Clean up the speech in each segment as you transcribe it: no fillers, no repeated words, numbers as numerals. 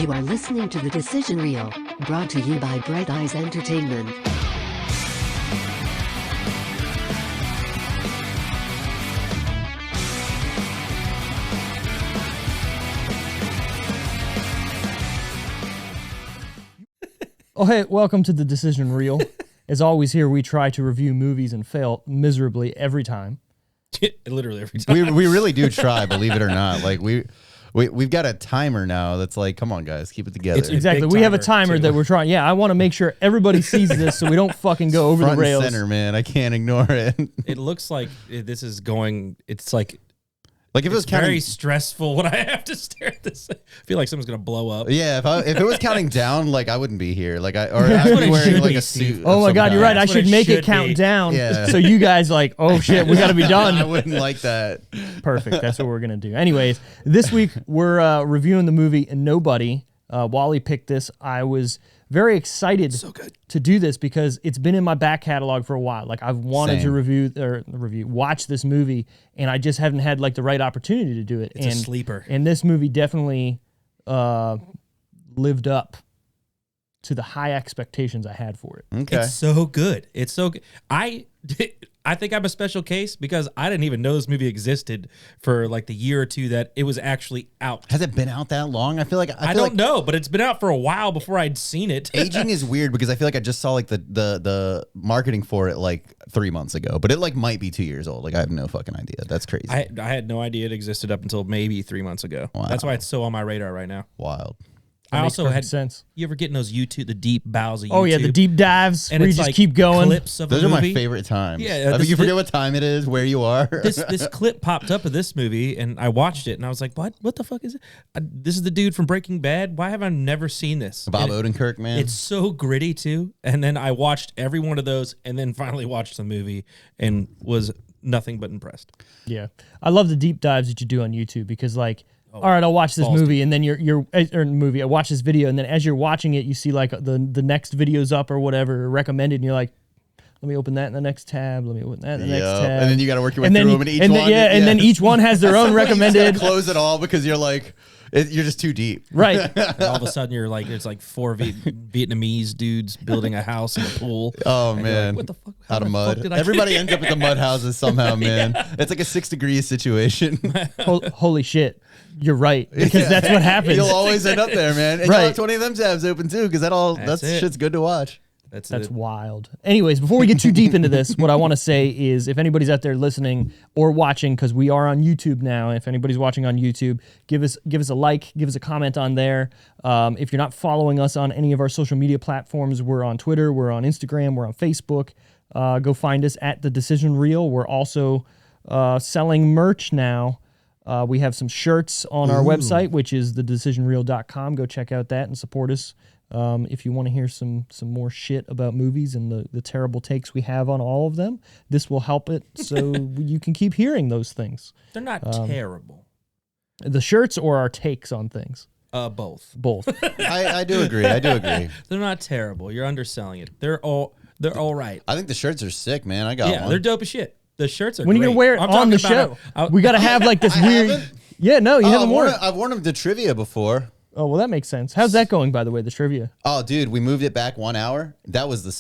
You are listening to The Decision Reel, brought to you by Bright Eyes Entertainment. Oh, hey, welcome to The Decision Reel. As always, here we try to review movies and fail miserably every time. Literally every time. We really do try, believe it or not. Like we've got a timer now that's like, come on, guys, keep it together. It's Exactly. We have a timer that we're trying. Yeah, I want to make sure everybody sees this so we don't fucking go over Front the rails. and center, man. I can't ignore it. It looks like this is going. It's like Like if it was it's counting, very stressful when I have to stare at this. I feel like someone's gonna blow up. yeah. If it was counting down, like I wouldn't be here. Like I'd what be it wearing should like be, a Steve. suit. Oh my God, you're right. I That's what should it make it should count be. down. Yeah. So you guys like, oh shit, we got to be I done. wouldn't like that. Perfect. That's what we're going to do. Anyways, this week we're reviewing the movie Nobody. Wally picked this. I was very excited to do this because it's been in my back catalog for a while. Like I've wanted to watch this movie, and I just haven't had like the right opportunity to do it. It's a sleeper. And this movie definitely lived up to the high expectations I had for it. Okay. It's so good. It's so good. I think I'm a special case because I didn't even know this movie existed for like the year or two that it was actually out. Has it been out that long? I feel like I don't know, but it's been out for a while before I'd seen it. Aging is weird because I feel like I just saw like the marketing for it like 3 months ago, but it like might be 2 years old. Like I have no fucking idea. That's crazy. I had no idea it existed up until maybe 3 months ago. Wow. That's why it's so on my radar right now. Wild. I Makes also perfect had sense. You ever get in those YouTube, the deep bowels of YouTube? Oh yeah, the deep dives and where you it's just like keep going. Clips of Those a are my movie. favorite times. Yeah, I think you forget what time it is, where you are. This clip popped up of this movie, and I watched it, and I was like, "What? What the fuck is it? This is the dude from Breaking Bad. Why have I never seen this?" Bob And Odenkirk, man. It's so gritty too. And then I watched every one of those, and then finally watched the movie, and was nothing but impressed. Yeah, I love the deep dives that you do on YouTube because, like, all right, I'll watch this movie, and then I watch this video, and then as you're watching it, you see like the next video's up or whatever recommended, and you're like, let me open that in the next tab. Let me open that in the next tab. And then you got to work your way through them, and each one. And then each one has their own recommended. Close it all because you're like, you're just too deep. Right. And all of a sudden, you're like, it's like 4 Vietnamese dudes building a house in a pool. Oh And you're man, like, what the fuck? How out of the mud. fuck did I Everybody ends up at the mud houses somehow, man. It's like a 6 degrees situation. Holy shit. You're right, because that's what happens. You'll always end up there, man. And Right. you'll have 20 of them tabs open too, because that it. shit's good to watch. That's wild. Anyways, before we get too deep into this, what I want to say is if anybody's out there listening or watching, because we are on YouTube now, if anybody's watching on YouTube, give us a like, give us a comment on there. If you're not following us on any of our social media platforms, we're on Twitter, we're on Instagram, we're on Facebook. Go find us at The Decision Reel. We're also selling merch now. We have some shirts on our website, which is thedecisionreel.com. Go check out that and support us. If you want to hear some more shit about movies and the terrible takes we have on all of them, this will help it so you can keep hearing those things. They're not terrible. The shirts or our takes on things? Both. Both. I do agree. They're not terrible. You're underselling it. They're all right. I think the shirts are sick, man. I got one. They're dope as shit. The shirts are When are you great. going to wear it I'm on the talking show? about We got to have like this weird... haven't? Yeah, no, you haven't worn it. I've worn them to trivia before. Oh, well, that makes sense. How's that going, by the way, the trivia? Oh, dude, we moved it back 1 hour. That was the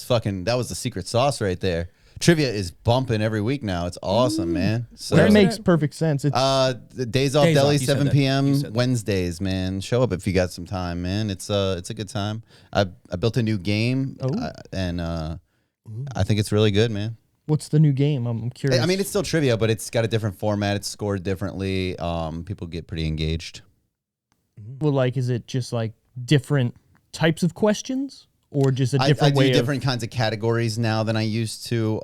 secret sauce right there. Trivia is bumping every week now. It's awesome, man. So That makes perfect sense. It's, the Days Off Days Deli, Off, you said 7 that. You p.m. said that. Wednesdays, man. Show up if you got some time, man. It's a good time. I built a new game, and I think it's really good, man. what's the new game? I'm curious. I mean, it's still trivia, but it's got a different format. It's scored differently. People get pretty engaged. Well, like, is it just like different types of questions, or just a different I way do of different kinds of categories now than I used to.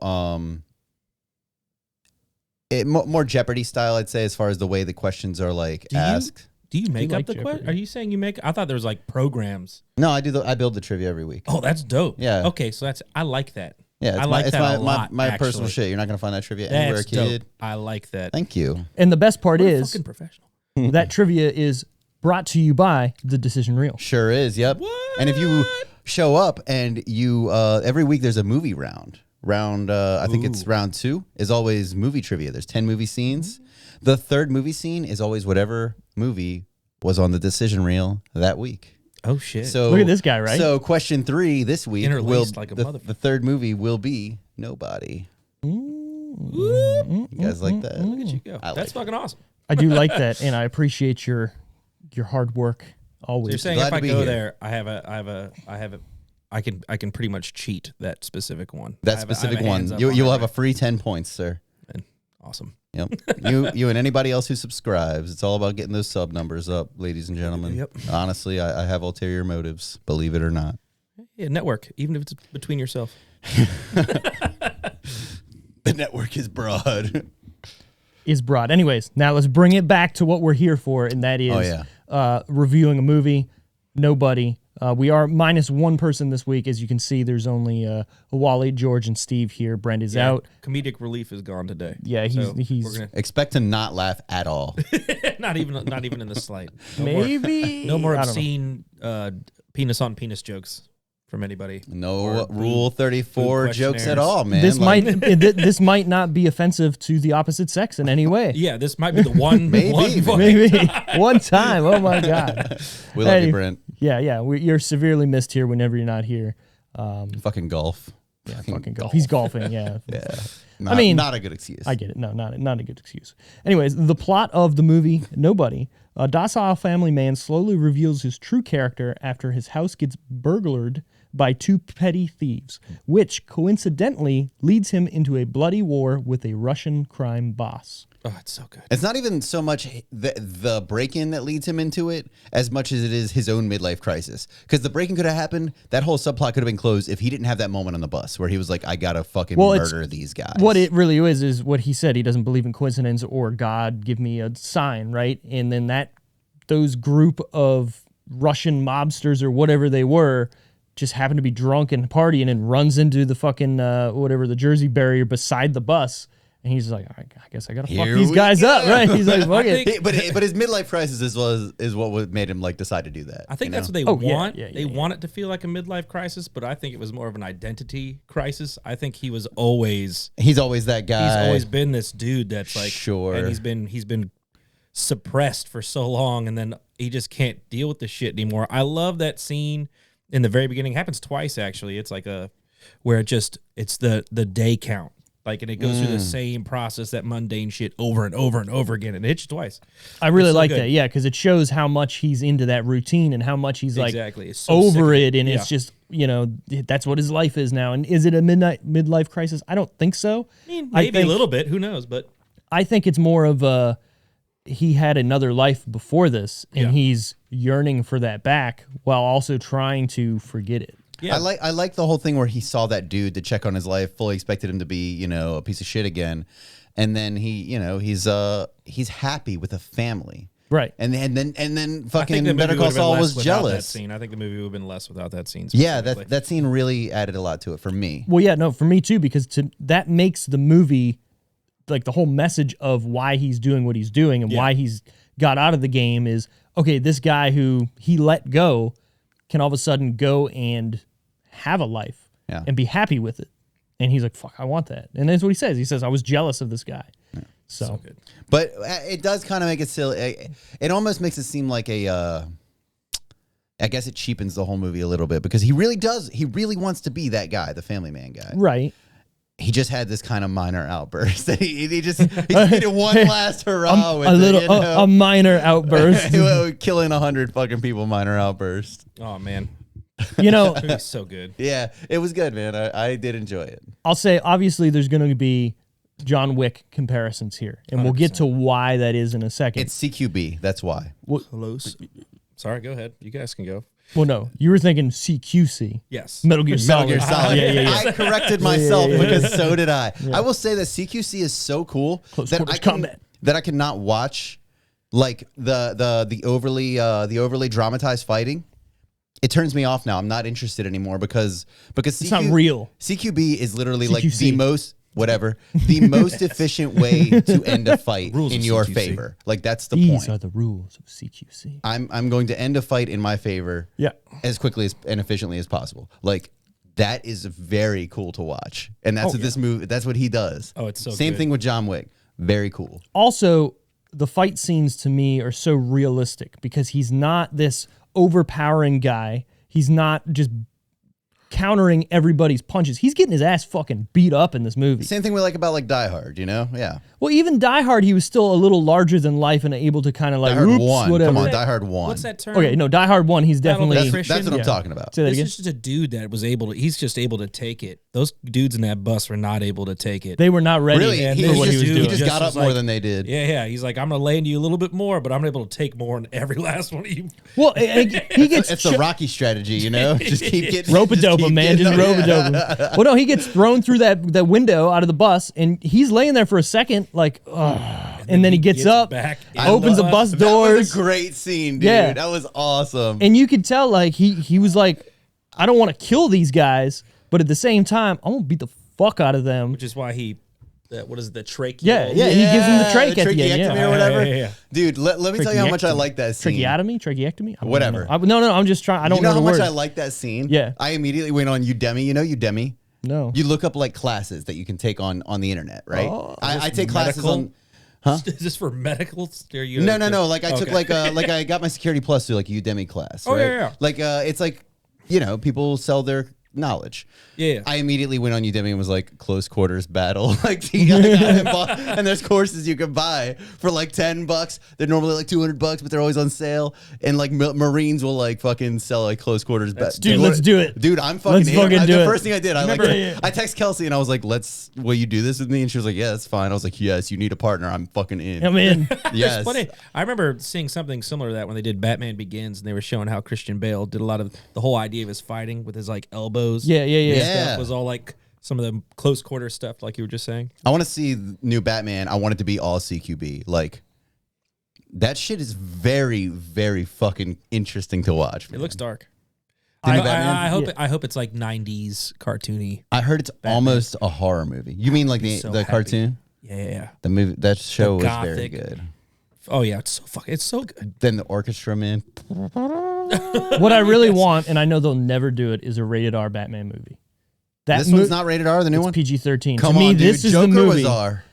More Jeopardy style, I'd say, as far as the way the questions are like asked. Do you make like up the Jeopardy. question? Are you saying you make? I thought there was like programs. No, I do. I build the trivia every week. Oh, that's dope. Yeah. Okay, so I like that. Yeah, it's I like that a lot. my personal actually. shit. You're not gonna find that trivia anywhere, That's kid. dope. I like that. Thank you. And the best part We're is fucking professional. that trivia is brought to you by The Decision Reel. Sure is. Yep. What? And if you show up and you every week there's a movie round. I think it's round 2 is always movie trivia. There's 10 movie scenes. The third movie scene is always whatever movie was on the decision reel that week. Oh shit! So Look at this guy, right? So question 3 this week Interlaced like a the motherfucker. third movie will be Nobody. You guys like that? Look at you go. I That's like fucking awesome. I do like that, and I appreciate your hard work always. So you're saying Glad if to I be go here. there, I can pretty much cheat that specific one. That I have a specific hands one. up You on will it, have a right? free 10 points, sir. Awesome. Yep. you and anybody else who subscribes. It's all about getting those sub numbers up, ladies and gentlemen. Yep. Honestly, I have ulterior motives, believe it or not. Yeah, network, even if it's between yourself. The network is broad. Is broad. Anyways, now let's bring it back to what we're here for, and that is reviewing a movie. Nobody. We are minus one person this week. As you can see, there's only Wally, George, and Steve here. Brent is out. Comedic relief is gone today. Yeah, he's we're gonna, Expect to not laugh at all. not even in the slight. No maybe more, no more I don't know. obscene penis on penis jokes from anybody. No Or Rule 34 food jokes at questionnaires. all, man. This Like, this might not be offensive to the opposite sex in any way. Yeah, this might be the one. Maybe, one maybe. fucking- Maybe one time. Oh my god. we love Hey. you, Brent. Yeah. You're severely missed here whenever you're not here. Fucking golf. Yeah, fucking golf. He's golfing. Yeah. Yeah. I mean, not a good excuse. I get it. No, not a good excuse. Anyways, the plot of the movie Nobody. A docile family man slowly reveals his true character after his house gets burglared by two petty thieves, which coincidentally leads him into a bloody war with a Russian crime boss. Oh, it's so good. It's not even so much the break-in that leads him into it as much as it is his own midlife crisis. Because the break-in could have happened, that whole subplot could have been closed if he didn't have that moment on the bus where he was like, I gotta fucking murder these guys. What it really is what he said. He doesn't believe in coincidence or God give me a sign, right? And then those group of Russian mobsters or whatever they were just happened to be drunk and partying and runs into the fucking the Jersey barrier beside the bus. And he's like, I guess I gotta fuck Here these we guys go. up, right? He's like, fuck it. But his midlife crisis is what made him like decide to do that. I think you that's know? what they Oh, want. yeah, They want it to feel like a midlife crisis, but I think it was more of an identity crisis. I think he was always He's always that guy. he's always been this dude that's like Sure. and he's been suppressed for so long, and then he just can't deal with the shit anymore. I love that scene in the very beginning. It happens twice actually. It's like where it's the day count. Like, and it goes through the same process, that mundane shit over and over and over again, and it hits you twice. I really It's so like good. that, yeah, because it shows how much he's into that routine and how much he's like Exactly. It's so sick over of it, and Yeah. it's just that's what his life is now. And is it a midlife crisis? I don't think so. I mean, I maybe a think- little bit. Who knows? But I think it's more of he had another life before this, and Yeah. he's yearning for that back while also trying to forget it. yeah, I like the whole thing where he saw that dude to check on his life, fully expected him to be, a piece of shit again. And then he's happy with a family. Right. And then I think fucking the movie Better Call would've been Saul less was without That jealous. scene. I think the movie would have been less without that scene. Yeah, specifically. that scene really added a lot to it for me. Well, yeah, no, for me too, because that makes the movie, like the whole message of why he's doing what he's doing and why he's got out of the game is, okay, this guy who he let go can all of a sudden go and have a life and be happy with it. And he's like, fuck, I want that. And that's what he says. He says, I was jealous of this guy. So good. But it does kind of make it silly. It almost makes it seem like I guess it cheapens the whole movie a little bit because he really wants to be that guy, the family man guy. right. He just had this kind of minor outburst. he just needed one last hurrah with A little, it, a minor outburst. killing 100 fucking people, minor outburst. Oh man, You know, the movie's so good. Yeah, it was good, man. I did enjoy it. I'll say, obviously, there's going to be John Wick comparisons here, and we'll get to why that is in a second. It's CQB, that's why. Close. Sorry, go ahead. You guys can go. Well, no, you were thinking CQC. Yes. Metal Gear Solid. Metal Gear Solid. Yeah. I corrected myself yeah. because so did I. I will say that CQC is so cool Close that quarters combat. that I cannot watch like the overly dramatized fighting. It turns me off now. I'm not interested anymore because It's not real. CQB is literally like CQC. the most efficient way to end a fight Rules in of your CQC. favor. Like that's the These point. are the rules of CQC. I'm going to end a fight in my favor Yeah. as quickly and efficiently as possible. Like that is very cool to watch. And that's what this movie that's what he does. Oh, it's so Same good. thing with John Wick. Very cool. Also, the fight scenes to me are so realistic because he's not this overpowering guy. He's not just countering everybody's punches. He's getting his ass fucking beat up in this movie. Same thing we like about like Die Hard, you know? Yeah. Well, even Die Hard, he was still a little larger than life and able to kind of like, Die Hard oops, 1. whatever. Come on, Die Hard 1. What's that term? Okay, no, Die Hard 1, he's definitely... That's what I'm talking about. Say that This again. is just a dude that was able to. He's just able to take it. Those dudes in that bus were not able to take it. They were not ready Really? Yeah, He, for what he was just- doing. he just got up was more like- than they did. Yeah. He's like, I'm gonna land you a little bit more, but I'm able to take more than every last one of you. Well, he gets... It's the Rocky strategy, you know? Just keep getting... rope-a-dope him, man. Just rope-a-dope him. Well, no, he gets thrown through that window out of the bus, and he's laying there for a second, like, ugh. And then he gets up, back, opens the bus That doors. was a great scene, dude. Yeah. That was awesome. And you could tell, like, he was like, I don't want to kill these guys, but at the same time, I'm going to beat the fuck out of them. Which is why he, what is it, the trachea? Yeah, he gives him the trach at the end. tracheectomy Yeah. or whatever. Yeah. Dude, let me tell you how much I Tracheectomy. like that scene. Tracheectomy? I don't Whatever. know. No, I'm just trying. I don't You know how the much word. I like that scene? Yeah. I immediately went on Udemy. You know Udemy? No. You look up like classes that you can take on the internet, right? Oh. I take classes Medical? on... Huh? Is this for medical? No. Like I took like I got my Security Plus through like a Udemy class. Oh, right? yeah. Like it's like, you know, people sell their knowledge. Yeah. I immediately went on Udemy and was like close quarters battle. Like you gotta and there's courses you can buy for like $10. They're normally like $200, but they're always on sale. And like Marines will like fucking sell like close quarters. Dude, let's do it. Dude, I'm fucking. Let's in. fucking do the it. first thing I did, Yeah. I text Kelsey and I was like, will you do this with me? And she was like, yeah, that's fine. I was like, yes, you need a partner. I'm fucking in. I'm in. Yes. It's funny. I remember seeing something similar to that when they did Batman Begins, and they were showing how Christian Bale did a lot of the whole idea of his fighting with his like elbows. Yeah. Stuff was all like some of the close quarter stuff, like you were just saying. I want to see the new Batman. I want it to be all CQB. Like that shit is very, very fucking interesting to watch. It man. looks dark. The new I Batman? I hope it's like 90s cartoony. I heard it's almost a horror movie. You mean like So the happy. cartoon? Yeah. The movie, that show was very gothic. good. Oh yeah, it's so good. Then the orchestra, man. What I really want, and I know they'll never do it, is a rated R Batman movie. This one's not rated R. The new It's one. PG-13. Come to me, on, dude. this is Joker the movie. was R.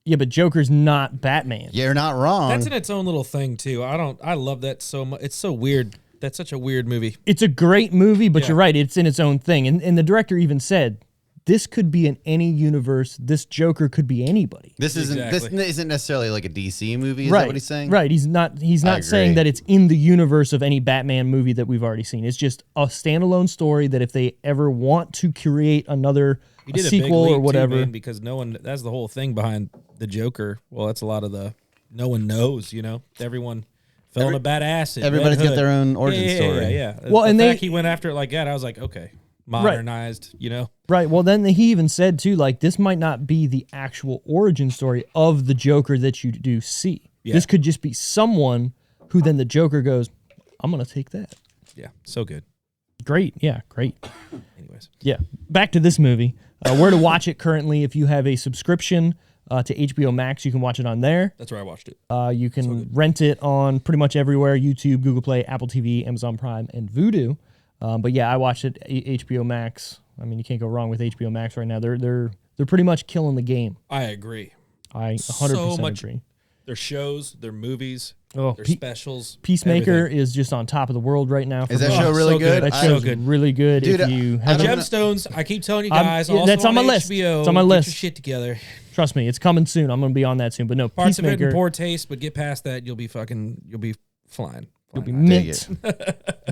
Yeah, but Joker's not Batman. Yeah, you're not wrong. That's in its own little thing too. I love that so much. It's so weird. That's such a weird movie. It's a great movie, but Yeah. you're right. It's in its own thing. And the director even said, this could be in any universe. This Joker could be anybody. This isn't Exactly. this isn't necessarily like a DC movie. Is right. that what he's saying? Right. He's not saying agree. that it's in the universe of any Batman movie that we've already seen. It's just a standalone story that if they ever want to create another He a did a sequel big leap or whatever. too, man, because no one. That's the whole thing behind the Joker. Well, that's a lot of the. No one knows. You know, everyone fell in a bad acid. Everybody's Red got Hood. their own origin yeah, story. Yeah. Well, the and fact they- he went after it like that, I was like, okay, modernized. You know. Right. Well, then he even said too, like this might not be the actual origin story of the Joker that you do see. Yeah. This could just be someone who then the Joker goes, I'm gonna take that. Yeah. So good. Great. Yeah. Great. Anyways. Yeah. Back to this movie. Where to watch it currently? If you have a subscription to HBO Max, you can watch it on there. That's where I watched it. You can rent it on pretty much everywhere: YouTube, Google Play, Apple TV, Amazon Prime, and Vudu. But yeah, I watched it HBO Max. I mean, you can't go wrong with HBO Max right now. They're pretty much killing the game. I agree. I 100% So much- agree. Their shows, their movies, Oh, their specials. Peacemaker everything. is just on top of the world right now. Is that me. show really so good? good. That show's so good. really good. Dude, if you I have don't it, know- Gemstones. I keep telling you I'm- guys. yeah, also that's on my list. HBO, It's on my get list. Your shit together. trust me, it's coming soon. I'm going to be on that soon. But no, Parts of it in Peacemaker, poor taste, but get past that, you'll be flying. you'll be Flying. mint.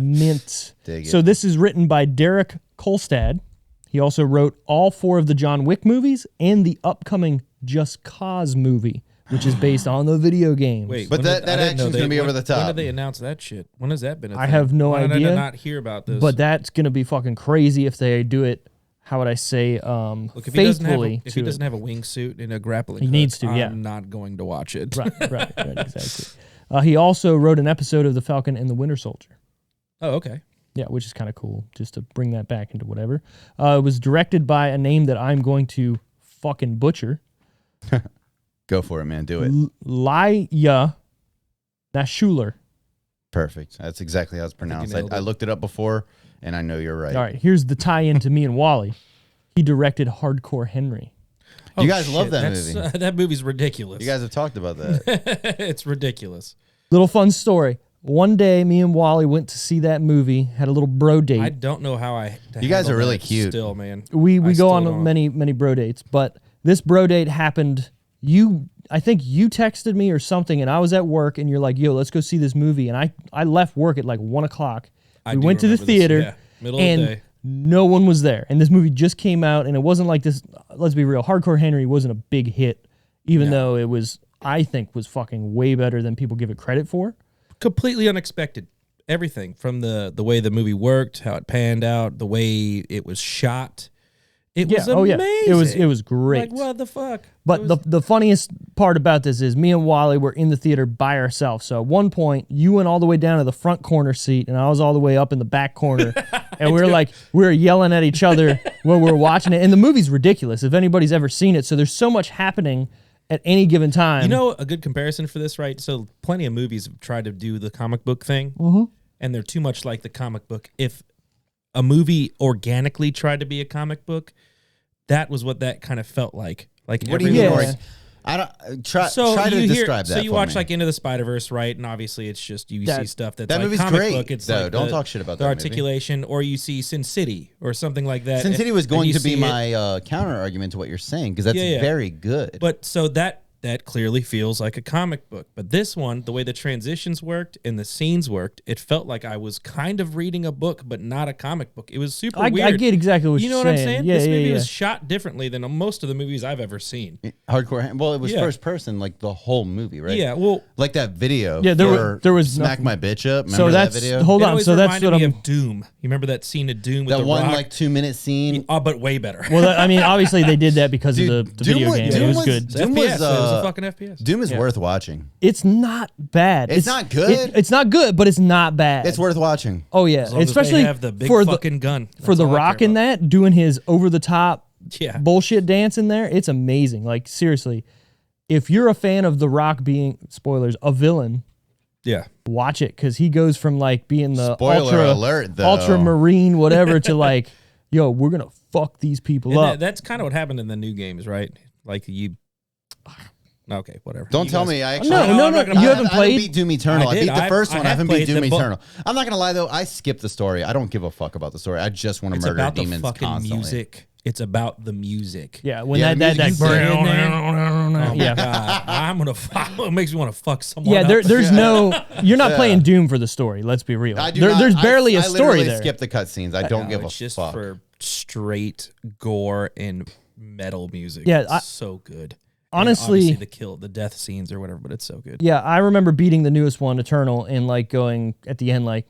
Mint. Dig it. So this is written by Derek Kolstad. He also wrote all 4 of the John Wick movies and the upcoming Just Cause movie, which is based on the video games. Wait, But when that I didn't know action's they- gonna be over when- the top. When did they announce that shit? When has that been? I have no Why did idea. I not hear about this? But that's going to be fucking crazy if they do it, how would I say, look, if he doesn't have faithfully if to he it. doesn't have a wingsuit and a grappling, He hook, needs to, yeah. I'm not going to watch it. Right, exactly. He also wrote an episode of The Falcon and the Winter Soldier. Oh, okay. Yeah, which is kind of cool, just to bring that back into whatever. It was directed by a name that I'm going to fucking butcher. Go for it, man. Do it. Laya Nashuler. Perfect. That's exactly how it's pronounced. nailed I it. looked it up before, and I know you're right. All right, here's the tie-in to me and Wally. He directed Hardcore Henry. You guys love that That's, movie. that movie's ridiculous. You guys have talked about that. it's ridiculous. Little fun story. One day, me and Wally went to see that movie, had a little bro date. I don't know how You guys are really cute. Still, man. We go still on don't. many bro dates, but this bro date happened. I think you texted me or something, and I was at work, and you're like, "Yo, let's go see this movie." And I left work at like 1 o'clock. We went to the theater, Middle and of the day. no one was there. And this movie just came out, and it wasn't like this. Let's be real, Hardcore Henry wasn't a big hit, even though it was. I think was fucking way better than people give it credit for. Completely unexpected. Everything from the way the movie worked, how it panned out, the way it was shot. It was amazing. It was great. Like, what the fuck? But the funniest part about this is me and Wally were in the theater by ourselves. So at one point, you went all the way down to the front corner seat, and I was all the way up in the back corner. And we were yelling at each other when we were watching it. And the movie's ridiculous if anybody's ever seen it. So there's so much happening at any given time. You know, a good comparison for this, right? So plenty of movies have tried to do the comic book thing, and they're too much like the comic book. If a movie organically tried to be a comic book, that was what that kind of felt like. Like, what do you mean? Yeah. I don't try to describe that. So you for watch me. like Into the Spider-Verse, right? And obviously it's just you see stuff that's that like movie's comic great, book. It's though. like Don't talk shit about the that articulation, or you see Sin City or something like that. Sin City was and going you to be see it. my counter argument to what you're saying because that's very good. But so that clearly feels like a comic book. But this one, the way the transitions worked and the scenes worked, it felt like I was kind of reading a book, but not a comic book. It was super weird. I get exactly what you know you're what I'm saying. saying? Yeah, This movie yeah. was shot differently than most of the movies I've ever seen. Hardcore. Well, it was first person, like the whole movie, right? Yeah, well, like that video. Yeah, there was Smack nothing. My Bitch Up. Remember So that that's video? hold it on. always So that's reminded what me I'm. of Doom. You remember that scene of Doom with that the one rock? like 2-minute scene. Oh, but way better. Well, I mean, obviously they did that because of the video game. It was good. Doom was, it was a fucking FPS. Doom is worth watching. It's not bad. It's not good? It's not good, but it's not bad. It's worth watching. Oh yeah, As long as especially they have the big for fucking gun. for That's The all I Rock care in about. that doing his over the top Yeah. bullshit dance in there. It's amazing. Like seriously, if you're a fan of The Rock being spoilers a villain, Yeah. watch it because he goes from like being the Spoiler alert, though. ultramarine whatever to like, yo, we're gonna fuck these people And up. that's kind of what happened in the new games, right? Like you. Okay, whatever. Don't You tell guys- me. I actually No, I'm no. not gonna- You I- haven't I played. beat Doom Eternal. I I did. beat the first I one. I have haven't beat played Doom them both. Eternal. I'm not gonna lie though. I skipped the story. I don't give a fuck about the story. I just want to It's murder about the demons fucking constantly. music. It's about the music. Yeah, when Yeah, that the music you get in there. Oh yeah. my God. I'm gonna. It makes me want to fuck someone. Yeah, up. there's no. You're not playing Doom for the story. Let's be real. I do There- not- there's barely I a story literally there. skip the cutscenes. I don't No, give a it's just fuck. for straight gore and metal music. Yeah, It's so good. Honestly- and obviously the death scenes or whatever, but it's so good. Yeah, I remember beating the newest one, Eternal, and like going at the end, like,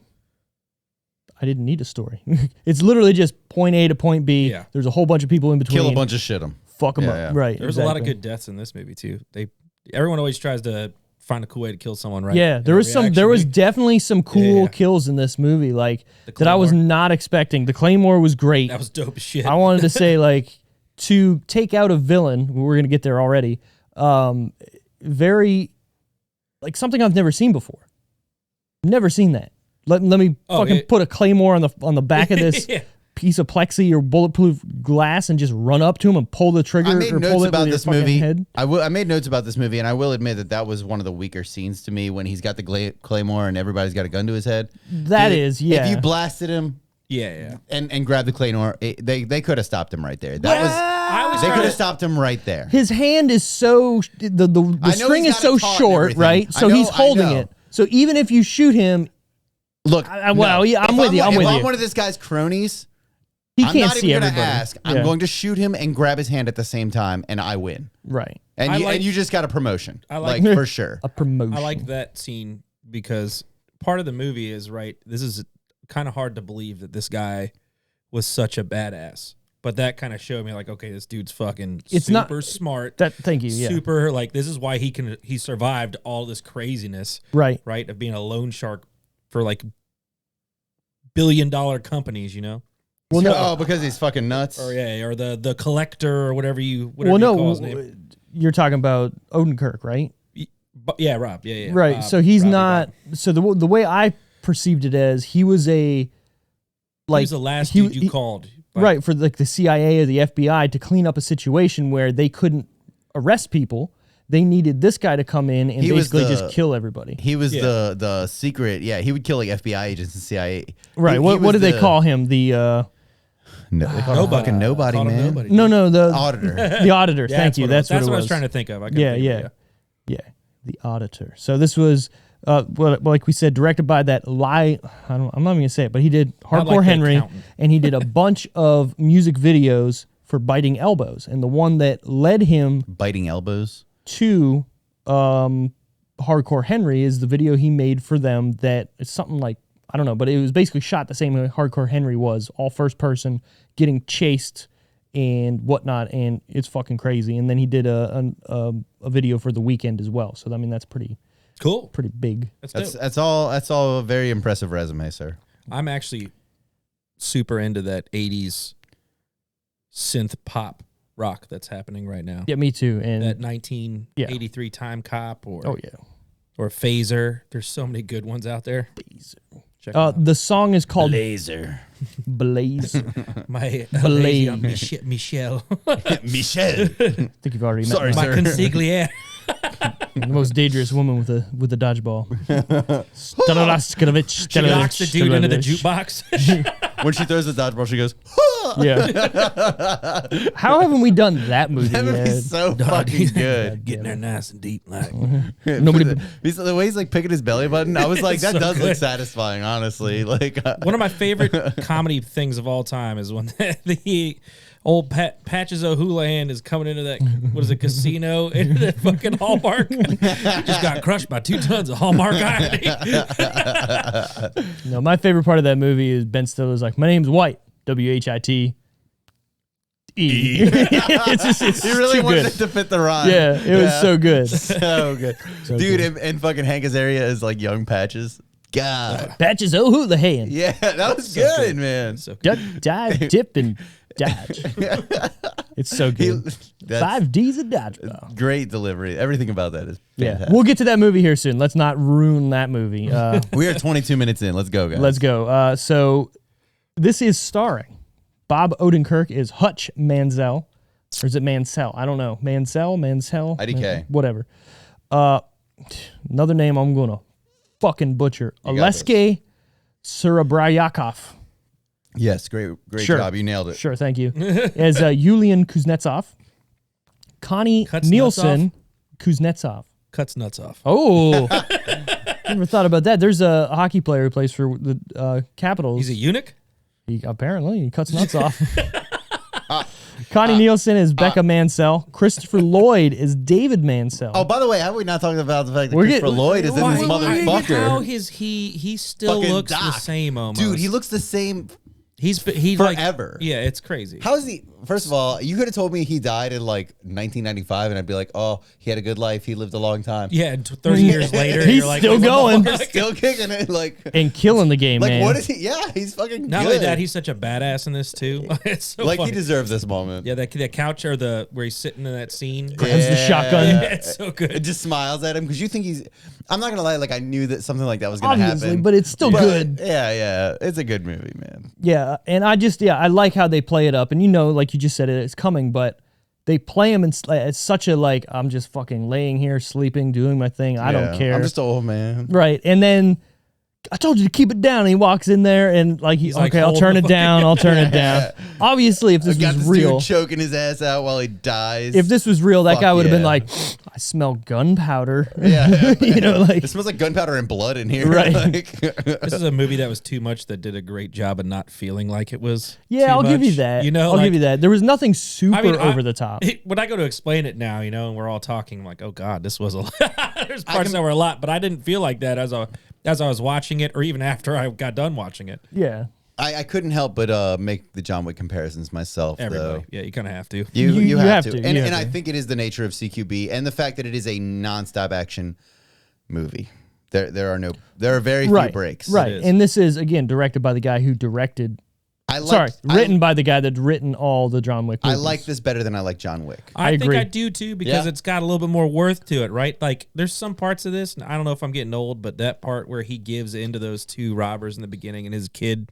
I didn't need a story. It's literally just point A to point B. Yeah. There's a whole bunch of people in between. Kill a bunch of shit 'em. Fuck them Yeah, up. yeah. Right. There was a lot of exactly. good deaths in this movie too. Everyone always tries to find a cool way to kill someone, right? Yeah, there was some. There was definitely some cool Yeah. kills in this movie, like The that I was Claymore. not expecting. The Claymore was great. that was dope as shit. I wanted to say like to take out a villain. We're gonna get there already. Very like something I've never seen before. Never seen that. Let me fucking put a claymore on the back of this Yeah. piece of plexi or bulletproof glass and just run up to him and pull the trigger I made or notes pull it about with your this fucking movie. head. I made notes about this movie, and I will admit that was one of the weaker scenes to me when he's got the claymore and everybody's got a gun to his head. That Dude, is, yeah. If you blasted him Yeah. and grabbed the claymore, they could have stopped him right there. That was I was they trying could have to- stopped him right there. His hand is so the I know string he's is got so it taut and short, everything. right? I So know- he's holding I know. it. So even if you shoot him, Look, well, yeah, I'm If with you. I'm if with I'm you. one of this guy's cronies, he I'm can't not see even going everybody. to ask. I'm Yeah. going to shoot him and grab his hand at the same time, and I win. Right. And I you, like- and you just got a promotion. I like- for sure. A promotion. I like that scene because part of the movie is right. This is kind of hard to believe that this guy was such a badass, but that kind of showed me like, okay, this dude's fucking It's not- super smart. that. Thank you. Yeah. Super like this is why he survived all this craziness, Right. right? Of being a loan shark for like billion-dollar companies, you know? Well, no. Oh, because he's fucking nuts. Or yeah, or the collector or whatever you Well, you no. call his name. You're talking about Odenkirk, right? But yeah, Rob. Yeah. Right. Bob, So he's Robbie not. Bob. So the way I perceived it as he was a like He was the last he- dude you he- called. Like, right for like the CIA or the FBI to clean up a situation where they couldn't arrest people. they needed this guy to come in and basically just kill everybody. He was the secret. Yeah, he would kill like FBI agents and CIA. Right. What did they call him? The No, they called him fucking nobody, man. Nobody. no, the Auditor. The auditor. Yeah, Thank you. That's what it was. what I was trying to think of. Yeah. The auditor. So this was, like we said, directed by that I'm not even gonna say it, but he did Hardcore Henry, and he did a bunch of music videos for Biting Elbows, and the one that led him Biting Elbows to Hardcore Henry is the video he made for them. That it's something like, I don't know, but it was basically shot the same way Hardcore Henry was, all first person, getting chased and whatnot, and it's fucking crazy. And then he did a video for The Weeknd as well. So I mean, that's pretty cool, pretty big. That's all a very impressive resume, sir. I'm actually super into that 80s synth pop rock that's happening right now. Yeah, me too. And that 1983 Time Cop or Phaser. There's so many good ones out there. Check them out. The song is called Blazer. Blaze. My Blaze. Michelle. Michelle. I think you've already met My consigliere. the most dangerous woman with a dodgeball. She knocks the dude into the jukebox. When she throws the dodgeball, she goes, yeah. How haven't we done that movie that yet? movie's so fucking good. Getting there nice and deep. Like Nobody. The way he's like picking his belly button, I was like, that so does look good. satisfying, honestly. Like one of my favorite comedy things of all time is when the old Patches O'Houlihan is coming into that, what is it, casino, into that fucking Hallmark. He just got crushed by 2 tons of Hallmark irony. No, my favorite part of that movie is Ben Stiller's like, my name's White, WHITE. It's he really too wanted good. it to fit the rhyme. Yeah, it was so good. So good. So Dude, good. and fucking Hank Azaria is like young Patches. God. Patches O'Houlihan. Yeah, that was good, man. So good. Duck, dive, dip, and dodge. It's so good. 5 D's of dodgeball. Great delivery. Everything about that is fantastic. Yeah, we'll get to that movie here soon. Let's not ruin that movie. We are 22 minutes in. Let's go, guys. Let's go. So this is starring Bob Odenkirk is Hutch Mansell. Or is it Mansell? I don't know. Mansell? IDK. Whatever. Another name I'm going to fucking butcher. You got Aleksey Surabrayakov. Yes, great Sure. job. You nailed it. Sure, thank you. As Yulian Kuznetsov. Connie Cuts Nielsen Kuznetsov. Cuts nuts off. Oh. Never thought about that. There's a hockey player who plays for the Capitals. He's a eunuch? He cuts nuts off. Connie Nielsen is Becca Mansell. Christopher Lloyd is David Mansell. Oh, by the way, have we not talked about the fact that We're Christopher getting- Lloyd is in this motherfucker? How he still Fucking looks the Doc. same almost. Dude, he looks the same He's forever. Like, yeah, it's crazy. How is he? First of all, you could have told me he died in like 1995, and I'd be like, "Oh, he had a good life. He lived a long time." Yeah, and 30 years later, He's you're like, still wait, what going. the fuck? Still kicking it, like And killing the game, man. what is he? Yeah, he's fucking Not good. only that, he's such a badass in this too. It's so like funny. he deserved this moment. Yeah, that couch or where he's sitting in that scene. Grabs the shotgun. Yeah, it's so It good. just smiles at him because you think he's. I'm not gonna lie, like I knew that something like that was gonna Obviously, happen, but it's still good. Yeah, it's a good movie, man. Yeah, and I like how they play it up. And like you just said, it's coming, but they play him it's such a like, I'm just fucking laying here, sleeping, doing my thing. I don't care. I'm just an old man. Right. And then I told you to keep it down. And he walks in there and like he's like, okay, I'll hold turn the it down. I'll turn it down. Obviously, if this Got was this real, dude choking his ass out while he dies. if this was real, that Fuck guy would have been yeah. like, I smell gunpowder. yeah, like it smells like gunpowder and blood in here. Right. Like, This is a movie that was too much that did a great job of not feeling like it was. yeah, too I'll give you much. that. You know, I'll like, give you that. There was nothing super I mean, over the top. When I go to explain it now, and we're all talking, I'm like, oh God, this was a lot. There's parts that were a lot, but I didn't feel like that as I was watching it or even after I got done watching it. Yeah. I couldn't help but make the John Wick comparisons myself. Everybody. Though. Yeah, you kind of have to. You have to. You And have I to. think it is the nature of CQB and the fact that it is a nonstop action movie. There are very few breaks. Right. It is. And this is, again, directed by the guy who directed. Written by the guy that's written all the John Wick I movies. like this better than I like John Wick. I think agree. I do too because Yeah. it's got a little bit more worth to it, right? Like there's some parts of this, and I don't know if I'm getting old, but that part where he gives in to those 2 robbers in the beginning and his kid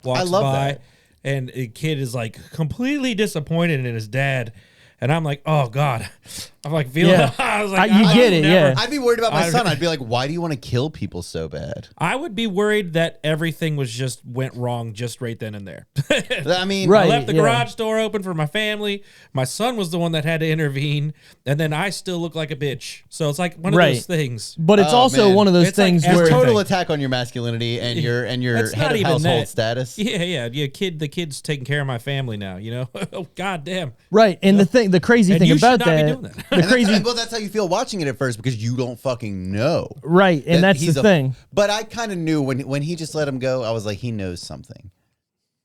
walks I love by that. and the kid is like completely disappointed in his dad. And I'm like, oh God. I'm like feeling Yeah. I was like, You I get would it, never- yeah. I'd be worried about my I- son. I'd be like, why do you want to kill people so bad? I would be worried that everything was just went wrong just right then and there. I mean, Right. I left the yeah. garage door open for my family. My son was the one that had to intervene, and then I still look like a bitch. So it's like one of Right. those things. But it's Oh, also man. one of those It's like things every- where it's total everything. attack on your masculinity and your It's head not of even household that. status. Yeah. The kid's taking care of my family now. You know, oh God damn. right. And the crazy And thing you about should not be that, doing that. the And crazy that's how you feel watching it at first because you don't fucking know. right, and that that's he's the thing. But I kind of knew when he just let him go. I was like, he knows something.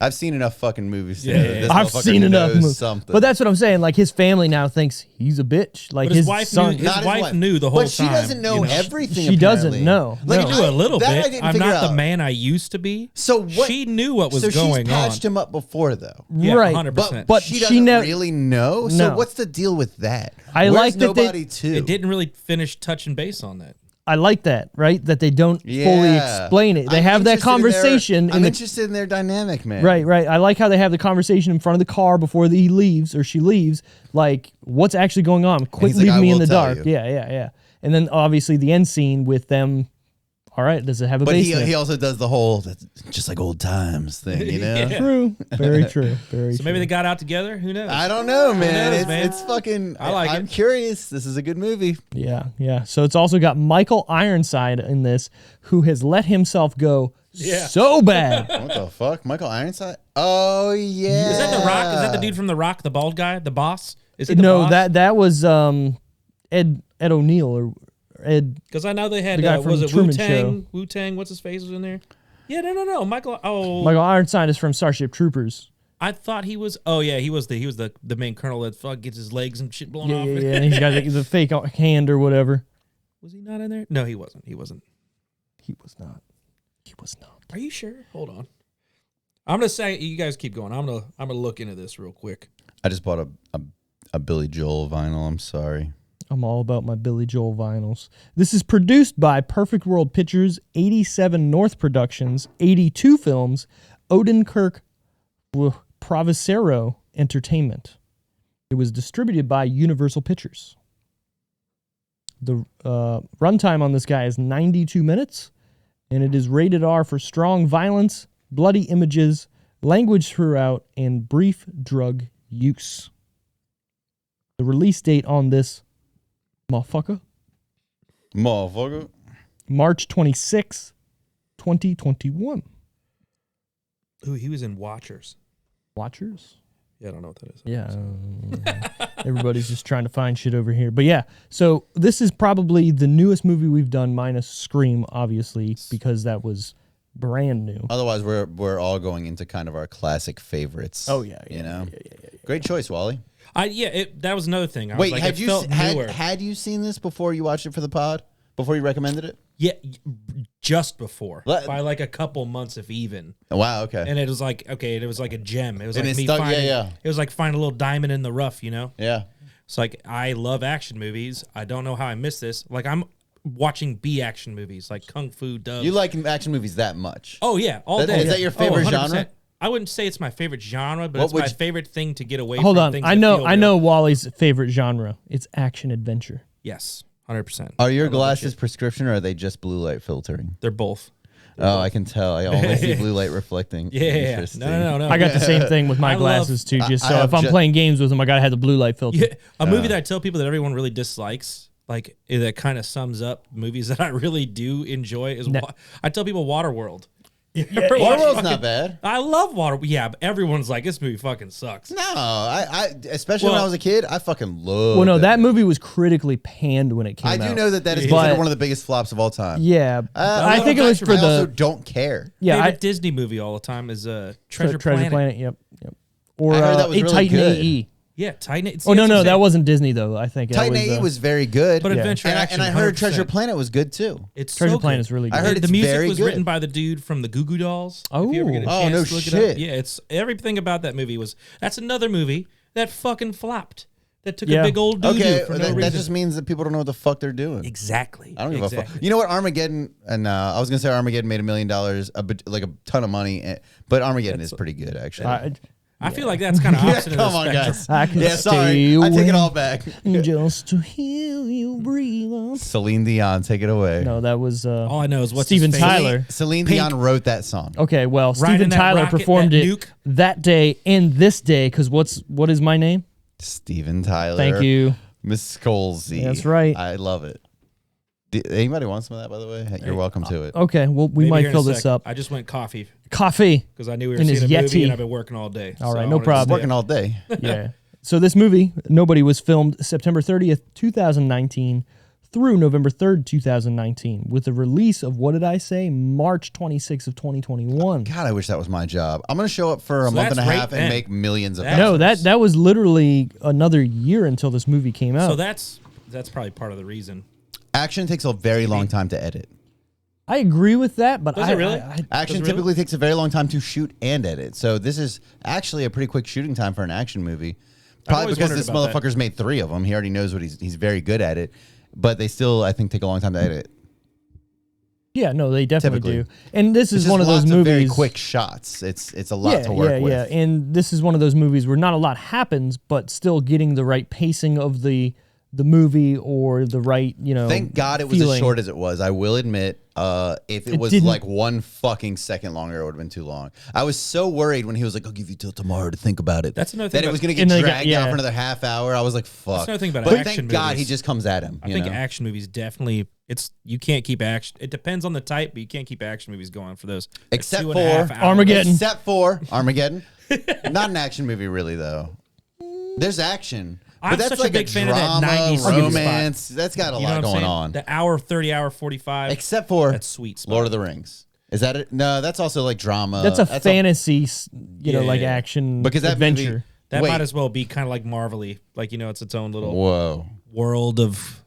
I've seen enough fucking movies. To know that this I've motherfucker seen enough knows movies. something. But that's what I'm saying. Like his family now thinks he's a bitch. Like But his his wife son. knew- Not his his wife knew the whole but she time, doesn't know you know? everything. She doesn't apparently. know. I No. knew a little that I bit. didn't I'm figure not the out. man I used to be. So what? She knew what was so going she's on. patched him up before though. Yeah, Right. 100%. But she she doesn't never- really know. So No. what's the deal with that? I Where's like that they- nobody to. It didn't really finish touching base on that. I like that, right? That they don't fully Yeah. explain it. They I'm have that interested in conversation I'm in the interested in their dynamic, man. right. I like how they have the conversation in front of the car before he leaves or she leaves. Like, what's actually going on? Quit he's like, leaving "I me in will the tell dark. you." Yeah. And then obviously the end scene with them. All right, does it have a But basement? he also does the whole "that's just like old times" thing, you know. Yeah. True. Very true. Very So true. maybe they got out together. Who knows? I don't know, man. knows, It's, man? it's fucking. I like I'm it. curious. This is a good movie. Yeah. So it's also got Michael Ironside in this, who has let himself go Yeah. so bad. What the fuck, Michael Ironside? Oh yeah. Is that The Rock? Is that the dude from The Rock, the bald guy, the boss? Is he the No, boss? that was Ed O'Neill or Ed. Because I know they had The guy from was it Truman Wu Tang? Show. Wu Tang, what's his face was in there? Yeah, no. Michael. Oh, Michael Ironside is from Starship Troopers. I thought he was. Oh yeah, he was the main colonel that gets his legs and shit blown off. Yeah. And he's got the fake hand or whatever. Was he not in there? No, he wasn't. He was not. Are you sure? Hold on. I'm gonna say you guys keep going. I'm gonna look into this real quick. I just bought a Billy Joel vinyl. I'm sorry. I'm all about my Billy Joel vinyls. This is produced by Perfect World Pictures, 87 North Productions, 82 Films, Odenkirk Provisero Entertainment. It was distributed by Universal Pictures. The runtime on this guy is 92 minutes, and it is rated R for strong violence, bloody images, language throughout, and brief drug use. The release date on this motherfucker, March 26, 2021. Ooh, he was in Watchers. Watchers? Yeah, I don't know what that is. Yeah. Everybody's just trying to find shit over here. But yeah, so this is probably the newest movie we've done, minus Scream, obviously, because that was brand new. Otherwise, we're all going into kind of our classic favorites. Oh, yeah. You know. Great choice, Wally. That was another thing. I Wait, was like, had it you felt newer. had you seen this before you watched it for the pod? Before you recommended it? Yeah, just before Let- by like a couple months, if even. Oh, wow. Okay. And it was like it was like a gem. It was And like it me stuck- finding. yeah. It was like finding a little diamond in the rough, you know. Yeah. It's like I love action movies. I don't know how I missed this. Like I'm watching B action movies, like Kung Fu Dub. You like action movies that much? Oh yeah, all That- day. is that your favorite 100%. genre? I wouldn't say it's my favorite genre, but What it's would my you- favorite thing to get away Hold from. on. Things I that know feel I real. know Wally's favorite genre. It's action adventure. Yes, 100%. Are your I love that glasses shit. prescription or are they just blue light filtering? They're both. Oh, I can tell. I always see blue light reflecting. Yeah. Interesting. No. I got the same thing with my I love- glasses too. Just I so have if I'm ju- playing games with them, I gotta have the blue light filter. Yeah, a movie that I tell people that everyone really dislikes, like that kind of sums up movies that I really do enjoy is I tell people Waterworld. Waterworld's not bad. I love Water. Yeah, but everyone's like, this movie fucking sucks. No, I especially when Well- I was a kid, I fucking loved Well, no, that movie. movie was critically panned when it came I out. do know that is But- considered one of the biggest flops of all time. Yeah, I think it was for I also the don't care. yeah. Favorite I, Disney movie all the time is Treasure Treasure Planet. Planet. Yep. Or I heard that was really Titan good. AE. Yeah, Titan. Oh no, that wasn't Disney though. I think Titan that AE was very good. But Yeah. adventure action. and I heard 100%. Treasure Planet was good too. It's Treasure so Planet good. is really good. I heard the it's music very was good. written by the dude from the Goo Goo Dolls. Oh. If you ever get a Oh, chance no to look it shit. up. Yeah, it's everything about that movie was. That's another movie that fucking flopped. That took Yeah. a big old doo Okay, for no that reason. just means that people don't know what the fuck they're doing. Exactly. I don't give a fuck. You know what? Armageddon, and I was gonna say Armageddon made $1 million, like a ton of money, but Armageddon is pretty good actually. I feel like that's kind of opposite of the Come on, spectrum. guys. I can Yeah, sorry. stay I take away it all back. just to hear you breathe. Celine Dion, take it away. No, that was All I know is what's Steven his face? Tyler. Celine Pink. Dion wrote that song. Okay, well, Riding Steven that Tyler rocket, performed that it nuke. that day and this day because what is my name? Steven Tyler. Thank you. Miss Colsey. That's right. I love it. Anybody want some of that, by the way? You're welcome to it. Okay, well, we Maybe might here in fill a this sec. up. I just went coffee Coffee. because I knew we were And seeing his a movie Yeti. and I've been working all day. All So right, I no wanted to problem. stay Working up. all day. Yeah. So this movie, Nobody, was filmed September 30th, 2019 through November 3rd, 2019 with a release of, what did I say, March 26th of 2021. God, I wish that was my job. I'm going to show up for a So month and a that's right half and then. make millions of That- dollars. No, that was literally another year until this movie came out. So that's probably part of the reason. Action takes a very long time to edit. I agree with that, but Does it really? Action Does it really? typically takes a very long time to shoot and edit. So this is actually a pretty quick shooting time for an action movie. Probably always because wondered this about that. motherfucker's made 3 of them. He already knows what he's very good at it. But they still, I think, take a long time to edit. yeah, no, they definitely Typically. do. And this It's is one of those lots movies. very quick shots. It's a lot to work with. Yeah. And this is one of those movies where not a lot happens, but still getting the right pacing of the movie or the right, Thank God it was feeling. as short as it was. I will admit, if it was didn't- like 1 fucking second longer, it would have been too long. I was so worried when he was like, "I'll give you till tomorrow to think about it." That's another thing That it about- was going to And get then they dragged got- out yeah. for another half hour. I was like, "Fuck." another thing about but action thank God movies. he just comes at him. I think action movies definitely you can't keep action. It depends on the type, but you can't keep action movies going for those. like, Except 2.5 for hours. Armageddon. Except for Armageddon. Not an action movie, really, though. There's action. But I'm that's such a like big fan of that drama, 90s sweet spot. romance. That's got a You know lot what I'm going saying? on. The hour 30, hour 45. Except for That's sweet spot. Lord of the Rings. Is that it? No, that's also like drama. That's a fantasy, like Yeah. action Because that adventure. movie- That Wait. might as well be kind of like Marvel-y. Like, it's its own little Whoa. world of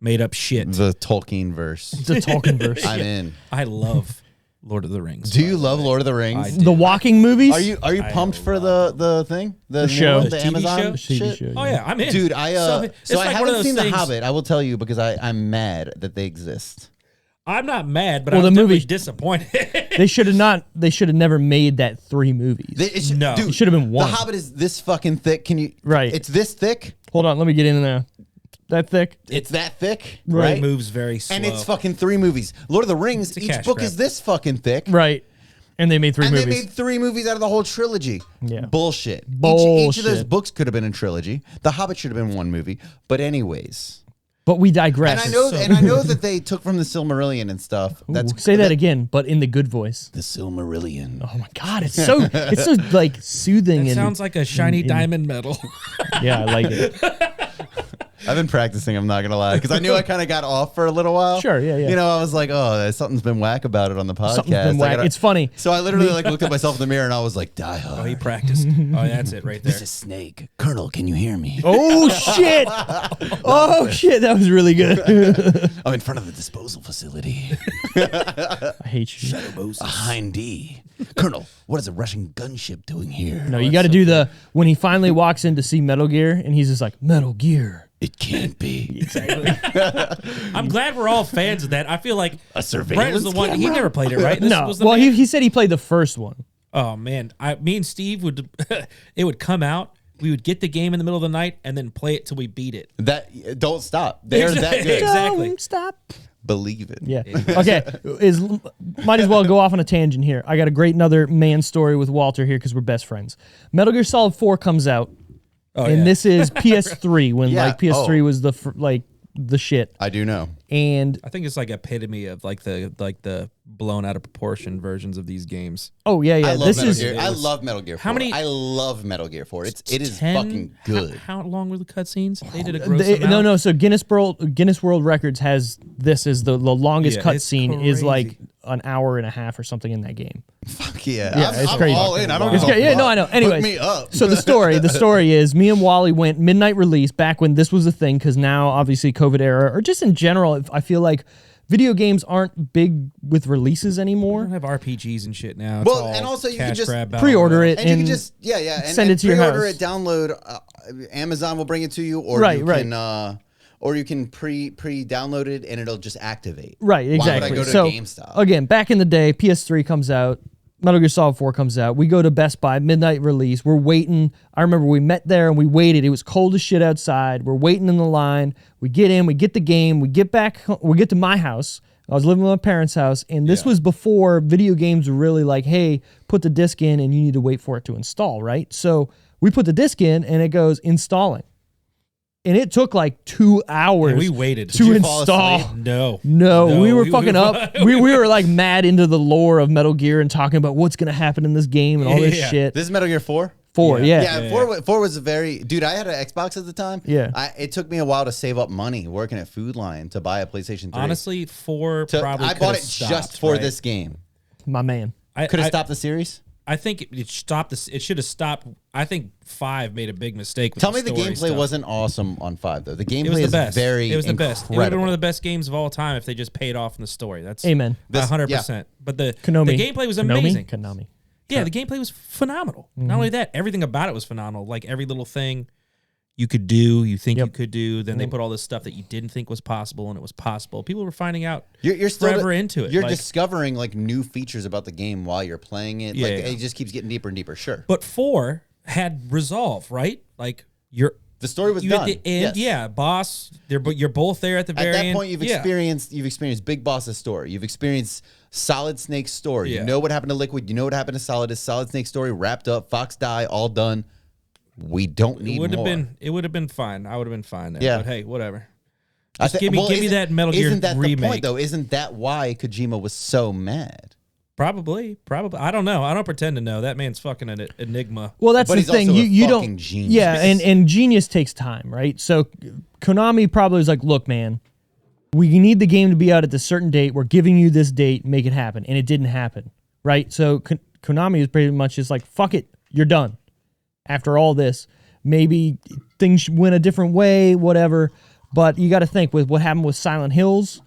made up shit. The Tolkien verse. It's a Tolkien verse. I'm in. I love Lord of the Rings. Do you love Lord of the I Rings? do. The walking movies? Are you pumped for the thing? The show? new one, The the TV Amazon show? The TV shit? show, Oh, yeah, I'm in. Dude, it's I like one of haven't those seen The things- Hobbit. I will tell you because I'm mad that they exist. I'm not mad, but Well, I'm the definitely movie- disappointed. They should have never made that 3 movies. No. Dude, It should have been 1. The Hobbit is this fucking thick. Can you? Right. It's this thick. Hold on, let me get in there. That thick? It's that thick, It right? moves very slow. And it's fucking 3 movies. Lord of the Rings. It's a Each cash book grab. is this fucking thick. Right. And they made 3 And movies. they made 3 movies out of the whole trilogy. Yeah. Bullshit. Each of those Bullshit. books could have been a trilogy. The Hobbit should have been 1 movie. But anyways. But we And digress. I know that they took from the Silmarillion and stuff. Ooh, say that again, but in the good voice. The Silmarillion. Oh my god, it's so like soothing It and sounds like a shiny diamond medal. yeah, I like it. I've been practicing, I'm not going to lie, because I knew I kind of got off for a little while. Sure, yeah. You know, I was like, oh, something's been whack about it on the podcast. Something's been I whack. gotta- It's funny. So I literally looked at myself in the mirror and I was like, die hard. Oh, he practiced. Oh, that's it right there. This is Snake. Colonel, can you hear me? Oh shit! Oh shit, that was really good. I'm in front of the disposal facility. I hate you. Behind D. Colonel, what is a Russian gunship doing here? No, you got to do the when he finally walks in to see Metal Gear, and he's just like Metal Gear. It can't be. I'm glad we're all fans of that. I feel like A surveillance Brett was the one. He camera? never played it, right? This No, was the well, man? he said he played the first one. Oh man, me and Steve would. It would come out. We would get the game in the middle of the night and then play it till we beat it. That don't stop. They're that good. Exactly. Don't stop. Believe it. Yeah. Okay. Might as well go off on a tangent here. I got a great another man story with Walter here because we're best friends. Metal Gear Solid 4 comes out, and yeah. this is PS3 when Yeah. like PS3 Oh. was the shit. I do know. And I think it's like epitome of like the blown out of proportion versions of these games. oh yeah, I love this Metal is Gear. I love Metal Gear 4. How many- I love Metal Gear 4. It is 10? fucking good. How long were the cutscenes? They did a gross amount. no. So Guinness World Records has this as the longest Yeah, it's cutscene is like crazy. an hour and a half or something in that game. Fuck yeah. Yeah, I'm, it's I'm crazy. all in. I don't It's give a great. Yeah, fuck. no, I know. Anyways, Hook me up. so the story is me and Wally went midnight release back when this was a thing because now obviously COVID era or just in general, I feel like video games aren't big with releases We anymore. don't have RPGs and shit now. It's Well, all and also you can cash just grab battle Pre-order royale. it And you can and just and send it to your pre-order house. it, download. Amazon will bring it to you, or Right, you right. can, or you can pre-download it and it'll just activate. Right, exactly. Why would I go to so GameStop? again, back in the day, PS3 comes out. Metal Gear Solid 4 comes out. We go to Best Buy, midnight release. We're waiting. I remember we met there and we waited. It was cold as shit outside. We're waiting in the line. We get in, we get the game, we get back, we get to my house. I was living with my parents' house, and this was before video games were really like, hey, put the disc in and you need to wait for it to install, right? So we put the disc in and it goes installing. And it took like 2 hours. And we waited to install. No, we were fucking up. We were like mad into the lore of Metal Gear and talking about what's going to happen in this game and all this shit. This is Metal Gear 4? 4, yeah. Yeah, 4 was a very... Dude, I had an Xbox at the time. Yeah. It took me a while to save up money working at Food Lion to buy a PlayStation 3. Honestly, 4 probably I bought it just for this game. My man. Could have stopped the series? I think it stopped this. It should have stopped. I think 5 made a big mistake. With Tell me the the gameplay stuff. wasn't awesome on 5 though. The gameplay It was the is best. very It was the best. It would have been one of incredible. the best games of all time if they just paid off in the story. That's Amen. 100%. But the Konami. gameplay was amazing. Konami. Yeah, the gameplay was phenomenal. Not only that, everything about it was phenomenal. Like every little thing you could do, you think you could do. Then they put all this stuff that you didn't think was possible, and it was possible. People were finding out. You're still forever into it. You're Like- discovering like new features about the game while you're playing it. Yeah, Like yeah. it just keeps getting deeper and deeper. Sure, But 4 had resolve, right? Like the story was you done. at the end, Yes. yeah, boss. You're both there at the At very end. that point, you've experienced Big Boss's story. You've experienced Solid Snake's story. Yeah. You know what happened to Liquid. You know what happened to Solid. Is Solid Snake's story wrapped up? Fox die, all done. We don't need more. It would have been fine. I would have been fine there. Yeah. But hey, whatever. I Just thi- give me that Metal Gear Isn't that remake. the point though? Isn't that why Kojima was so mad? Probably. I don't know. I don't pretend to know. That man's fucking an enigma. Well, that's But the he's thing. also a You fucking don't. genius. Yeah, and genius takes time, right? So Konami probably was like, look, man, we need the game to be out at this certain date. We're giving you this date. Make it happen. And it didn't happen, right? So Konami is pretty much just like, fuck it. You're done. After all this, maybe things went a different way, whatever. But you got to think with what happened with Silent Hills.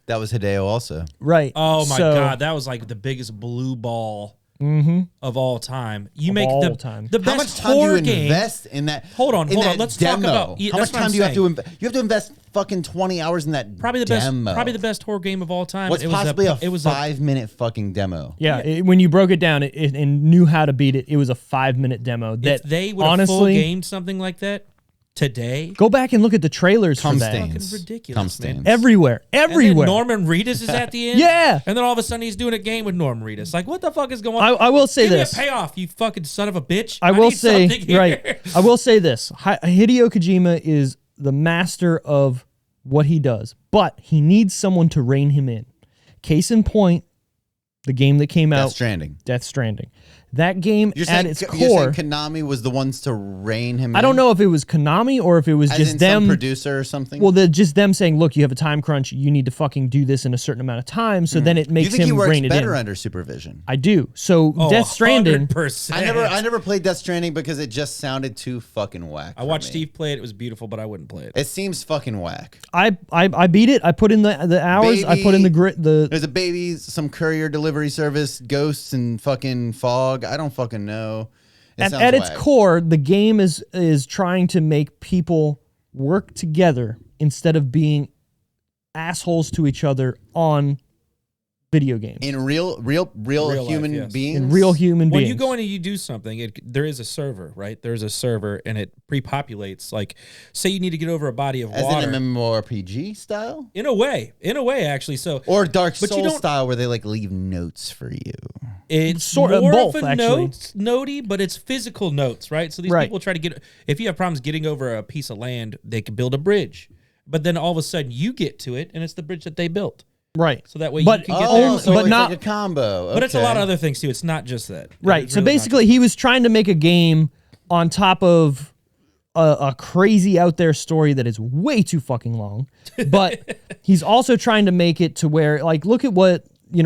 That was Hideo also. Right. Oh my So- god, that was like the biggest blue ball of all time. You make all the time. the How best much time do horror you game. invest in that? Hold on, in hold on. that Let's talk demo? about- yeah, How much that's what time I'm do you have to saying. invest? You have to invest fucking 20 hours in that Probably the demo. best horror game of all time. What's It was possibly a it was 5-minute fucking demo? Yeah, when you broke it down and knew how to beat it, it was a 5-minute demo. That if they would have full honestly, gamed something like that today. go back and look at the trailers Cum for that. stains. Fucking ridiculous, Cum man. stains. Everywhere, And then everywhere. Norman Reedus is at the end. Yeah. And then all of a sudden he's doing a game with Norman Reedus. Like, what the fuck is going on? I will say Give this. me a payoff, you fucking son of a bitch. I will need say something here. right. I will say this: Hideo Kojima is the master of what he does, but he needs someone to rein him in. Case in point, the game that came out, Death Stranding. That game You're at saying, its you're core. saying Konami was the ones to rein him in? I don't know if it was Konami or if it was As just in them. some producer or something? Well, just them saying, "Look, you have a time crunch. You need to fucking do this in a certain amount of time." So then it you makes think he him works rein it better in. under supervision? I do. So Oh, Death Stranding. 100%. I never played Death Stranding because it just sounded too fucking whack. I for watched me. Steve play it. It was beautiful, but I wouldn't play it. It seems fucking whack. I beat it. I put in the hours. I put in the grit. There's a baby, some courier delivery service, ghosts, and fucking fog. I don't fucking know. It sounds At its whack. core, the game is trying to make people work together instead of being assholes to each other on video games. in real life, human yes. beings. In real human When beings. you go in and you do something, there is a server, right? There's a server, and it pre-populates. Like, say you need to get over a body of as water. in an MMORPG style, In a way, actually. So or Dark But you Souls don't- style, where they like leave notes for you. it's Sort of more both, of a actually. notey, but it's physical notes, right? So these Right. people try to get. If you have problems getting over a piece of land, they can build a bridge. But then all of a sudden, you get to it, and it's the bridge that they built. right. So that way But you can get only- there. so but it's not- like a combo. But it's a lot of Okay. other things too. It's not just that. Right. It's So really not basically, he was trying to make a game on top of a crazy out there story that is way too fucking long. But he's also trying to make it to where, like, look at what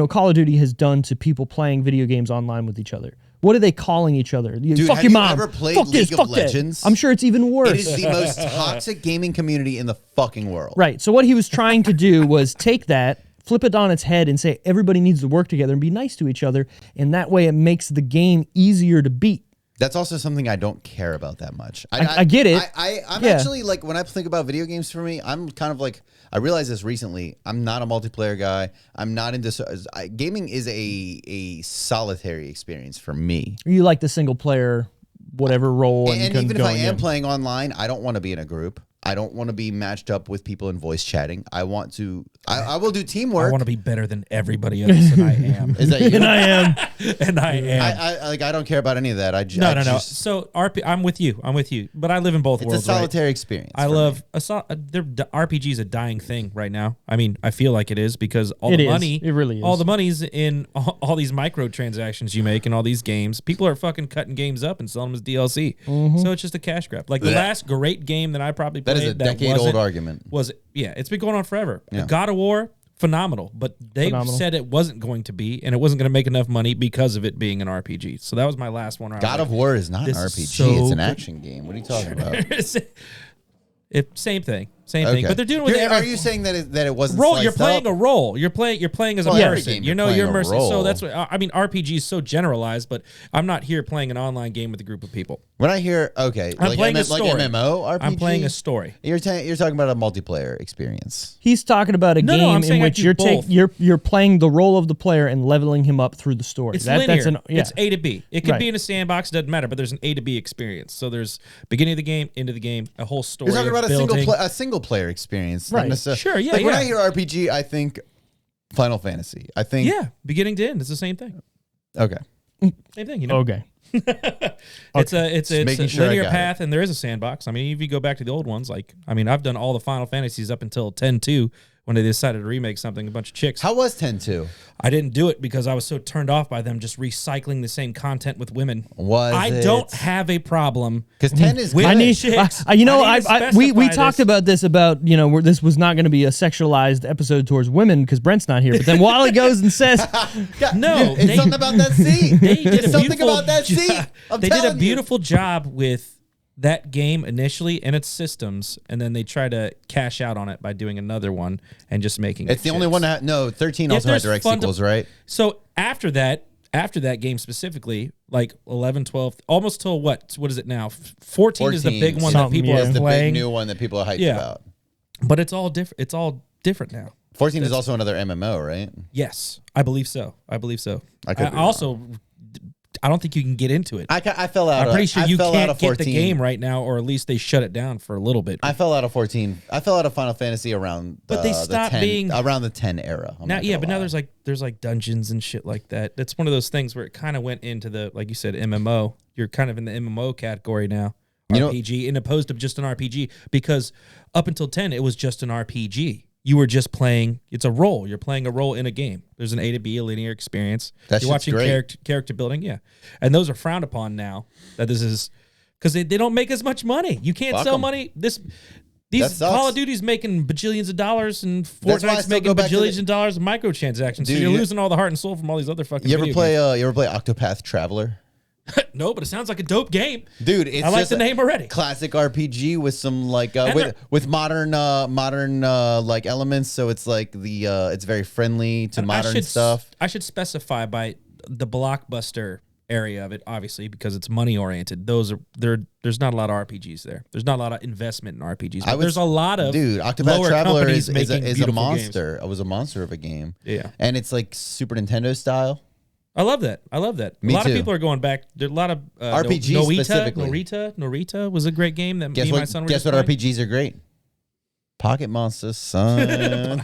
Call of Duty has done to people playing video games online with each other. What are they calling each other? Dude, fuck have your you mom. ever played fuck this. League of Fuck that. Legends? I'm sure it's even worse. It is the most toxic gaming community in the fucking world. Right. So what he was trying to do was take that, flip it on its head, and say everybody needs to work together and be nice to each other, and that way it makes the game easier to beat. That's also something I don't care about that much. I get it. I'm Yeah. actually like, when I think about video games for me, I'm kind of like, I realized this recently. I'm not a multiplayer guy. I'm not into gaming is a solitary experience for me. You like the single player, whatever role, and And even if I am in. playing online, I don't want to be in a group. I don't want to be matched up with people in voice chatting. I want to. I will do teamwork. I want to be better than everybody else, and I am. Is that you? And I am. And I am. I don't care about any of that. No. So I'm with you. But I live in both It's worlds. a solitary experience. I for love me. RPG is a dying thing right now. I mean, I feel like it is because all It the is. money, It really is. all the money's in all these microtransactions you make and all these games. People are fucking cutting games up and selling them as DLC. Mm-hmm. So it's just a cash grab. Like the last great game that I probably That played is a decade-old argument. it's been going on forever. Yeah. God of War, phenomenal, but they said it wasn't going to be, and it wasn't going to make enough money because of it being an RPG. So that was my last one. God of War is not an this is RPG. so It's an good. action game. What are you talking about? Same thing, but they're doing it with Are you saying that it wasn't role. sliced You're playing up? a role. You're playing as a Well, every person. game You you're know, playing you're a immersive. role. So that's what I mean. RPG is so generalized, but I'm not here playing an online game with a group of people. When I hear like playing a like story. MMO RPG, I'm playing a story. You're talking about a multiplayer experience. He's talking about a No, game I'm in saying I which do both. you're playing the role of the player and leveling him up through the story. It's linear. Yeah. It's A to B. It could Right. be in a sandbox. Doesn't matter. But there's an A to B experience. So there's beginning of the game, end of the game, a whole story. You're talking about building. a single player experience, not Right. necessarily- Sure, yeah, Like when yeah. I hear RPG, I think Final Fantasy. I think Yeah, beginning to end. It's the same thing. Okay. Same thing. You know. Okay. It's a making sure I linear got path, and there is a sandbox. I mean, if you go back to the old ones, I've done all the Final Fantasies up until 10-2 when they decided to remake something. A bunch of chicks. How was 10-2? I didn't do it because I was so turned off by them just recycling the same content with women. Was it? don't have a problem Because 10 is with good. I need, chicks. I- you know, I need to we specify talked this. about this where this was not going to be a sexualized episode towards women because Brent's not here. But then Wally goes and says, No, it's they- something about that scene. They did It's a something beautiful about that jo- scene. I'm They did a telling you. beautiful job with that game initially and its systems, and then they tried to cash out on it by doing another one and just making It's it the only chicks. one that no 13 If also had there's direct funda- sequels, right? So after that game specifically, like 11, 12, almost till what is it now? 14 is the 14 big one that something, people yeah. are It's the big playing. new one that people are hyped Yeah. about. But it's all different. It's all different now. 14 is also another MMO, right? Yes, I believe so. I could be wrong. also, I don't think you can get into it. I fell out. I'm pretty sure I you fell out can't of get 14. the game right now, or at least they shut it down for a little bit. I fell out of 14. I fell out of Final Fantasy around. But they stopped being- around the 10 era. I'm Now, not yeah, gonna but now lie. there's like dungeons and shit like that. That's one of those things where it kind of went into the, like you said, MMO. You're kind of in the MMO category now, You know- RPG, in opposed to just an RPG. Because up until 10, it was just an RPG. You were just playing. It's a role. You're playing a role in a game. There's an A to B, a linear experience. That You're shit's watching great. character building, yeah, and those are frowned upon now. That this is because they don't make as much money. You can't Fuck sell 'em. money. That These sucks. Call of Duty's making bajillions of dollars, and That's why I Fortnite's still making go back to bajillions the- of dollars of microtransactions. So Dude, you're you- losing all the heart and soul from all these other fucking. You ever video play? games. You ever play Octopath Traveler? No, but it sounds like a dope game. Dude, it's I like just the a name already. Classic RPG with some like And they're- with modern like elements. So it's like it's very friendly to modern stuff. I should specify by the blockbuster area of it, obviously, because it's money oriented. There's not a lot of RPGs there. There's not a lot of investment in RPGs. But there's a lot of dude. Octopath lower Traveler companies is making a beautiful monster. It was a monster of a game. Yeah. And it's like Super Nintendo style. I love that. Me a lot too. of people are going back. There's a lot of RPG specifically. Norita was a great game that me and my son were Guess just what? playing. RPGs are great. Pocket Monsters, son.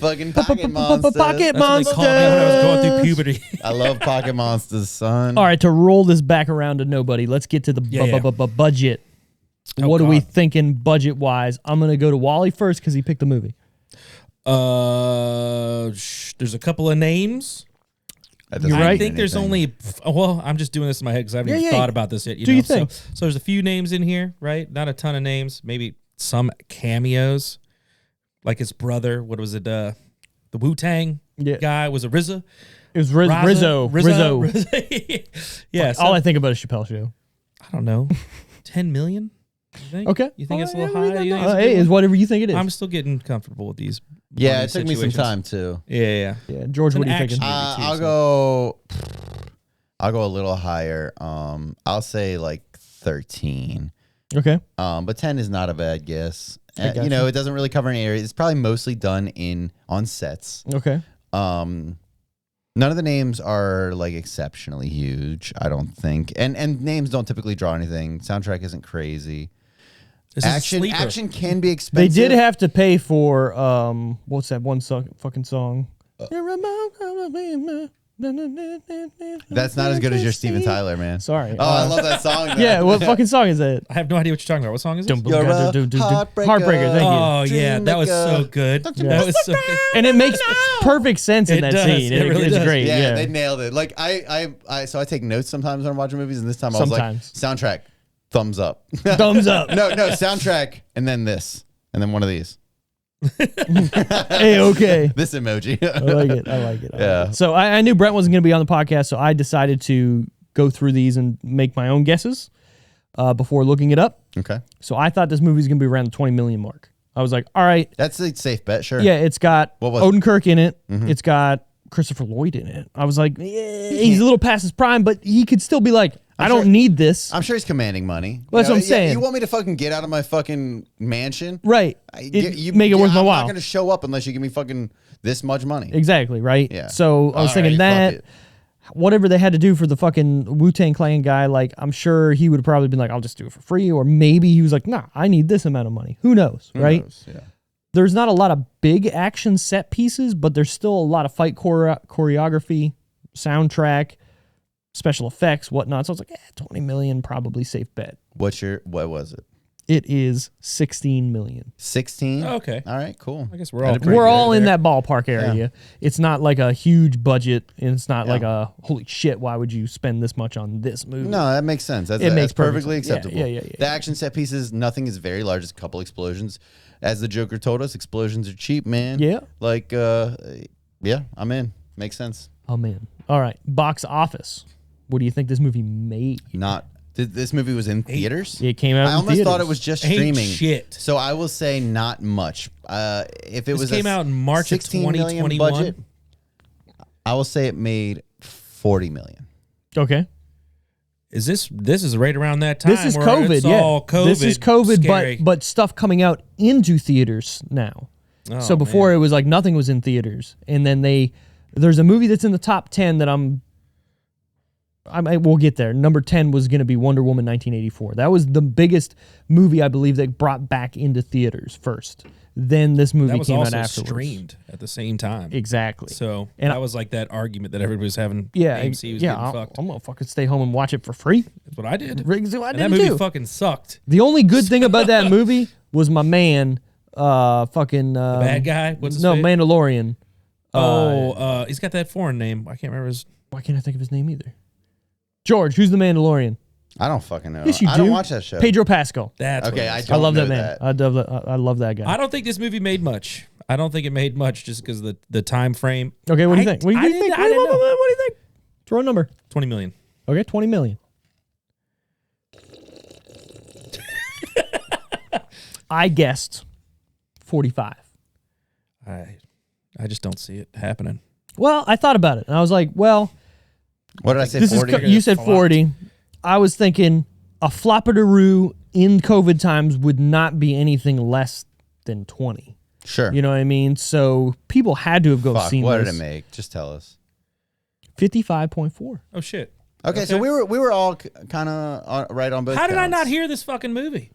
Fucking Pocket Monsters. Pocket That's what they called me when I was going through puberty. I love Pocket Monsters, son. All right, to roll this back around to nobody, let's get to the budget. Oh, What are we God. thinking budget wise? I'm going to go to Wally first because he picked the movie. There's a couple of names. That doesn't You're mean right. I think there's anything. only. I'm just doing this in my head because I haven't Yeah, even yeah. thought about this yet. Do your thing. So there's a few names in here, right? Not a ton of names. Maybe some cameos, like his brother. What was it? The Wu-Tang Yeah. guy was a RZA. It was Raza? Rizzo. Yeah. All I think about is Chappelle Show. I don't know. 10 million? You think? Okay. You think it's a little Yeah, we high? got You think that. it's a Hey, good it's one? whatever you think it is. I'm still getting comfortable with these. Yeah, money it took me some situations. time too. Yeah. yeah, George, It's what an are you thinking? action movie, too, I'll so- go. I'll go a little higher. I'll say like 13. Okay. But 10 is not a bad guess. gotcha. It doesn't really cover any areas. It's probably mostly done on sets. Okay. None of the names are like exceptionally huge, I don't think. And names don't typically draw anything. Soundtrack isn't crazy. Action can be They expensive. did have to pay for what's that one fucking song? That's not as good as your Steven Tyler, man. Sorry. Oh, I love that song. Though. Yeah, what fucking song is that? I have no idea what you're talking about. What song is it? You're a Heartbreaker. Thank you. Oh yeah, that was so good. That was so good. And it makes perfect sense in that does. scene. It really it's does. great. Yeah, Yeah, they nailed it. Like so I take notes sometimes when I'm watching movies, and this time I was like, Sometimes. soundtrack, thumbs up. Thumbs up. No, soundtrack, and then this, and then one of these. Hey, okay. This emoji. I like it. Yeah. So I knew Brent wasn't going to be on the podcast, so I decided to go through these and make my own guesses before looking it up. Okay. So I thought this movie was going to be around the 20 million mark. I was like, all right. That's a safe bet, sure. Yeah, it's got What was Odenkirk in it. It's got Christopher Lloyd in it. I was like, he's a little past his prime, but he could still be like, I don't sure- need this. I'm sure he's commanding money. Well, that's what I'm saying. You want me to fucking get out of my fucking mansion? Right. Make it worth my I'm while. not going to show up unless you give me fucking this much money. Exactly, right? Yeah. So I was All thinking right, fuck that it. whatever they had to do for the fucking Wu-Tang Clan guy, like I'm sure he would have probably been like, I'll just do it for free. Or maybe he was like, nah, I need this amount of money. Who knows, Who right? knows? Yeah. There's not a lot of big action set pieces, but there's still a lot of fight choreography, soundtrack, special effects, whatnot. So I was like, 20 million, probably safe bet. What was it? It is 16 million. 16? Oh, okay. All right, cool. I guess we're all We're all in that ballpark area. Yeah. It's not like a huge budget, and it's not like a holy shit. Why would you spend this much on this movie? No, that makes sense. That's makes perfect perfectly sense. Yeah, acceptable. yeah. The action set pieces, nothing is very large. It's a couple explosions. As the Joker told us, explosions are cheap, man. Yeah. Like, yeah, I'm in. Makes sense. Oh man! All right, box office. What do you think this movie made? This movie was in theaters? It came out. I in almost thought theaters. it was just Ain't streaming. shit. So I will say not much. If it was came out in March of 16 million 2021. budget, I will say it made 40 million. Okay. Is this is right around that time? This is where COVID. It's Yeah, all COVID. this is COVID, scary. but stuff coming out into theaters now. Oh, So before man. it was like nothing was in theaters, and then there's a movie that's in the top 10 that we'll get there. Number 10 was going to be Wonder Woman 1984. That was the biggest movie I believe that brought back into theaters first. Then this movie that was came out also afterwards. streamed at the same time. Exactly. So And that was like that argument that everybody was having. Yeah, AMC was yeah. getting fucked. I'm gonna fucking stay home and watch it for free. That's what I did. Riggs, I And did that movie too. fucking sucked. The only good thing about that movie was my man, fucking Bad guy. What's his no face? Mandalorian. He's got that foreign name. I can't remember his. Why can't I think of his name either? George, who's the Mandalorian? I don't fucking know. Yes, you I do. don't watch that show. Pedro Pascal. That's Okay, what it is. I love know that man. I love that guy. I don't think this movie made much. I don't think it made much just because the time frame. Okay, what do you I- think? What do I you didn't- think? I didn't know. What do you think? Throw a number. 20 million. Okay, 20 million. I guessed 45. I just don't see it happening. Well, I thought about it, and I was like, well, What did I say? this 40? is you said 40. I was thinking a floppitaroo in COVID times would not be anything less than 20. Sure. You know what I mean? So people had to have seen What this. did it make? Just tell us. 55.4. Oh shit. Okay, so we were all kind of right on both. How did I counts. not hear this fucking movie?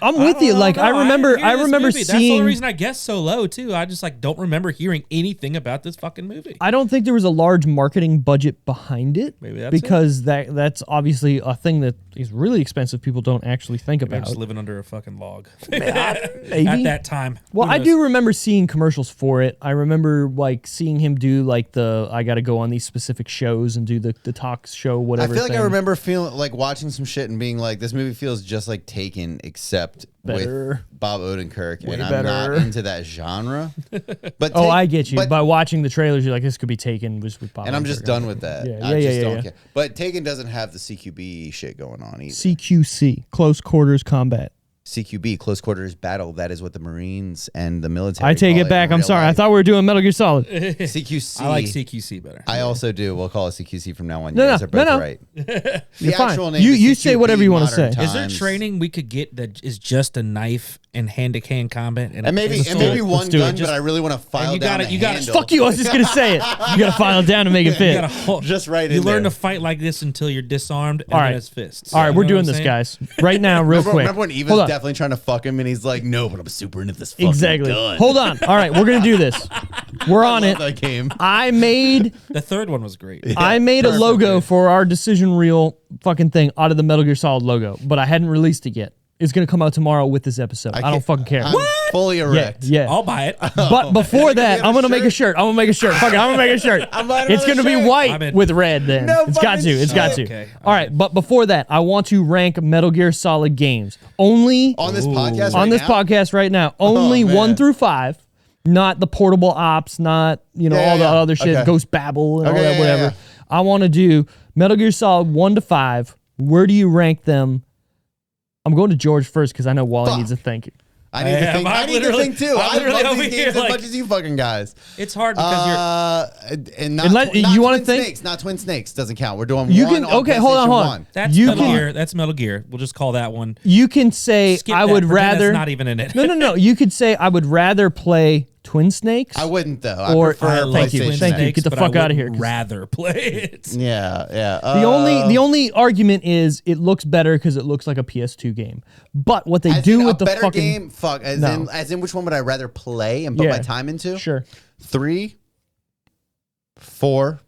I'm with you. Like I remember That's the only seeing. reason I guessed so low too. I just don't remember hearing anything about this fucking movie. I don't think there was a large marketing budget behind it. Maybe that's because that's obviously a thing that is really expensive. People don't actually think Maybe I'm about. just living under a fucking log. Maybe. At that time. Well, Who I knows? do remember seeing commercials for it. I remember like seeing him do like I got to go on these specific shows and do the talk show I whatever. feel like I thing. remember feeling like watching some shit and being like, this movie feels just like Taken, except Better. with Bob Odenkirk, Way and I'm better. not into that genre. But Oh, I get you. But, By watching the trailers, you're like, this could be Taken with Bob. and I'm just Odenkirk. done with that. Yeah, I yeah, just yeah, don't yeah. care. But Taken doesn't have the CQB shit going on either. CQC, close quarters combat. CQB, close quarters battle. That is what the Marines and the military. I take call it back. in I'm real sorry. I life. thought we were doing Metal Gear Solid. CQC. I like CQC better. I also do. We'll call it CQC from now on. No, You guys no, are both no. right. You're fine. actual name You is say CQB whatever you want to say. Modern Is there Times. training we could get that is just a knife and hand-to-hand combat? And maybe a and maybe sword? one do it. gun, Just- but I really want to file you down gotta- the you gotta- handle. Fuck you. I was just going to say it. You got to file it down to make it You fit. gotta hold- Just right You in learn there. to fight like this until you're disarmed, and All then right. it's fists. All right, You we're know doing what this, I'm saying? guys. Right now, real quick. Remember when Hold Eva's on. definitely trying to fuck him, and he's like, "No, but I'm super into this fucking Exactly. gun." Hold on. All right, we're going to do this. We're on it. That game. I made The third one was great. I made a logo for our decision reel fucking thing out of the Metal Gear Solid logo, but I hadn't released it yet. It's going to come out tomorrow with this episode. I don't can't- fucking care. I'm fully Yeah, erect. yeah. I'll buy it. But before that, have I'm a gonna make a shirt. I'm gonna make a shirt. Fuck it, I'm gonna make a shirt. I'm buying It's another gonna be shirt. I'm white in. with red. Then No it's got to. fucking It's got to. shit. Okay, All right, but before that, I want to rank Metal Gear Solid games only On this podcast, on right this now? podcast right now. Only man. 1 through 5, not the portable ops, not all the other shit, Okay. Ghost Babel and all Okay, that, yeah, whatever. yeah. I want to do Metal Gear Solid 1 to 5. Where do you rank them? I'm going to George first because I know Wally Fuck. needs to think. I need to am. think. I'm I need to literally- think too. I'm I literally love over these here games as like- much as you fucking guys. It's hard because And not, Unless- not you wanna Twin think? Snakes. Not Twin Snakes doesn't count. We're doing You one can on okay. Hold on, PlayStation hold on. 1. that's You Metal can- Gear. That's Metal Gear. We'll just call that one. You can say Skip I that. would Pretend rather. that's not even in it. No. You could say I would rather play Twin Snakes. I wouldn't though. I Or- prefer I love PlayStation. Twin Thank you. Snakes, Get the but fuck I outta here, would 'cause- rather play it. Yeah. The only argument is it looks better because it looks like a PS2 game. But what they as do in with a the better fucking game. Fuck. As No. in which one would I rather play and put Yeah. my time into? Sure. 3, 4.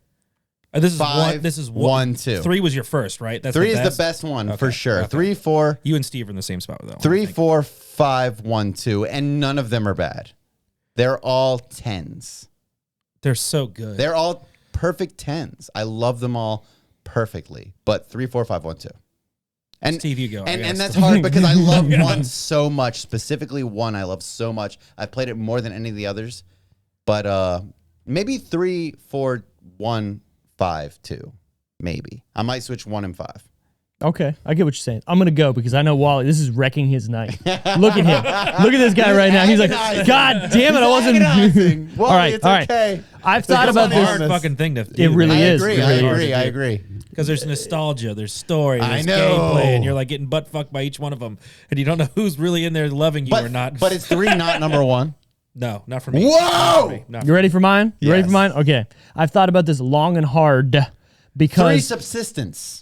This is 5, one. This is 1, 2. 3 was your first, right? That's 3 is the best one for sure. okay. 3, 4, You and Steve are in the same spot with that one. 3, 4, 5, 1, 2, and none of them are bad. They're all 10s. They're so good. They're all perfect 10s. I love them all perfectly. But 3, 4, 5, 1, 2. And Steve, you go. I and guess. that's hard because I love one so much. Specifically, one I love so much. I played it more than any of the others. But maybe 3, 4, 1, 5, 2. Maybe I might switch 1 and 5. Okay, I get what you're saying. I'm gonna go because I know Wally. This is wrecking his night. Look at him. Look at this guy right now. He's like, agonizing. God damn it! I wasn't. Agonizing. all right, it's all right. okay. I've thought It's about a this. hard fucking thing to do. It really I is. agree. It I really agree. is. I agree. Because there's nostalgia, there's story, I there's know. gameplay, and you're like getting butt fucked by each one of them, and you don't know who's really in there loving you or not. But it's 3 not number 1. no, not for me. Whoa! Not for me. Not for You ready for mine? You ready for Yes. mine? Okay. I've thought about this long and hard 3 because subsistence.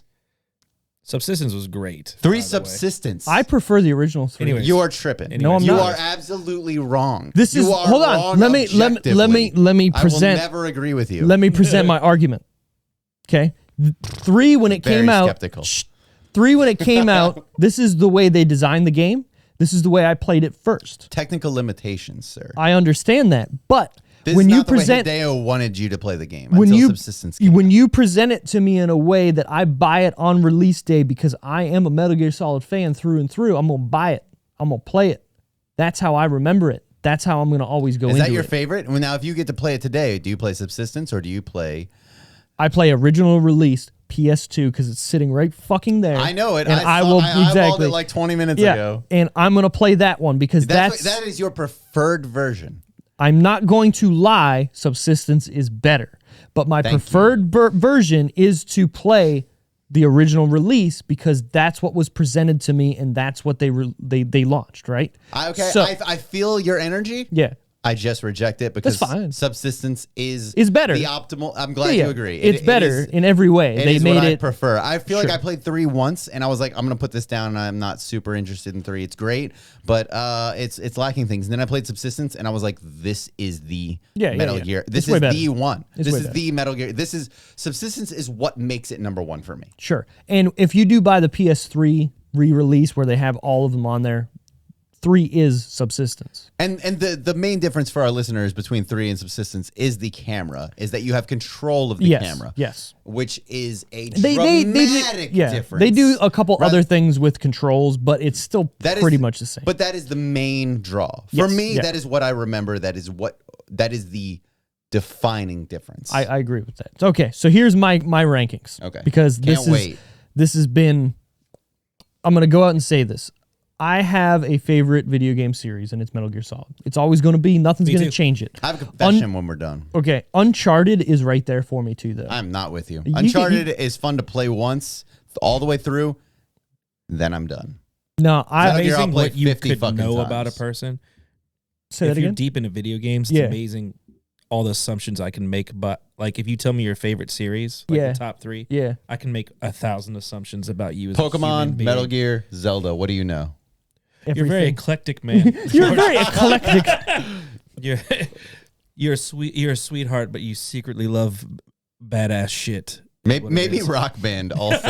Subsistence was great. 3 by the way. subsistence. I prefer the original 3. Anyways. You are tripping. No, I'm you not. are absolutely wrong. This You is are hold on. wrong Let me objectively. present. I will never agree with you. Let me present my argument. Okay. 3 when it Very came out. skeptical. 3 when it came out. This is the way they designed the game. This is the way I played it first. Technical limitations, sir. I understand that, but This when is you not the present way Hideo wanted you to play the game when until you subsistence came. when you present it to me in a way that I buy it on release day because I am a Metal Gear Solid fan through and through, I'm gonna buy it. I'm gonna play it. That's how I remember it. That's how I'm gonna always go Is into that your it. favorite? Well, now, if you get to play it today, do you play subsistence or do you play? I play original release PS2 because it's sitting right fucking there. I know it. And I will eyeballed exactly it like 20 minutes yeah, ago. and I'm gonna play that one because that's That is your preferred version. I'm not going to lie, Subsistence is better. But my preferred version is to play the original release because that's what was presented to me and that's what they launched, right? So, I feel your energy. yeah. I just reject it because That's fine. subsistence is better. The optimal. I'm glad Yeah, you agree. It's better in every way. It They is made what I it prefer. I feel like Sure. I played 3 once, and I was like, I'm gonna put this down. And I'm not super interested in 3. It's great, but it's lacking things. And then I played Subsistence, and I was like, this is the Metal yeah. Gear. It's This way is better. the one. It's This way is better. the Metal Gear. This is Subsistence is what makes it number 1 for me. Sure. And if you do buy the PS3 re-release where they have all of them on there, 3 is Subsistence. And the main difference for our listeners between 3 and Subsistence is the camera. Is that you have control of the camera. Yes. Which is a They dramatic yeah. difference. They do a couple Rather- other things with controls, but it's still That is- pretty much the same. But that is the main draw. For Yes, me, yeah. that is what I remember. That is the defining difference. I agree with that. Okay, so here's my rankings. Okay. Because Can't wait. this has been. I'm gonna go out and say this. I have a favorite video game series, and it's Metal Gear Solid. It's always going to be. Nothing's going to change it. I have a confession when we're done. Okay, Uncharted is right there for me too, though. I'm not with you. Uncharted is fun to play once, all the way through, then I'm done. No, amazing what you could know about a person. Say that if you're again? deep into video games, it's amazing all the assumptions I can make. But like, if you tell me your favorite series, like the top 3, I can make 1,000 assumptions about you. As Pokemon, Metal Gear, Zelda. What do you know? Everything. You're very eclectic, man. You're very eclectic. You're a sweetheart, but you secretly love badass shit. Maybe Rock Band also.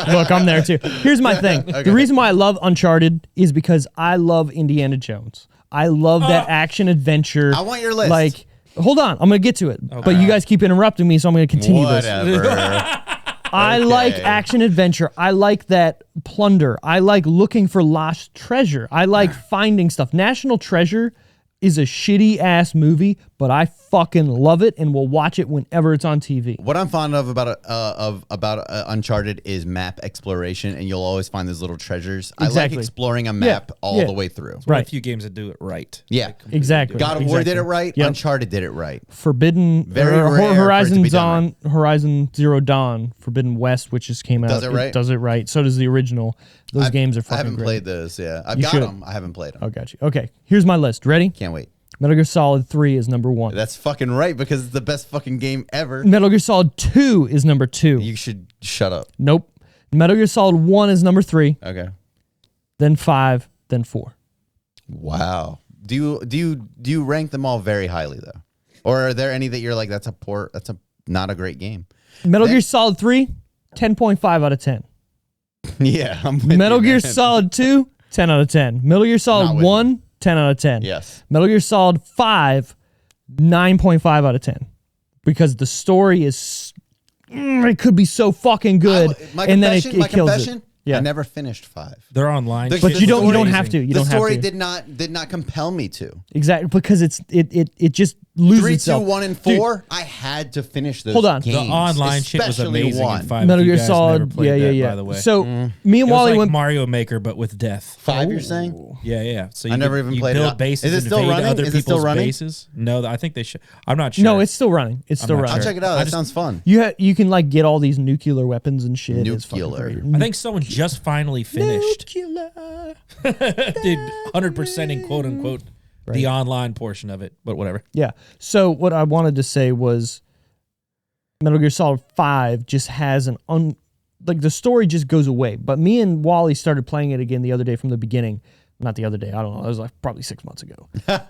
Look, I'm there too. Here's my thing. Okay. The reason why I love Uncharted is because I love Indiana Jones. I love that action adventure. I want your list. Like, hold on, I'm gonna get to it. Okay. But you guys keep interrupting me, so I'm gonna continue this. I like action adventure. I like that plunder. I like looking for lost treasure. I like finding stuff. National Treasure is a shitty ass movie, but I fucking love it and will watch it whenever it's on TV. What I'm fond of about Uncharted is map exploration, and you'll always find those little treasures. Exactly. I like exploring a map all the way through. Right. A few games that do it right. Yeah, exactly. God of War did it right. Yep. Uncharted did it right. Horizon Zero Dawn, Forbidden West, which just came out. Does it right? It does it right. So does the original. Those games are fucking I haven't great. played those. Yeah, I've got them. I haven't played them. Oh, got you. Okay, here's my list. Ready? Can't wait. Metal Gear Solid 3 is number 1. That's fucking right, because it's the best fucking game ever. Metal Gear Solid 2 is number 2. You should shut up. Nope. Metal Gear Solid 1 is number 3. Okay. Then 5, then 4. Wow. Do you rank them all very highly though? Or are there any that you're like, that's not a great game? Metal Gear Solid 3, 10.5 out of 10. Yeah, I'm with Metal you, Gear Solid 2, 10 out of 10. Metal Gear Solid 1, 10 out of 10. Yes. Metal Gear Solid 5, 9.5 out of 10. Because the story is, it could be so fucking good. And then it kills it. Yeah. I never finished 5. They're online. But you don't have to. The story did not compel me to. Exactly, because it just loses 3, itself. 2, 1, and 4. Dude, I had to finish those. Hold on. Games, the online shit was amazing. 1. 5. Metal Gear Solid, yeah. By the way, so me and Wally went Mario Maker, but with death. 5, you're saying? Yeah. So I never even played it. Build bases. Is it still running? Other Is it still running? Bases? No, I think they should. I'm not sure. No, it's still running. It's still running. I'll check it out. That sounds fun. You can like get all these nuclear weapons and shit. Nuclear. I think someone just finally finished. Nuclear. Dude, 100% in quote unquote the online portion of it, but whatever. Yeah. So what I wanted to say was Metal Gear Solid 5 just has like the story just goes away. But me and Wally started playing it again the other day from the beginning. Not the other day. I don't know. It was like probably 6 months ago.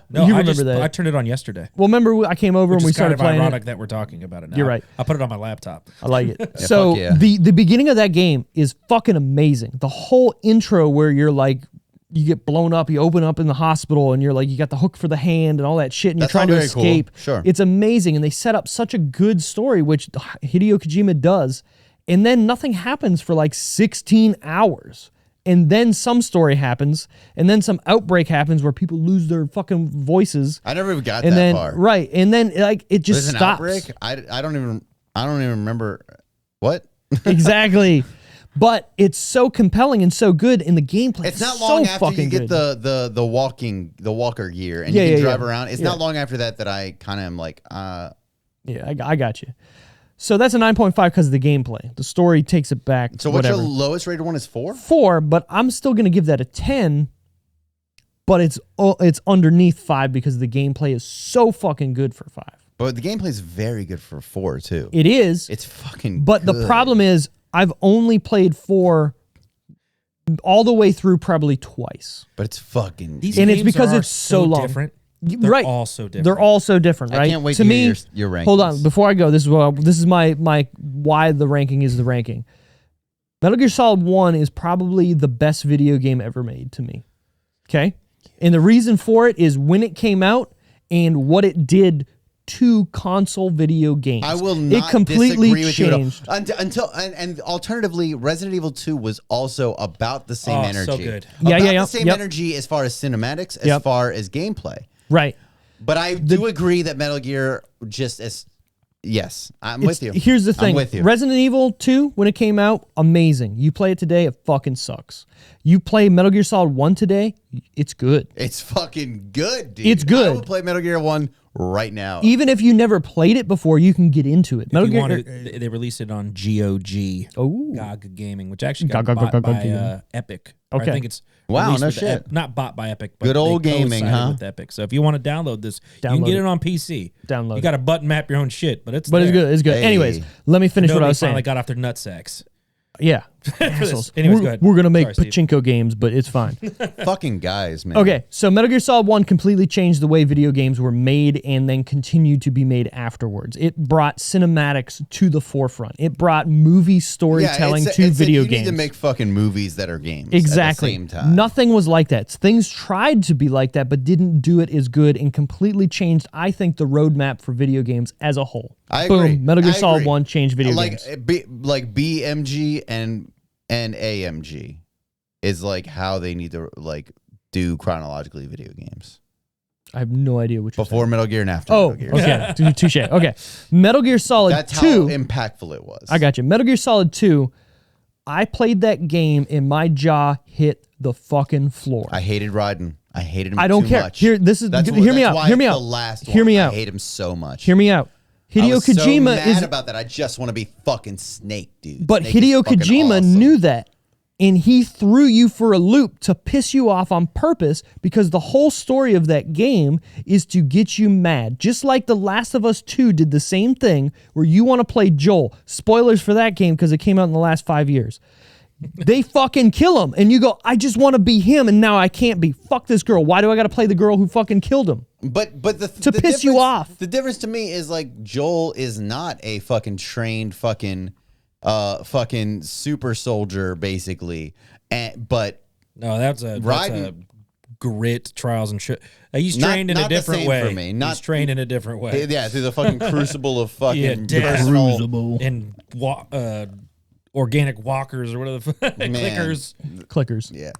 No, you remember that? I turned it on yesterday. Well, remember I came over and we started playing ironic that we're talking about it now. You're right. I put it on my laptop. I like it. So the beginning of that game is fucking amazing. The whole intro where you're like, you get blown up, you open up in the hospital, and you're like, you got the hook for the hand and all that shit, and you're trying to escape. Cool. Sure. It's amazing, and they set up such a good story, which Hideo Kojima does, and then nothing happens for like 16 hours. And then some story happens, and then some outbreak happens where people lose their fucking voices. I never even got that far. Right, and then like it just stops. An outbreak? I don't even remember what. Exactly. But it's so compelling and so good in the gameplay. It's not long so after you get good. the walker gear and you can drive around. It's not long after that I kind of am like, Yeah, I got you. So that's a 9.5 because of the gameplay. The story takes it back. So what's your lowest rated one is 4? 4, but I'm still going to give that a 10. But it's underneath 5 because the gameplay is so fucking good for 5. But the gameplay is very good for 4 too. It is. It's fucking But good. The problem is I've only played 4 all the way through probably twice. But it's fucking These and games it's because are it's so long. Different. They're all so different. They're all so different, right? I can't wait to to me, hear your rankings. Hold on, before I go, this is my why the ranking is the ranking. Metal Gear Solid 1 is probably the best video game ever made to me. Okay? And the reason for it is when it came out and what it did to console video games. I will not it completely disagree with changed. you until alternatively, Resident Evil 2 was also about the same energy. So good. About the same energy as far as cinematics, as far as gameplay. Right. But I do agree that Metal Gear just as Yes, I'm with you. Here's the thing. I'm with you. Resident Evil 2, when it came out, amazing. You play it today, it fucking sucks. You play Metal Gear Solid 1 today, it's good. It's fucking good, dude. It's good. I would play Metal Gear 1 right now. Even if you never played it before, you can get into it. Metal If you Gear. wanted, they released it on GOG, Oh. GOG Gaming, which actually got GOG bought by Gaming. Epic. Or Okay. I think it's Wow, released no with shit. Not bought by Epic, but Good old they gaming, co-sided huh? with Epic. So if you want to download this, you can Download get it. it on PC. Download You got to button map your own shit, but it's But it's there. good. It's good. Hey. Anyways, let me finish what I Nobody was saying. finally got off their nutsacks. Yeah. this. Assholes. Anyways, we're, go ahead. We're going to make Sorry, Steve. pachinko games, but it's fine. Fucking guys, man. Okay, so Metal Gear Solid 1 completely changed the way video games were made and then continued to be made afterwards. It brought cinematics to the forefront. It brought movie storytelling to video you games. need to make fucking movies that are games. Exactly. At the same time. Nothing was like that. Things tried to be like that, but didn't do it as good and completely changed, I think, the roadmap for video games as a whole. I agree. Boom. Metal Gear I Solid agree. 1 changed video like, games. Like BMG and AMG is like how they need to like do chronologically video games. I have no idea which Before Metal Gear and after Oh, Metal Gear. okay. Touche. Okay. Metal Gear Solid That's 2. how impactful it was. I got you. Metal Gear Solid 2, I played that game and my jaw hit the fucking floor. I hated Raiden. I hated him I don't too care. much. Hear this is That's hear me that's out. why Hear me it's out. The last Hear one. me out. I hate him so much. Hear me out. Hideo I was so Kojima mad is about that. I just want to be fucking Snake, dude. But Snake is Hideo fucking Kojima awesome. knew that. And he threw you for a loop to piss you off on purpose because the whole story of that game is to get you mad. Just like The Last of Us 2 did the same thing where you want to play Joel. Spoilers for that game because it came out in the last 5 years. They fucking kill him. And you go, I just want to be him and now I can't be. Fuck this girl. Why do I got to play the girl who fucking killed him? But the To piss you difference- off. The difference to me is like Joel is not a fucking trained fucking super soldier basically, but No, that's a Raiden- grit trials and shit. He's Not- trained in a not the different same way. for me. He's trained in a different way. yeah, through the fucking crucible of fucking death. personal. And organic walkers or whatever the Man. clickers. Clickers. Yeah,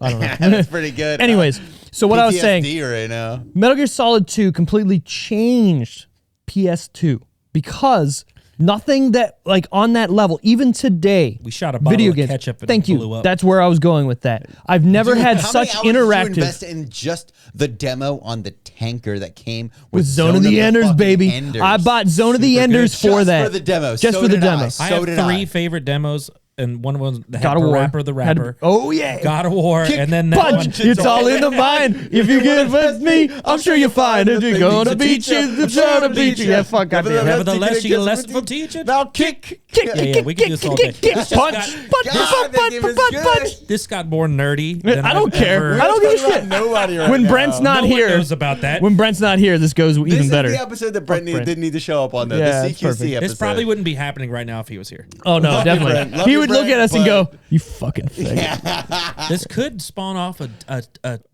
I don't know. that's pretty good. Anyways, so what I was saying, PTSD right now. Metal Gear Solid 2 completely changed PS2 because nothing that like on that level, even today, We shot a bottle video of games. ketchup and Thank it blew you. up. That's where I was going with that. I've never Dude, had how such many hours did you interactive invest in just the demo on the tanker that came with Zone of the Enders, fucking baby. Enders. I bought Zone of the Super Enders good. for Just that. for the demo. Just So for the did demo. I So have did three I. favorite demos, and one of them had God of War. Rapper the Had- Rapper. oh yeah. God of War, Kick, and then that Punch! one. It's all in the mind. If you get with me, I'm sure you'll find it. You're gonna beat you. It's gonna beat you. Yeah, fuck, goddamn. Nevertheless, you get a lesson from teaching. Now kick. Kick, Yeah, kick, we kick, can do this kick, all kick, day. kick, This just punch, got- punch, God, punch, that game is punch, good. punch. This got more nerdy. Than I don't I've care. ever- I don't give a shit. Nobody right When now. Brent's not No one here, knows about that. when Brent's not here, this goes This even is better. the episode that Brent Brent. didn't need to show up on, though. Yeah, The it's CQC perfect. episode. This probably wouldn't be happening right now if he was here. Oh no, Love you, definitely. Brent. Love He you, would look Brent, at us and but- go, "You fucking faggot." This could spawn off a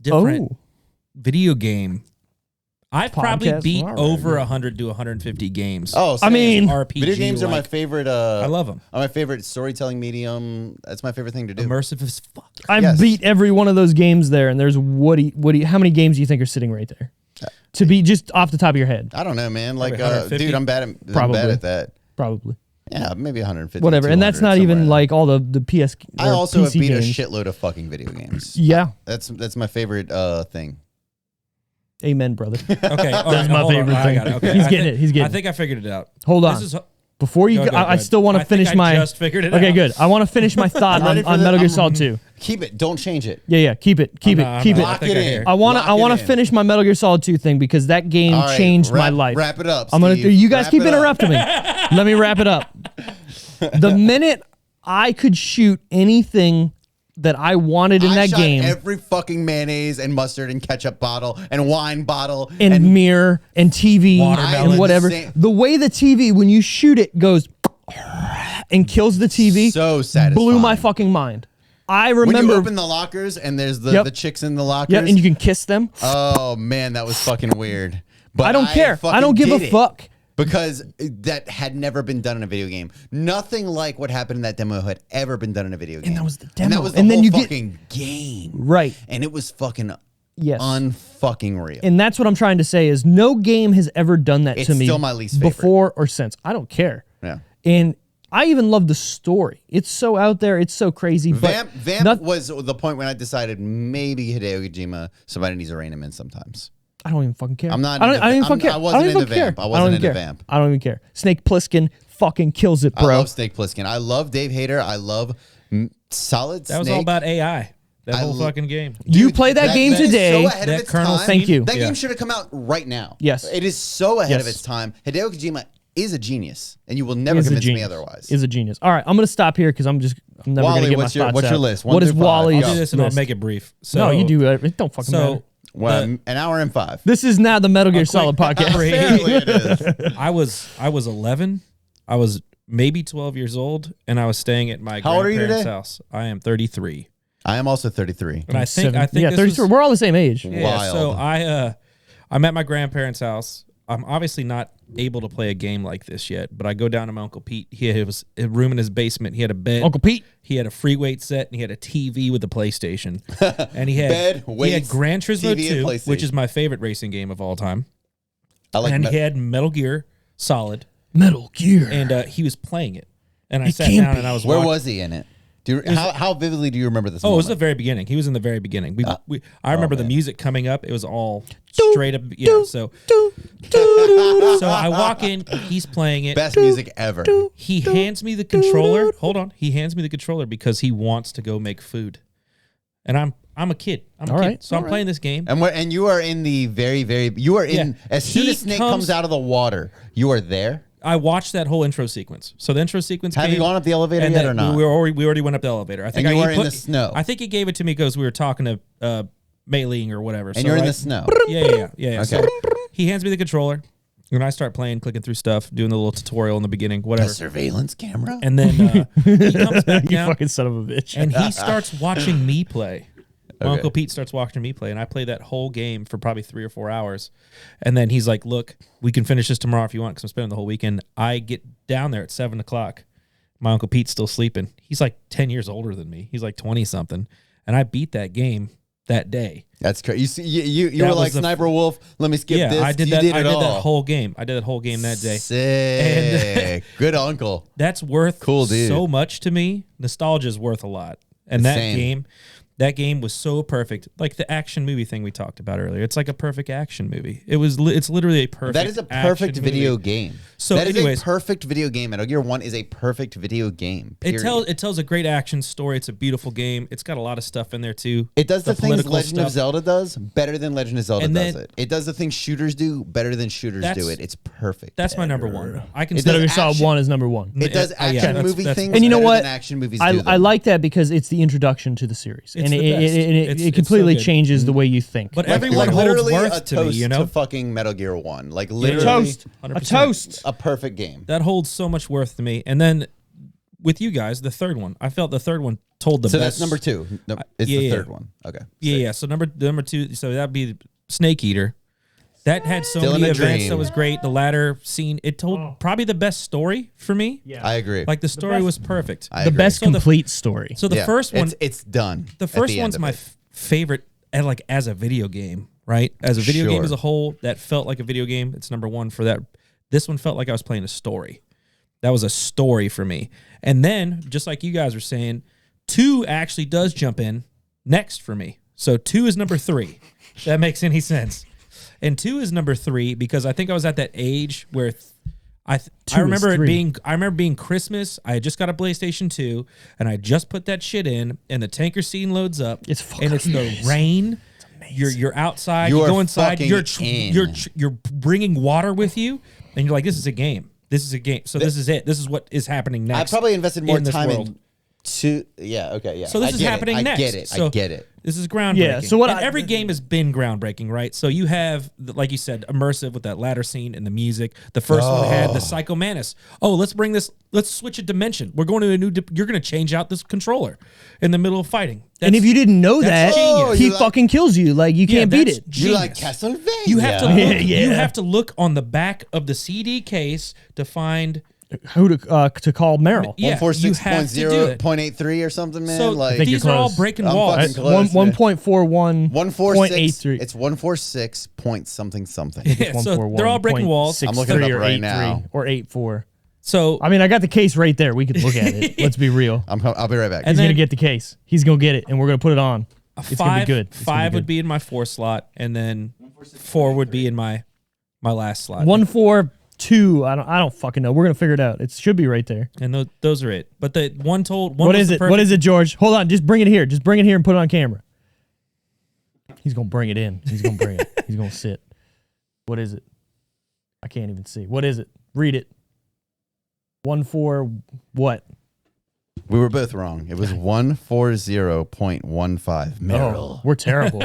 different Oh, video game. I've probably Podcast. beat All right. over 100 to 150 games. Oh, I mean, RPG. video games are my like, favorite. I love them. Are my favorite storytelling medium. That's my favorite thing to do. Immersive as fuck. I've Yes. beat every one of those games there, and there's Woody. How many games do you think are sitting right there? To be just off the top of your head, I don't know, man. Like, Probably 150. dude, I'm bad Probably. at that. probably. Yeah, maybe 150. Whatever, and that's 200, not even somewhere. like all the PS. I or also have PC beat games. a shitload of fucking video games. Yeah, That's my favorite thing. amen, brother. Okay, all That's right, my hold on. favorite I thing. got it. Okay, He's I getting think- it. He's getting I it. think I figured it out. Hold on. This is, Before you, Go, go, go, I go. still want I to think finish I my. just figured it okay, out. good. I want to finish my thought I'm ready on for Metal Gear I'm- Solid 2. Keep it. Don't change it. Yeah, keep it, keep I'm not- it, keep I'm it. not- I Lock think it I in. hear. I want Lock to. I it want to in. finish my Metal Gear Solid 2 thing because that game All right, changed my wrap- life. Wrap it up. I'm gonna. Steve. You guys Wrap keep it up. interrupting me. Let me wrap it up. The minute I could shoot anything that I wanted in I that shot game, every fucking mayonnaise and mustard and ketchup bottle and wine bottle and mirror and TV Watermelon. and whatever. Same. The way the TV, when you shoot it, goes and kills the TV, So satisfying. blew my fucking mind. I When remember. you open the lockers and there's the, Yep. the chicks in the lockers. Yeah, and you can kiss them. Oh man, that was fucking weird. But I don't care. I fucking don't give a did it fuck. because that had never been done in a video game. Nothing like what happened in that demo had ever been done in a video game. that was the And demo. that was the And then whole you get- fucking game. Right. And it was fucking Yes. unfucking real. And that's what I'm trying to say is no game has ever done that It's to me still my least favorite. before or since. I don't care. Yeah. And I even love the story. It's so out there. It's so crazy. Vamp not- was the point when I decided maybe Hideo Kojima, somebody needs to rein him in sometimes. I don't even fucking care. I'm not I don't into- even fucking care. I wasn't don't even into care. Vamp. I wasn't don't into even care. Vamp. I don't even care. Snake Plissken fucking kills it, bro. I love Snake Plissken. I love Dave Hayter. I love Solid That was Snake. all about AI. That I whole lo- fucking game. You Dude, play that game is today. So ahead of That its Colonel- time. Thank you. That Yeah. game should have come out right now. Yes. It is so ahead Yes. of its time. Hideo Kojima is a genius, and you will never Is a convince me genius. otherwise. Is a genius. All right, I'm gonna stop here because I'm never Wally, gonna get what's my your- thoughts what's your out. list? What One is through five. Wally's I'll do this and I'll list? make it brief. So, No, you do it. It don't fucking matter. So Well, an hour and 5. This is now the Metal Gear quick Solid podcast. break. Apparently it is. I was 11. I was maybe 12 years old, and I was staying at my How old are you grandparents' today? house. I am 33, I am also 33. and I think yeah, this 33. was- We're all the same age. Yeah, so Wild. I'm at my grandparents' house. I'm obviously not able to play a game like this yet, but I go down to my Uncle Pete. He had a room in his basement. He had a bed. Uncle Pete. He had a free weight set, and he had a TV with a PlayStation. And he had Bed, he had weights, Gran Turismo TV, and 2, PlayStation. which is my favorite racing game of all time. I like And Met- he had Metal Gear Solid, Metal Gear. and he was playing it. And I He sat can't down be. and I was Where watching. was he in it? How vividly do you remember this? Oh, it was the moment? very beginning. He was in the very beginning. I remember the man. music coming up. It was all straight up. Yeah. So I walk in. He's playing it. Best music ever. He hands me the controller. Hold on. He hands me the controller because he wants to go make food. And I'm a kid. I'm a All kid. right, So I'm playing this game. And you are in the you are in, Yeah. as soon He as Snake comes- comes out of the water, you are there. I watched that whole intro sequence. So the intro sequence. Have you came, gone up the elevator and yet then or not? We already went up the elevator. I think And you he were in the snow. I think he gave it to me because we were talking to Mei Ling or whatever. And you're in the snow. Yeah. Okay. So he hands me the controller, and I start playing, clicking through stuff, doing the little tutorial in the beginning, A whatever. surveillance camera. And then he comes back You down, fucking son of a bitch. and he starts watching me play. My Okay. Uncle Pete starts watching me play, and I play that whole game for probably 3 or 4 hours. And then he's like, look, we can finish this tomorrow if you want, because I'm spending the whole weekend. I get down there at 7 o'clock. My Uncle Pete's still sleeping. He's like 10 years older than me. He's like 20-something. And I beat that game that day. That's crazy. You see, you That were was like the- Sniper Wolf. Let me skip Yeah, this. I did You that. Did I it did all. that whole game. I did that whole game that day. Sick. Good uncle. That's worth Cool, dude. so much to me. Nostalgia is worth a lot. And Same. that game was so perfect. Like the action movie thing we talked about earlier. It's like a perfect action movie. It's literally a perfect That is a perfect action video movie. game. So that is anyways- a perfect video game. Metal Gear 1 is a perfect video game. It period. tells a great action story. It's a beautiful game. It's got a lot of stuff in there too. It does the things political Legend of stuff. Zelda does better than Legend of Zelda And does then- it. It does the things shooters do better than shooters That's- do it. It's perfect. That's my number one. I can It Metal does Gear Solid action- 1 is number 1. It does Yeah, action that's- movie that's- things And you know better what? than action movies I do them. I like that because it's the introduction to the series. It's and the it, best. it It's completely so good. changes the way you think. But Like- everyone like holds literally worth a to me, toast you know? to fucking Metal Gear 1. Like a literally toast. 100%. A toast. a perfect game. That holds so much worth to me. And then with you guys, the third one, I felt the third one told the So best. that's number 2. No, it's yeah, the yeah. third one. Okay. Yeah, Sick. yeah. So number 2. So that'd be Snake Eater. That had so Still in many a events. dream. That was great. The ladder scene. It told probably the best story for me. Yeah. I agree. Like the story best- was perfect. I The agree. best So the- complete story. So the Yeah, first one, it's done. the at first end one's of my it. favorite. And like as a video game, right? As a video game Sure. as a whole, that felt like a video game. It's number one for that. This one felt like I was playing a story. That was a story for me. And then, just like you guys were saying, 2 actually does jump in next for me. So 2 is number 3. If that makes any sense. And 2 is number 3 because I think I was at that age where I remember it 3. being Christmas. I had just got a PlayStation 2 and I just put that shit in and the tanker scene loads up. It's fucking and it's the amazing. rain. You're outside. You You are go inside. fucking in. You're bringing water with you, and you're like, this is a game. This is a game. So this is it. This is what is happening I next. probably invested more in this time world. in two. Yeah. Okay. Yeah. So this I is get it. happening I next. get it. So I get it. This is groundbreaking. Yeah, so what and I- every game has been groundbreaking, right? So you have, like you said, immersive with that ladder scene and the music. The first one had the Psycho Manus. Oh, let's switch a dimension. We're going to a new. You're going to change out this controller in the middle of fighting. And if you didn't know that, that's genius. he You like- fucking kills you. Like, you can't beat that's it. You like genius. Castlevania? You have to Yeah. look, Yeah. you have to look on the back of the CD case to find who to call Meryl. Yeah, you have to do it. 146.0.83 or something, man. So like think these you're are all close. breaking I'm walls. fucking close. 1.41. 146. It's 146 point something. Yeah, so they're all breaking walls. I'm looking it up right 63 now. or 84. So I mean, I got the case right there. We could look at it. Let's be real. I'll be right back. He's then- gonna get the case. He's gonna get it, and we're gonna put it on. It's gonna be good. It's gonna Five be would good. be in my 4 slot, and then 4 would be in my last slot. 142. I don't fucking know. We're gonna figure it out. It should be right there. And those are it. But the one told. What is it? What is it, George? Hold on. Just bring it here. Just bring it here and put it on camera. He's gonna bring it in. He's gonna bring it. He's gonna sit. What is it? I can't even see. What is it? Read it. 14 what? We were both wrong. It was 140.15. Meryl. Oh, we're terrible.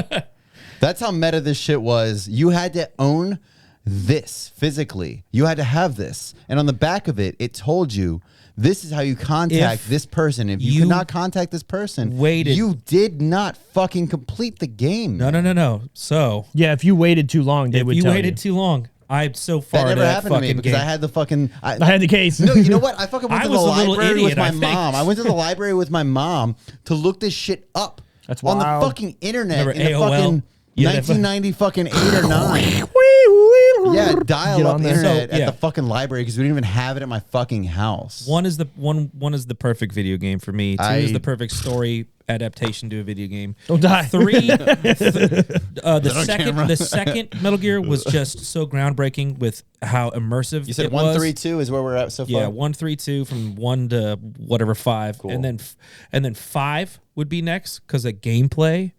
That's how meta this shit was. You had to own this physically. You had to have this. And on the back of it, it told you this is how you contact If this person. If you could not contact this person, you did not fucking complete the game. No. So Yeah, if you waited too long, they if would you tell waited too long, I'm so far That into never that happened to me fucking because game. I had the fucking. I had the case. No, you know what? I fucking went I to the was a little library idiot, with my I think. mom. I went to the library with my mom to look this shit up. That's on the wild. fucking internet Remember in the AOL? fucking Yeah, 1990 fucking 8 or 9. Yeah, dial Get up on there. internet So, yeah. at the fucking library because we didn't even have it at my fucking house. One is the perfect video game for me. 2 is the perfect story adaptation to a video game. Don't die. 3, the second Metal Gear was just so groundbreaking with how immersive You said it was. 132 is where we're at so far. Yeah, 1, 3, 2 from 1 to whatever 5, Cool. and then 5 would be next because of gameplay,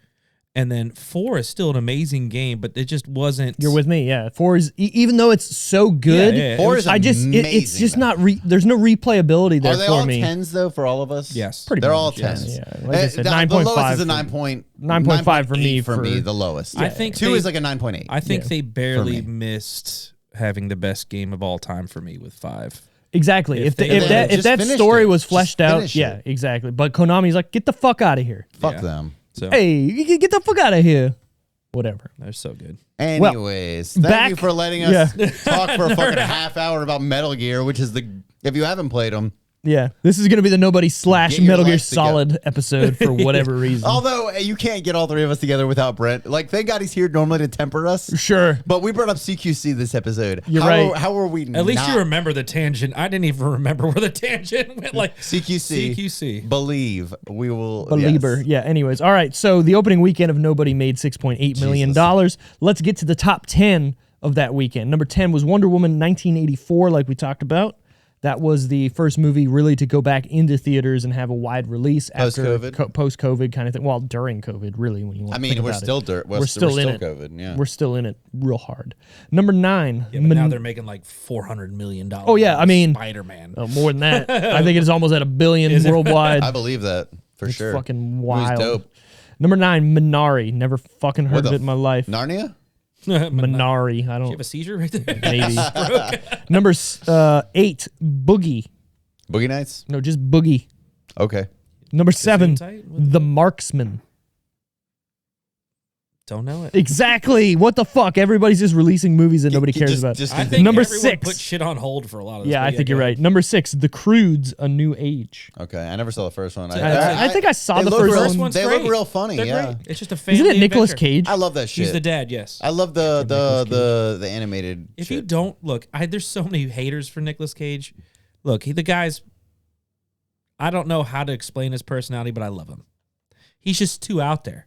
and then 4 is still an amazing game, but it just wasn't. You're with me, yeah. 4 is even though it's so good. Yeah, yeah. 4 is I just it's amazing, just man. not. There's no replayability there Are they for all me. 10s though for all of us? Yes. Pretty They're much, all yes. 10s. Yeah, like I said, The 9.5 lowest is a for- 9.5 for me for me, the lowest. I think 2 they- is like a 9.8. I think Yeah. they barely me. missed having the best game of all time for me with 5. Exactly. If they- that just that finished story it. was Just fleshed out, finish yeah, it. exactly. But Konami's like, get the fuck out of here. Fuck Yeah. them. So Hey, get the fuck out of here. Whatever. they're so good. Anyways, thank back- you for letting us talk for a fucking half hour about Metal Gear, which is if you haven't played them. Yeah, this is gonna be the Nobody / Get your Metal Gear life together. Solid episode for whatever reason. Although you can't get all 3 of us together without Brent. Like, thank God he's here normally to temper us. Sure. But we brought up CQC this episode. You're how right. How are we? At least not? you remember the tangent. I didn't even remember where the tangent went. Like CQC. Believe we will. Belieber. Yes. Yeah, anyways. All right. So the opening weekend of Nobody made $6.8 million. Let's get to the top 10 of that weekend. Number 10 was Wonder Woman 1984, like we talked about. That was the first movie really to go back into theaters and have a wide release after Post-COVID? post-COVID kind of thing. Well, during COVID, really, when you want I to mean, think we're about still it. we're still in it. COVID. Yeah. We're still in it real hard. Number 9. Yeah, but now they're making like $400 million. Oh, yeah, I mean- Spider-Man. more than that. I think it is almost at $1 billion worldwide. I believe that for sure. Fucking Movie's wild. dope. Number 9, Minari. Never fucking heard What of the it in my life. Narnia. Minari. I You have a don't. seizure right there? Maybe. Number 8, Boogie. Boogie Nights. No, just Boogie. Okay. Number 7, Gesundheit? The Marksman. Don't know it. Exactly. What the fuck? Everybody's just releasing movies that nobody cares about. I think Number everyone 6. put shit on hold for a lot of this. Yeah, but I think you're go right. ahead. Number 6, The Croods: A New Age. Okay, I never saw the first one. I think I saw they the look first real- one. First one's They great. look real funny. They're Yeah, great. It's just a family Isn't it Nicolas adventure. Cage? I love that shit. He's the dad, yes. I love the animated. If shit. you don't look, there's so many haters for Nicolas Cage. Look, the guy's. I don't know how to explain his personality, but I love him. He's just too out there.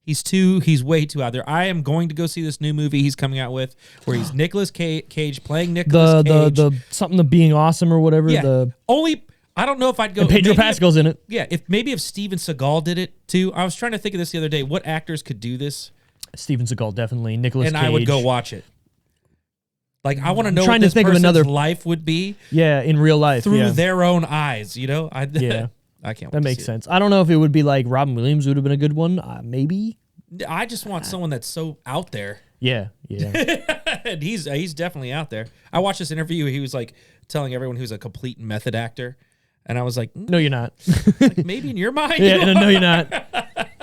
He's way too out there. I am going to go see this new movie he's coming out with, where he's Nicolas Cage playing Nicolas Cage. The something of being awesome or whatever. Yeah. I don't know if I'd go. And Pedro maybe Pascal's in it. Yeah, if Steven Seagal did it too. I was trying to think of this the other day. What actors could do this? Steven Seagal definitely. Nicolas And Cage. I would go watch it. Like, I want to know trying what to this think of person's another- life would be Yeah, in real life. through yeah. their own eyes. You know, Yeah. I can't. Wait That to makes see sense. I don't know if it would be like Robin Williams would have been a good one. Maybe. it. I just want someone that's so out there, Yeah. and he's definitely out there. I watched this interview. He was like telling everyone he was a complete method actor, and I was like, No, you're not. like, maybe in your mind. Yeah, you no, are. you're not.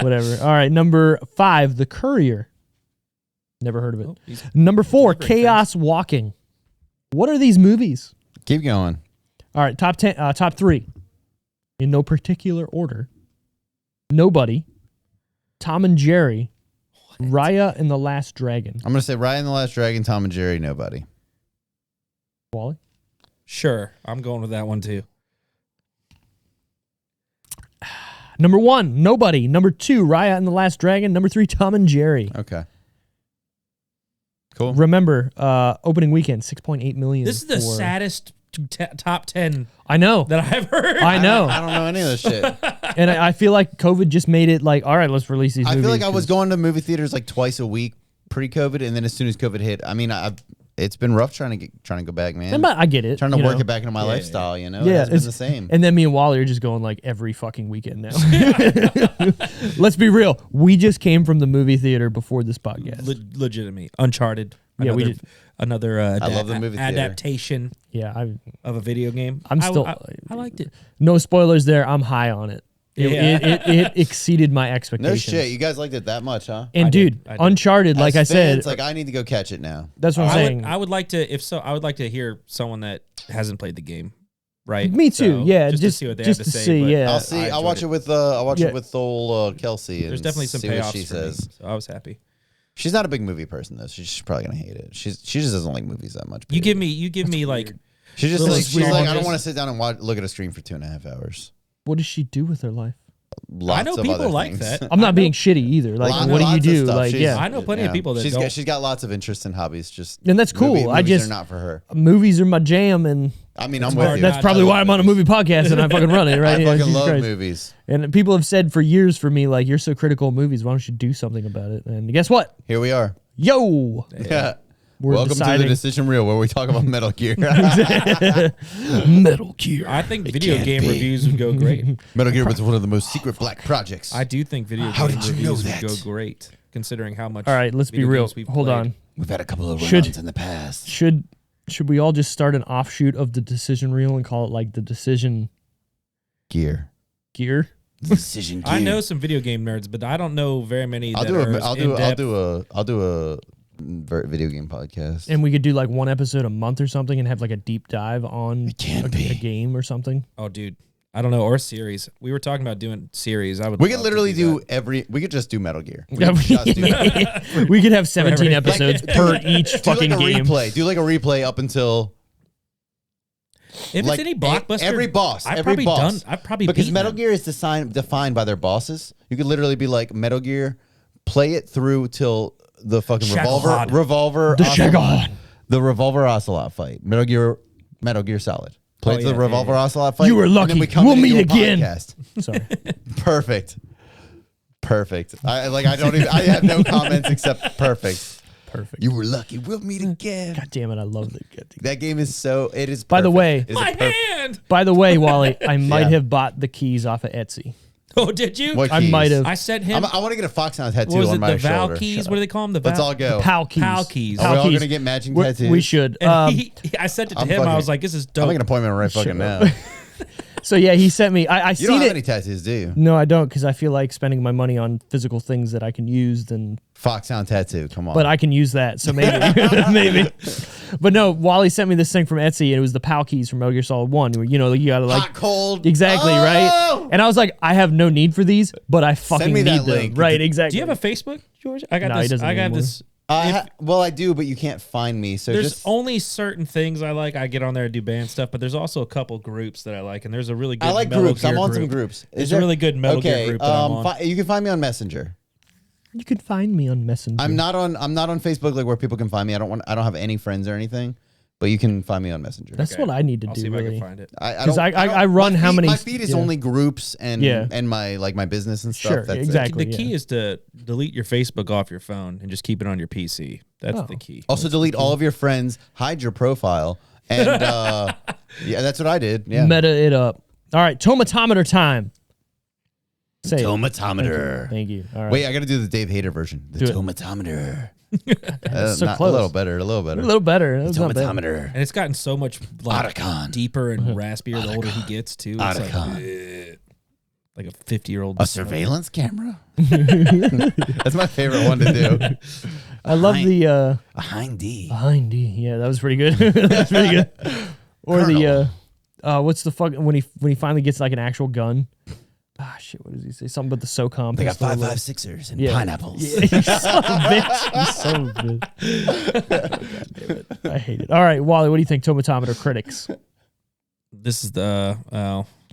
Whatever. All right, number 5, The Courier. Never heard of it. He's Number 4, delivering Chaos Walking. What are these movies? Keep going. All right, top 3 in no particular order. Nobody, Tom and Jerry, Raya and the Last Dragon. I'm going to say Raya and the Last Dragon, Tom and Jerry, Nobody. Wally? Sure, I'm going with that one too. Number 1, Nobody. Number 2, Raya and the Last Dragon. Number 3, Tom and Jerry. Okay. Cool. Remember, opening weekend, 6.8 million. This is the saddest top 10 I know. that I've heard. I know. I don't know any of this shit. And I feel like COVID just made it like, all right, let's release these movies. I feel like I was going to movie theaters like twice a week pre-COVID, and then as soon as COVID hit, I mean, it's been rough trying to go back, man. I get it. Trying to work it back into my lifestyle, you know? Yeah, it's been the same. And then me and Wally are just going like every fucking weekend now. Let's be real. We just came from the movie theater before this podcast. Legitimately. Uncharted. Yeah, we did. Another I love the movie theater. adaptation Yeah, of a video game. I'm still. I liked it. No spoilers there. I'm high on it. Yeah. It exceeded my expectations. No shit. You guys liked it that much, huh? And I dude, did. Uncharted, like I As said, fans, like I need to go catch it now. that's what I'm saying. I would like to, if so, I would like to hear someone that hasn't played the game, right? Me too. So, yeah, just to see what they just have to to say. see. but Yeah, I'll see. I'll watch it with Yeah. it with old Kelsey. And There's definitely some see what payoffs she for me, says. so I was happy. She's not a big movie person though. She's probably gonna hate it. She just doesn't like movies that much. You period. give me like She just little like, she's weird like I don't ones. want to sit down and look at a stream for 2.5 hours. what does she do with her life? Lots I know of people other like things. that. I'm not I know- being shitty either. Like, what do you Lots of do? stuff. Like, She's- yeah, I know plenty of people that she's don't. she's got lots of interests and hobbies. Just and that's cool. Movies are not for her. Movies are my jam, and I mean, I'm hard with you. that's probably why I'm on a movie podcast and I fucking run it. Right? I Yeah, fucking Jesus love Christ. movies. And people have said for years for me, like, you're so critical of movies. Why don't you do something about it? And guess what? Here we are. Yo, Yeah. we're Welcome to deciding the Decision Reel, where we talk about Metal Gear. Metal Gear. I think video can't game be. reviews would go great. Metal Gear was one of the most secret black projects. I do think video How game did you know reviews would that? go great, considering how much. All right, let's be video real. games we've Hold played. on. We've had a couple of Should- runs in the past. Should we all just start an offshoot of the Decision Reel and call it like the Decision Gear. Gear? Decision Gear. I know some video game nerds, but I don't know very many. I'll that do are a. as I'll do a video game podcast. And we could do like one episode a month or something and have like a deep dive on It can a be. game or something. Oh, dude, I don't know, or series. We were talking about doing series. I would. We love could to literally do that. we could just do Metal Gear. We Yeah, could just do that. we could have 17 Forever. episodes per each Do fucking like a game. replay. Do like a replay up until If like, it's any blockbuster, every boss. I've every probably boss. done. I've probably because beaten Metal them. Gear is defined by their bosses. You could literally be like Metal Gear, play it through till the fucking Shagohod. revolver The Ocelot- Shagohod. the revolver Ocelot fight. Metal Gear Solid. Play Oh, it to the yeah, revolver yeah. Ocelot fight. You were and then lucky. we come We'll in and meet do a again. podcast. Sorry. Perfect. I have no comments except perfect. Perfect. You were lucky. We'll meet again. God damn it, I love it. That game is it is By the perfect. way- It is a My perfect- hand. By the way, Wally, I might Yeah. have bought the keys off of Etsy. Oh, did you? What I keys? might have. I sent him. I want to get a Foxhound tattoo What was on it? my The Val shoulder. keys? What do they call them? The Let's Val. all go. PAL keys. PAL keys. Are PAL we all keys. gonna get matching We're- tattoos? We should. And I sent it to I'm him. I fucking- was like, "This is I'll dope." make an appointment right fucking now. So yeah, he sent me. I You seen don't have it. any tattoos, do you? No, I don't, because I feel like spending my money on physical things that I can use. Then, Foxhound tattoo. Come on. but I can use that, so maybe, maybe. But no, Wally sent me this thing from Etsy, and it was the PAL keys from Metal Gear Solid 1. Where, you know, you gotta like hot cold. exactly Oh! right. And I was like, I have no need for these, but I fucking me need that them. link. Right? Do Exactly. you have a Facebook, George? I got No, he this. doesn't I got anymore. this. Well, I do, but you can't find me. So There's just only certain things I like. I get on there and do band stuff, but there's also a couple groups that I like, and there's a really good. I like Metal groups. I'm Gear on group. some groups. There's a really good Metal Gear group that I'm on. You can find me on Messenger. You can find me on Messenger. I'm not on Facebook like where people can find me. I don't have any friends or anything, but you can find me on Messenger. That's Okay. what I need to I'll do. see if I Really. can find it. Because don't- I run my how feed- many- My feed is yeah. only groups and Yeah. my business and stuff. Sure, That's it. exactly. The key is to delete your Facebook off your phone and just keep it on your PC. That's the key. Also, delete all of your friends, hide your profile, and yeah, that's what I did. Yeah, Meta it up. All right, tomatometer time. Say it. tomatometer. Thank you. All right. Wait, I got to do the Dave Hader version. The Do it. tomatometer. so not- close. A little better. A little better. A little better. That's not bad. Tomatometer. And it's gotten so much like Otacon. deeper and raspier the older he gets too. It's Otacon. like a 50-year-old. A surveillance camera. That's my favorite one to do. I love the A hind D. behind D. Yeah, that was pretty good. That was pretty good. Or the What's the fuck when he finally gets like an actual gun? Ah, shit. What does he say? Something about the SOCOM. They got pistol. 5.56ers and pineapples. Yeah, you son of a bitch. You son of a bitch. God damn it. I hate it. All right, Wally, what do you think? Tomatometer critics. This is the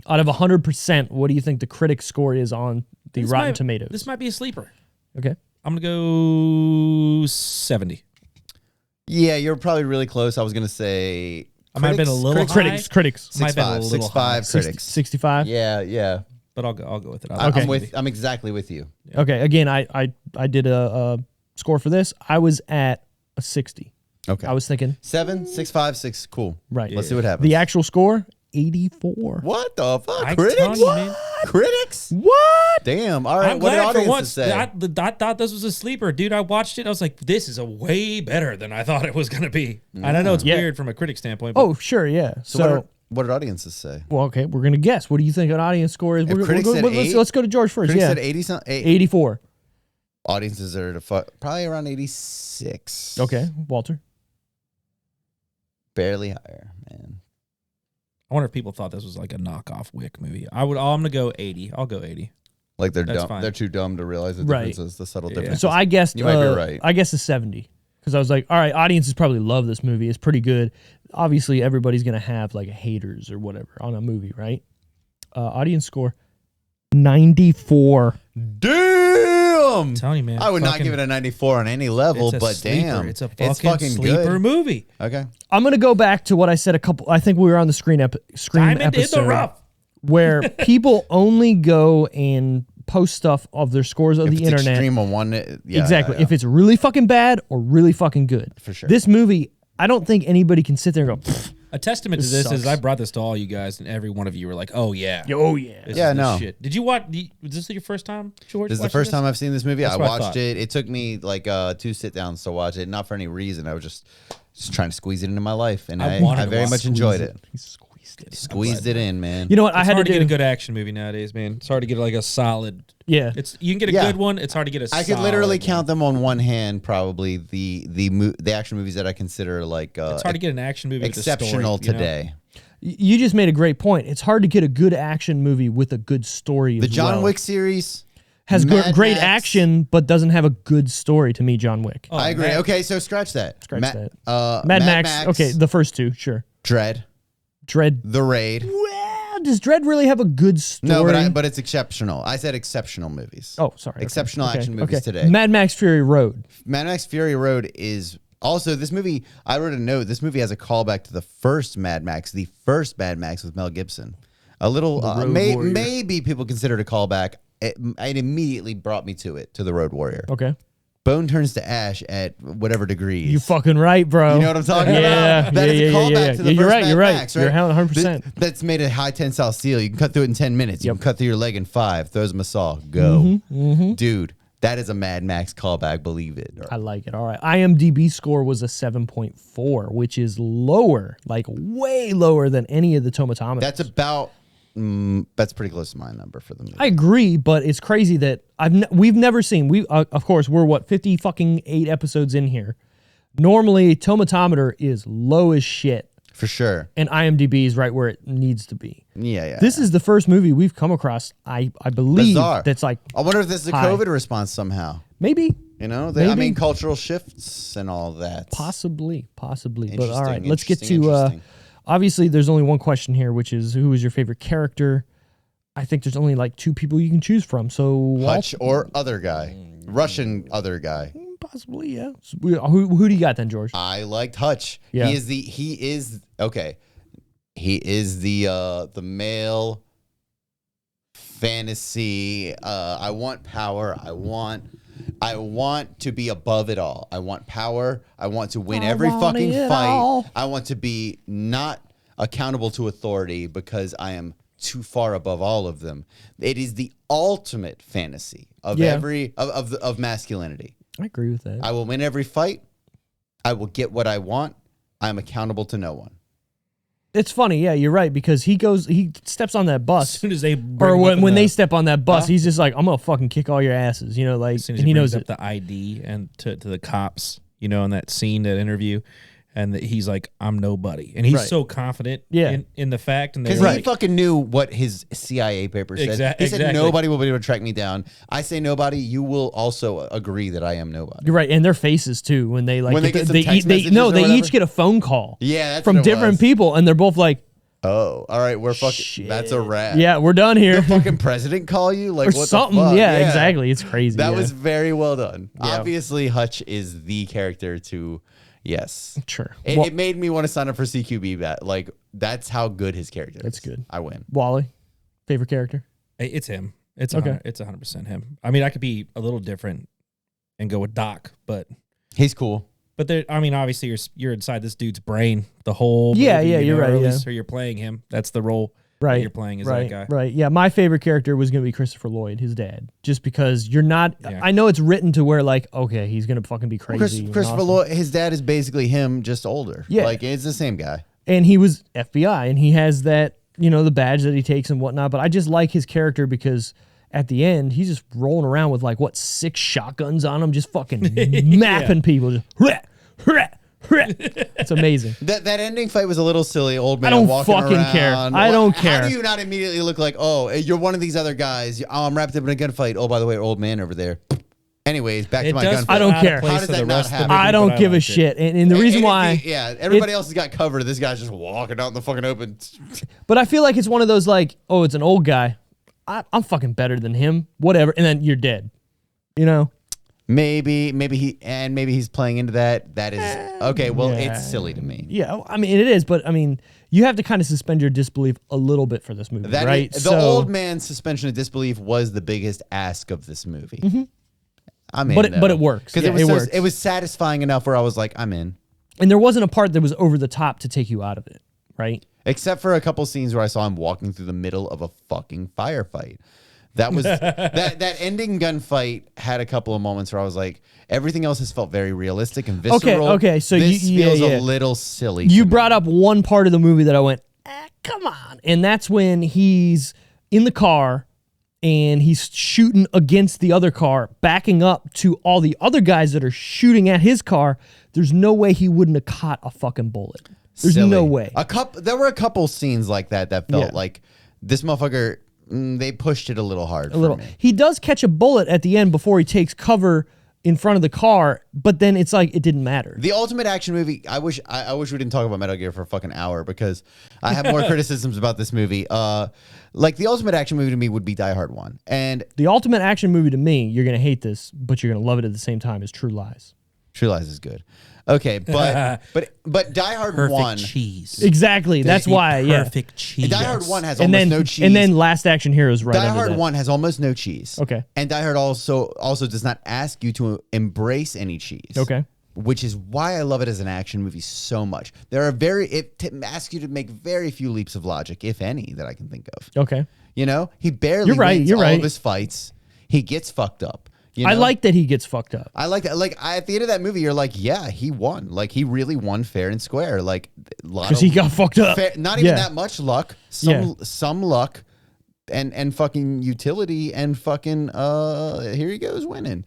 Out of 100%, what do you think the critic score is on the Rotten Tomatoes? This might be a sleeper. Okay. I'm gonna go 70. Yeah, you're probably really close. I was gonna say I might have been a little high. Critics. Might have been a 6.5, little high. 6.5 critics. 65. Yeah. But I'll go with it. I'm exactly with you. Okay. Again, I did a score for this. I was at a 60. Okay. I was thinking 7, 6, 5, 6. Cool. right. Let's see what happens. The actual score 84. What the fuck? I Critics? tell you, man. Critics? What? Damn. All right. I'm What did glad for audiences once. say? I thought this was a sleeper, dude. I watched it. I was like, this is a way better than I thought it was gonna be. And I know it's Yeah. weird from a critic standpoint. But Oh, sure, yeah. So, what did audiences say? well, okay, we're gonna guess. What do you think an audience score is? We're critics go, said let's, 8? let's go to George first. Critics Yeah, said 80 something. 84. Audiences are probably around 86. Okay, Walter. Barely higher, man. I wonder if people thought this was like a knockoff Wick movie. I'm gonna go 80. I'll go 80. Like they're That's dumb. fine. They're too dumb to realize the Right. differences, the subtle Yeah. differences. So I guessed. You might be right. I guessed a 70 because I was like, all right, audiences probably love this movie. It's pretty good. Obviously, everybody's gonna have like haters or whatever on a movie, right? Audience score 94. Damn! I'm telling you, man. I would not fucking- give it a 94 on any level, it's a but sleeper. damn. It's a fucking good. sleeper movie. Okay. I'm gonna go back to what I said a couple. I think we were on the screen Diamond episode in the rough. where people only go and post stuff of their scores of If the it's internet. extreme on one, yeah, Exactly. yeah. If it's really fucking bad or really fucking good. For sure. This movie, I don't think anybody can sit there and go, "Pfft, A testament to This this is sucks. I brought this to all you guys, and every one of you were like, "Oh yeah, oh yeah. This Yeah, is the no. shit." Did you watch? Was this your first time, George? This is the watching first time I've seen this movie. That's I what I watched thought. it. It took me like 2 sit-downs to watch it, not for any reason. I was just trying to squeeze it into my life, and I wanted I to very watch much enjoyed it. He squeezed it. Squeezed it in, man. You know what? It's I had hard to to do. get a good action movie nowadays, man. It's hard to get like a solid. Yeah. It's you can get a Yeah. good one. It's hard to get a. I could literally solid count them on one hand, probably the action movies that I consider like One. It's hard to get an action movie exceptional with a story, today. You just made a great point. It's hard to get a good action movie with a good story. The as John well. Wick series has Mad great Max. action, but doesn't have a good story to me. John Wick. Oh, I agree. Mad- Okay, so scratch that. Scratch that. Mad Max. Okay, the first two, sure. Dread, Dread. The Raid. Well, does Dread really have a good story? No, but it's exceptional. I said exceptional movies. Oh, sorry. okay. Exceptional Okay, action movies okay. today. Mad Max Fury Road. Mad Max Fury Road is also this movie. I wrote a note. This movie has a callback to the first Mad Max with Mel Gibson. A little, Road Warrior. maybe people consider it a callback. It immediately brought me to the Road Warrior. Okay. Bone turns to ash at whatever degrees. You fucking right, bro. You know what I'm talking Yeah, about? That is yeah, a callback yeah. to the You're first right, Mad you're right. Max, right? You're 100%. That's made of high tensile steel. You can cut through it in 10 minutes. You Yep. can cut through your leg in 5. Throws him a saw. Go. Mm-hmm, Dude, that is a Mad Max callback. Believe it. I like it. All right. IMDb score was a 7.4, which is lower, like way lower than any of the tomatometers. That's about, that's pretty close to my number for the movie. I agree, but it's crazy that we've never seen. Of course, we're 58 episodes in here. Normally, tomatometer is low as shit, For sure. and IMDb is right where it needs to be. Yeah. This is the first movie we've come across, I believe, Bizarre. that's like I wonder if this is a high. COVID response somehow. maybe, You know, I Maybe. mean, cultural shifts and all that. possibly. But all right, Interesting, let's get interesting, to. interesting. Obviously, there's only one question here, which is who is your favorite character? I think there's only like 2 people you can choose from. So Hutch or other guy. Russian other guy. possibly, yeah. So who do you got then, George? I liked Hutch. Yeah. He is the male fantasy. I want power. I want to be above it all. I want power. I want to win every want fucking it fight. all. I want to be not accountable to authority because I am too far above all of them. It is the ultimate fantasy of Yeah. of masculinity. I agree with that. I will win every fight. I will get what I want. I'm accountable to no one. It's funny, yeah, you're right, because he steps on that As bus, soon as they or when they step, step on that bus, Huh? he's just like, I'm gonna fucking kick all your asses, like, as soon as and he knows brings it. up the ID and to the cops, in that scene, that interview, and that he's like, I'm nobody, and he's Right. so confident Yeah. in the fact, and Because they're he like, fucking knew what his CIA paper said. He said, Exactly. nobody will be able to track me down. I say nobody, you will also agree that I am nobody. You're right, and their faces too when they like When they get some they text messages no or they whatever? each get a phone call. Yeah, that's from what it different was. people, and they're both like, Oh, all right, we're fucking. Shit. That's a wrap. yeah, we're done here. The fucking president call you like or what something. The fuck? Yeah, exactly. It's crazy. That yeah. was very well done. Yeah. Obviously, Hutch is the character to. Yes. sure. It made me want to sign up for CQB. Like that's how good his character is. That's good. I win. Wally, favorite character? it's him. It's Okay. it's 100% him. I mean, I could be a little different and go with Doc, but He's cool. there. I mean, obviously you're inside this dude's brain the whole Yeah, movie, yeah, you you're know, right, or at yeah. least- or you're playing him. That's the role that Right, you're playing as right, that guy. right. Yeah, my favorite character was gonna be Christopher Lloyd, his dad, just because you're not. Yeah. I know it's written to where like, okay, he's gonna fucking be crazy. and Christopher awesome. Lloyd, his dad is basically him, just older. Yeah. Like it's the same guy. And he was FBI, and he has that, the badge that he takes and whatnot. But I just like his character because at the end, he's just rolling around with like 6 shotguns on him, just fucking mapping people. Just, it's amazing. That ending fight was a little silly. Old man don't walking fucking around. care. I don't care. How do you not immediately look like, oh, you're one of these other guys? Oh, I'm wrapped up in a gunfight. Oh, by the way, old man over there. Anyways, back to It my does gunfight. I don't feel out of care. place How does for that the not rest of the happen? movie, I don't but give a liked it. shit. And the reason why, everybody else has got cover. This guy's just walking out in the fucking open. but I feel like it's one of those like, oh, it's an old guy. I'm fucking better than him. Whatever. And then you're dead. Maybe he's playing into that. That is okay. Well, it's silly to me. Yeah, I mean it is, but I mean you have to kind of suspend your disbelief a little bit for this movie, That right? the old man's suspension of disbelief was the biggest ask of this movie. I'm in, but it works. because Yeah, it works. it was satisfying enough where I was like, I'm in. And there wasn't a part that was over the top to take you out of it, right? Except for a couple scenes where I saw him walking through the middle of a fucking firefight. That was that ending gunfight had a couple of moments where I was like, everything else has felt very realistic and visceral. Okay, so this feels yeah. a little silly. You to brought me. up one part of the movie that I went, come on. And that's when he's in the car and he's shooting against the other car, backing up to all the other guys that are shooting at his car. There's no way he wouldn't have caught a fucking bullet. There's Silly. no way. There were a couple scenes like that felt Yeah. like this motherfucker. They pushed it a little hard. A little. For me. He does catch a bullet at the end before he takes cover in front of the car, but then it's like it didn't matter. The ultimate action movie. I wish we didn't talk about Metal Gear for a fucking hour because I have more criticisms about this movie. Like the ultimate action movie to me would be Die Hard 1. And The ultimate action movie to me, you're gonna hate this, but you're gonna love it at the same time, is True Lies. True Lies is good. Okay, but Die Hard Perfect 1. cheese. Exactly. That's why. Yeah. Perfect cheese. Die Hard 1 has And almost then no cheese. and then Last Action Hero is right Die under Hard that. 1 has almost no cheese. Okay. And Die Hard also does not ask you to embrace any cheese. Okay. Which is why I love it as an action movie so much. It asks you to make very few leaps of logic, if any, that I can think of. Okay. You know, he barely You're right, wins you're all right. of his fights. He gets fucked up. You know? I like that he gets fucked up. I like that. Like at the end of that movie, you're like, yeah, he won. Like he really won fair and square. Like Because he got fucked up. not even Yeah. that much luck. Yeah. Some luck, and fucking utility and fucking here he goes winning.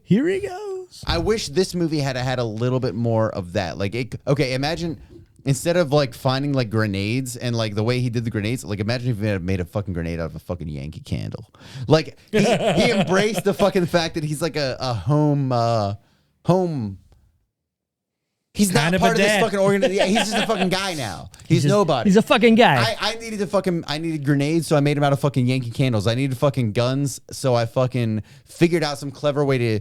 Here he goes. I wish this movie had a little bit more of that. Like, okay, imagine instead of like finding like grenades and like the way he did the grenades, like imagine if he had made a fucking grenade out of a fucking Yankee Candle. Like he embraced the fucking fact that he's like a home. He's Kind not of part a of this dad. fucking organization. Yeah, he's just a fucking guy now. He's nobody. He's a fucking guy. I needed grenades, so I made them out of fucking Yankee Candles. I needed fucking guns, so I fucking figured out some clever way to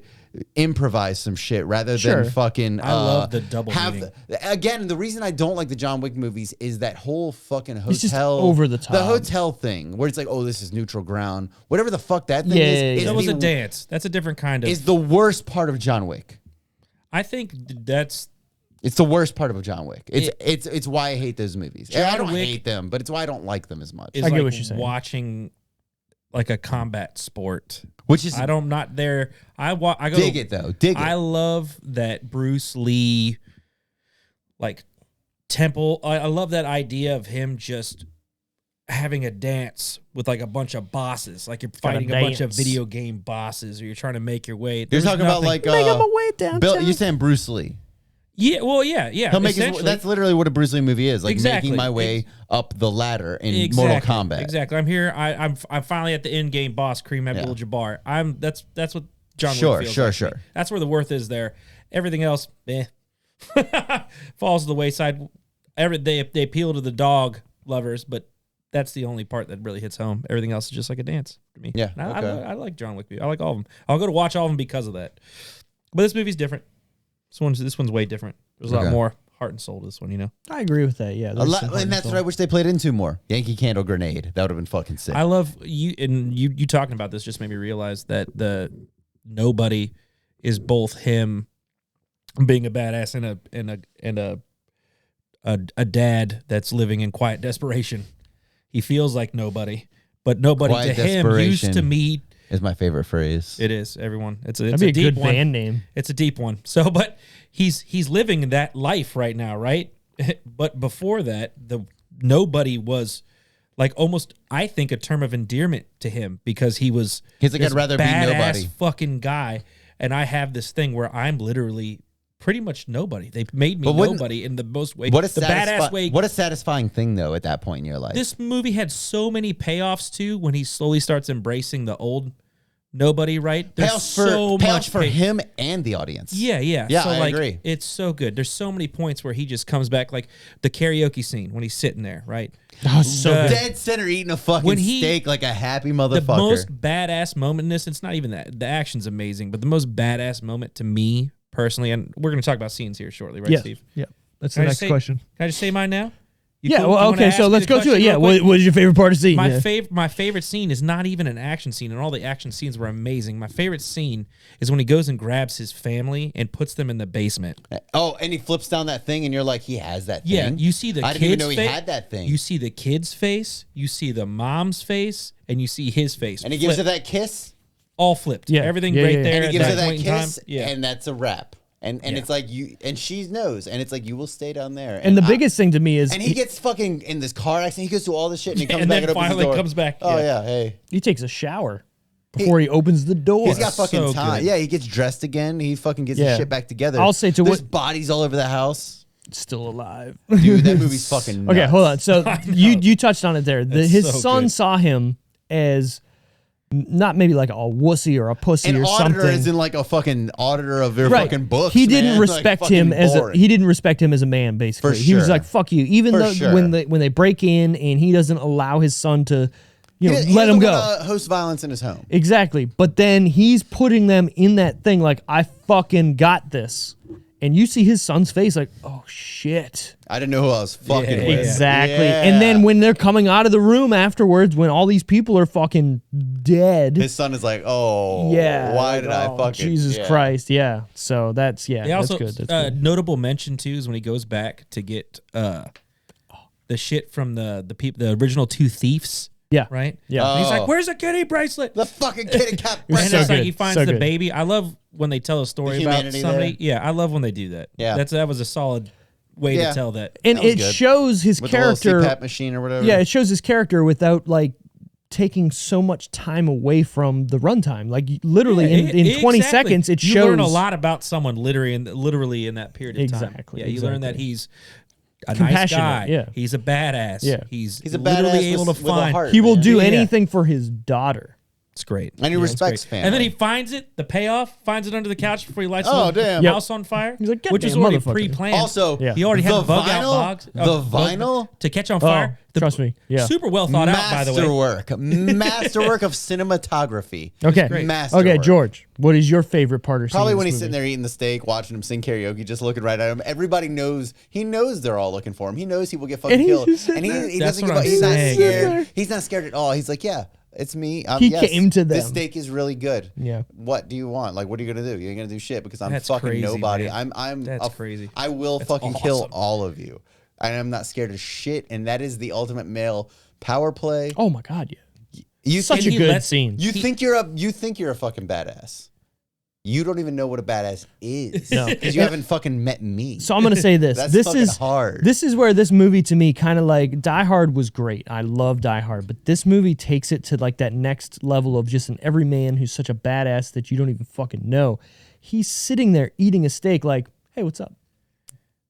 improvise some shit rather Sure. than fucking. I love the double meaning. Again, the reason I don't like the John Wick movies is that whole fucking hotel. It's just over the top. The hotel thing where it's like, oh, this is neutral ground. Whatever the fuck that thing Yeah, is. yeah, That was the- a dance. That's a different kind of. Is the worst part of John Wick. I think that's It's the worst part of John Wick. It's why I hate those movies. John I don't Wick hate them, but it's why I don't like them as much. is I get like what you're saying. watching like a combat sport. Which is I'm not there. I go dig it though. Dig it. I love that Bruce Lee, like temple. I love that idea of him just having a dance with like a bunch of bosses, like you're fighting a bunch of dance. video game bosses, or you're trying to make your way. You're There's talking about nothing- like Make him a way downtown. Bill. You're saying Bruce Lee. Yeah, well, yeah. He'll make that's literally what a Bruce Lee movie is, like Exactly. making my way up the ladder in Mortal Kombat. Exactly. I'm here. I'm finally at the end game boss, Kareem Abdul-Jabbar. That's what John Wick feels like. That's where the worth is there. Everything else, falls to the wayside. They appeal to the dog lovers, but that's the only part that really hits home. Everything else is just like a dance to me. Yeah, I like John Wick. I like all of them. I'll go to watch all of them because of that. But this movie's different. This one's way different. There's a lot more heart and soul to this one, you know? I agree with that, yeah. And that's what I wish they played into more. Yankee Candle Grenade. That would have been fucking sick. I love you, and you talking about this just made me realize that the Nobody is both him being a badass and a dad that's living in quiet desperation. He feels like nobody, but nobody quiet to him used to meet. Is my favorite phrase. It is, everyone. It's That'd a be a deep good one. band name. It's a deep one. So, but he's living that life right now, right? But before that, the nobody was like almost, I think, a term of endearment to him because he's like, I'd rather be nobody. Fucking guy, and I have this thing where I'm literally pretty much nobody. They made me nobody in the most way. Badass way. What a satisfying thing, though, at that point in your life. This movie had so many payoffs too when he slowly starts embracing the old nobody. Right? There's payoffs for him and the audience. Yeah. Yeah, so, I agree. It's so good. There's so many points where he just comes back, like the karaoke scene when he's sitting there, right? Oh, so good. Dead center eating a fucking steak like a happy motherfucker. The most badass moment in this, it's not even that. The action's amazing, but the most badass moment to me personally, and we're going to talk about scenes here shortly, right, Steve? Yeah. That's the next question. Can I just say mine now? Okay, so let's go to it. Yeah, what is your favorite part of the scene? My favorite scene is not even an action scene, and all the action scenes were amazing. My favorite scene is when he goes and grabs his family and puts them in the basement. Oh, and he flips down that thing, and you're like, he has that thing? Yeah, you see the kid's face. I didn't even know he had that thing. You see the kid's face, you see the mom's face, and you see his face. And he gives her that kiss? All flipped. Yeah. Everything right there. And he gives her that kiss, and that's a wrap. And it's like and she knows, and it's like you will stay down there. And the biggest thing to me is, and he gets fucking in this car accident. He goes through all this shit, and he comes and back then and opens the door. Finally comes back. Oh yeah, hey. He takes a shower before he opens the door. He's got fucking time. Good. Yeah, he gets dressed again. He fucking gets his shit back together. I'll say there's bodies all over the house. Still alive, dude. That movie's fucking nuts. Okay, hold on. So you touched on it there. His son saw him as not maybe like a wussy or a pussy or something. Auditor is in like a fucking auditor of their fucking books. He didn't respect him he didn't respect him as a man. Basically, For sure. He was like, "Fuck you." Even though when they break in and he doesn't allow his son to, let him go. Host violence in his home. Exactly, but then he's putting them in that thing like, "I fucking got this." And you see his son's face like, oh, shit. I didn't know who I was fucking with. Exactly. Yeah. And then when they're coming out of the room afterwards, when all these people are fucking dead. His son is like, oh, why did I fucking... Jesus Christ, yeah. So that's, that's also, good. That's good. Notable mention, too, is when he goes back to get the shit from the original two thieves. Yeah. Right? Yeah. And he's like, where's the kitty bracelet? The fucking kitty cat bracelet. And it's like he finds the baby. I love when they tell a story about somebody. There. Yeah, I love when they do that. Yeah. That was a solid way to tell that. And it shows his character. With the CPAP machine or whatever. Yeah, it shows his character without like taking so much time away from the runtime. Like literally in 20 seconds, it shows. You learn a lot about someone literally in that period of time. Exactly. Yeah, you learn that he's a nice guy. Yeah. He's a badass. Yeah. He's a literally badass able to find. Heart, he will do anything for his daughter. It's great. And he respects family. And then he finds it, the payoff, finds it under the couch before he lights the house on fire. He's like, which is already pre-planned. Also, he already had the bug out box. The vinyl to catch on fire. Trust me. Yeah. Super well thought out, by the way. Masterwork of cinematography. Okay. Masterwork. Okay, George, what is your favorite part or scene? Probably when he's sitting there eating the steak, watching him sing karaoke, just looking right at him. Everybody knows, he knows they're all looking for him. He knows he will get fucking killed. And he doesn't give up. He's not scared. He's not scared at all. He's like, yeah. It's me. He came to them. This steak is really good. Yeah. What do you want? Like, what are you gonna do? You ain't gonna do shit because I'm fucking nobody. Man. That's crazy. I will fucking kill all of you. And I'm not scared of shit. And that is the ultimate male power play. Oh my god, yeah. Such a good scene. You think you're a fucking badass. You don't even know what a badass is because you haven't fucking met me. So I'm gonna say this. This is hard. This is where this movie to me kind of like Die Hard was great. I love Die Hard, but this movie takes it to like that next level of just an everyman who's such a badass that you don't even fucking know. He's sitting there eating a steak like, hey, what's up?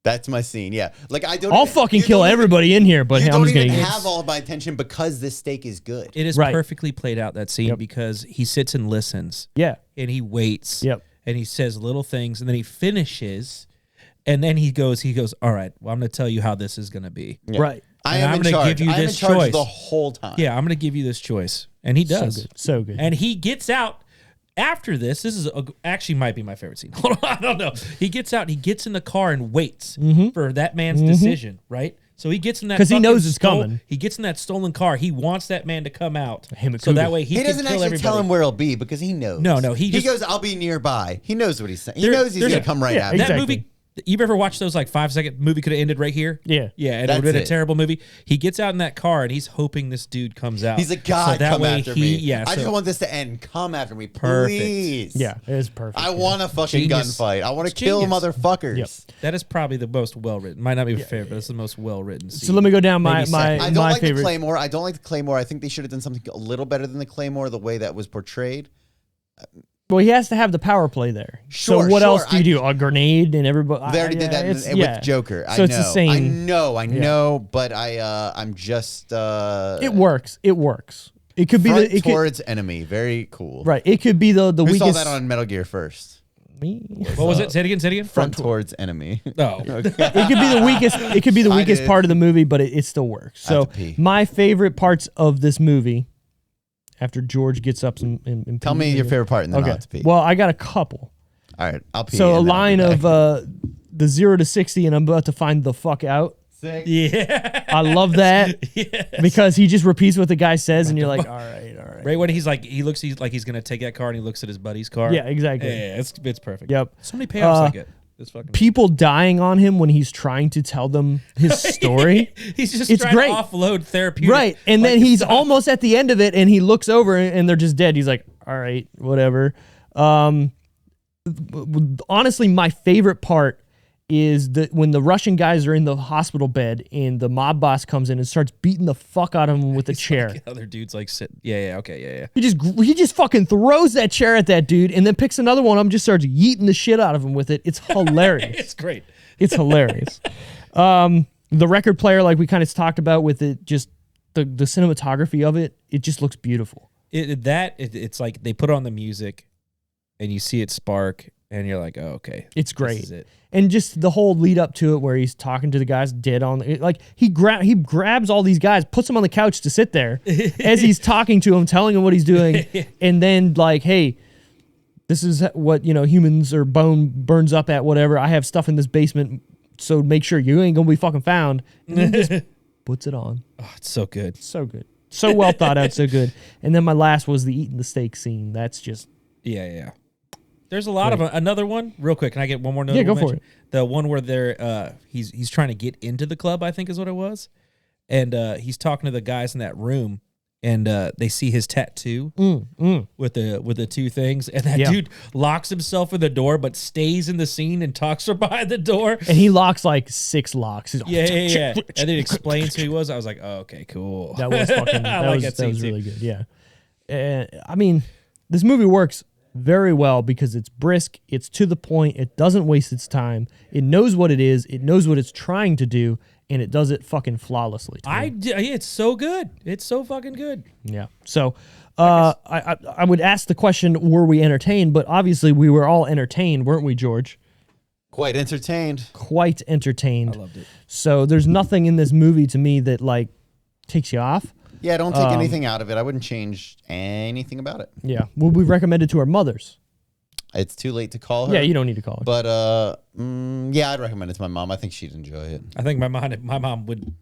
That's my scene. Yeah, like I don't. I'll fucking kill everybody in here, but You I'm don't just even gonna have all of my attention because this steak is good. It is Right. perfectly played out, that scene, Yep. because he sits and listens. Yeah. And he waits. Yep. And he says little things, and then he finishes, and then he goes, all right, well, I'm going to tell you how this is going to be. Yeah. Right. I And am I'm in gonna charge. give you I am this in charge choice. the whole time. Yeah, I'm going to give you this choice. And he does. So good. And he gets out after this. This is actually might be my favorite scene. I don't know. He gets out, he gets in the car and waits for that man's decision, right? So he gets in that 'Cause he fucking knows it's coming. He gets in that stolen car. He wants that man to come out. Him and So Cougar. that way he He can doesn't kill actually everybody. tell him where he'll be because he knows. No, he just- goes, "I'll be nearby." He knows what he's saying. He There- knows he's there's gonna a- come right yeah, after. That Exactly. movie, you've ever watched those like 5-second movie could have ended right here? Yeah. Yeah, and it That's would have been a it. terrible movie. He gets out in that car and he's hoping this dude comes out. He's like, "God, so that come way after me." Yeah, I so just want this to end. Come after me, Perfect. please. Yeah, it is perfect. I want a fucking Genius. gunfight. I want to It's kill genius. motherfuckers. Yep. that is probably the most well written. Might not be my favorite, but it's the most well written. So let me go down my Maybe my second. I don't my like favorite. the Claymore. I don't like the Claymore. I think they should have done something a little better than the Claymore, the way that was portrayed. Well, he has to have the power play there. Sure, so what sure. else do you do? A grenade and everybody. They already did that with Joker. So I it's know. the same. I know, but I'm just It works. It works. It could be front the it could, towards enemy. Very cool. right. It could be the Who weakest. saw that on Metal Gear first? Me. What was it? Say it again. Say it again. Front towards enemy. Oh, It could be the weakest. It could be the I weakest did. part of the movie, but it still works. I have So to pee. my favorite parts of this movie, after George gets up and Tell me your favorite part and then I'll have to pee. Well, I got a couple. All right, I'll pee. So a and then I'll line be of back. the 0 to 60, and I'm about to find the fuck out. Sick. yeah. I love that Yes. because he just repeats what the guy says, and you're like, all right. Right when he's like he's gonna take that car and he looks at his buddy's car. Yeah, exactly. Yeah, it's perfect. Yep. So many payoffs Uh, like it. This fucking People dying on him when he's trying to tell them his story. he's just It's trying great. to offload therapeutic. Right. And like, then he's stuff. almost at the end of it and he looks over and they're just dead. He's like, all right, whatever. Honestly, my favorite part is that when the Russian guys are in the hospital bed and the mob boss comes in and starts beating the fuck out of him with a chair. Like, other dudes like sit. Yeah. Okay. Yeah. He just fucking throws that chair at that dude and then picks another one up and just starts yeeting the shit out of him with it. It's hilarious. It's great. It's hilarious. The record player, like we kind of talked about with it, just the cinematography of it, it just looks beautiful. It's like they put on the music, and you see it spark, and you're like, oh, okay, It's great. This is it. And just the whole lead up to it where he's talking to the guys dead on, like he grabs all these guys, puts them on the couch to sit there as he's talking to them, telling them what he's doing. And then like, hey, this is what, humans or bone burns up at, whatever. I have stuff in this basement. So make sure you ain't going to be fucking found. And then just puts it on. Oh, it's so good. So good. So well thought out. So good. And then my last was the eating the steak scene. That's just, Yeah. There's a lot of another one. Real quick, can I get one more? Yeah, go mention? for it. The one where they're he's trying to get into the club, I think is what it was, and he's talking to the guys in that room, and they see his tattoo with the two things, and that dude locks himself in the door, but stays in the scene and talks from behind the door. and he locks like 6 locks. He's like, Yeah. And then it explains who he was. I was like, oh, okay, cool. That was fucking. I That like was, that that was scene, really good. Yeah. I mean, this movie works very well because it's brisk. It's to the point. It doesn't waste its time. It knows what it is. It knows what it's trying to do, and it does it fucking flawlessly. to me. It's so good. It's so fucking good. Yeah. So, I would ask the question: were we entertained? But obviously, we were all entertained, weren't we, George? Quite entertained. Quite entertained. I loved it. So there's nothing in this movie to me that like takes you off. Yeah, don't take anything out of it. I wouldn't change anything about it. Yeah. Would we recommend it to our mothers? It's too late to call her. Yeah, you don't need to call her. But yeah, I'd recommend it to my mom. I think she'd enjoy it. I think my mom would.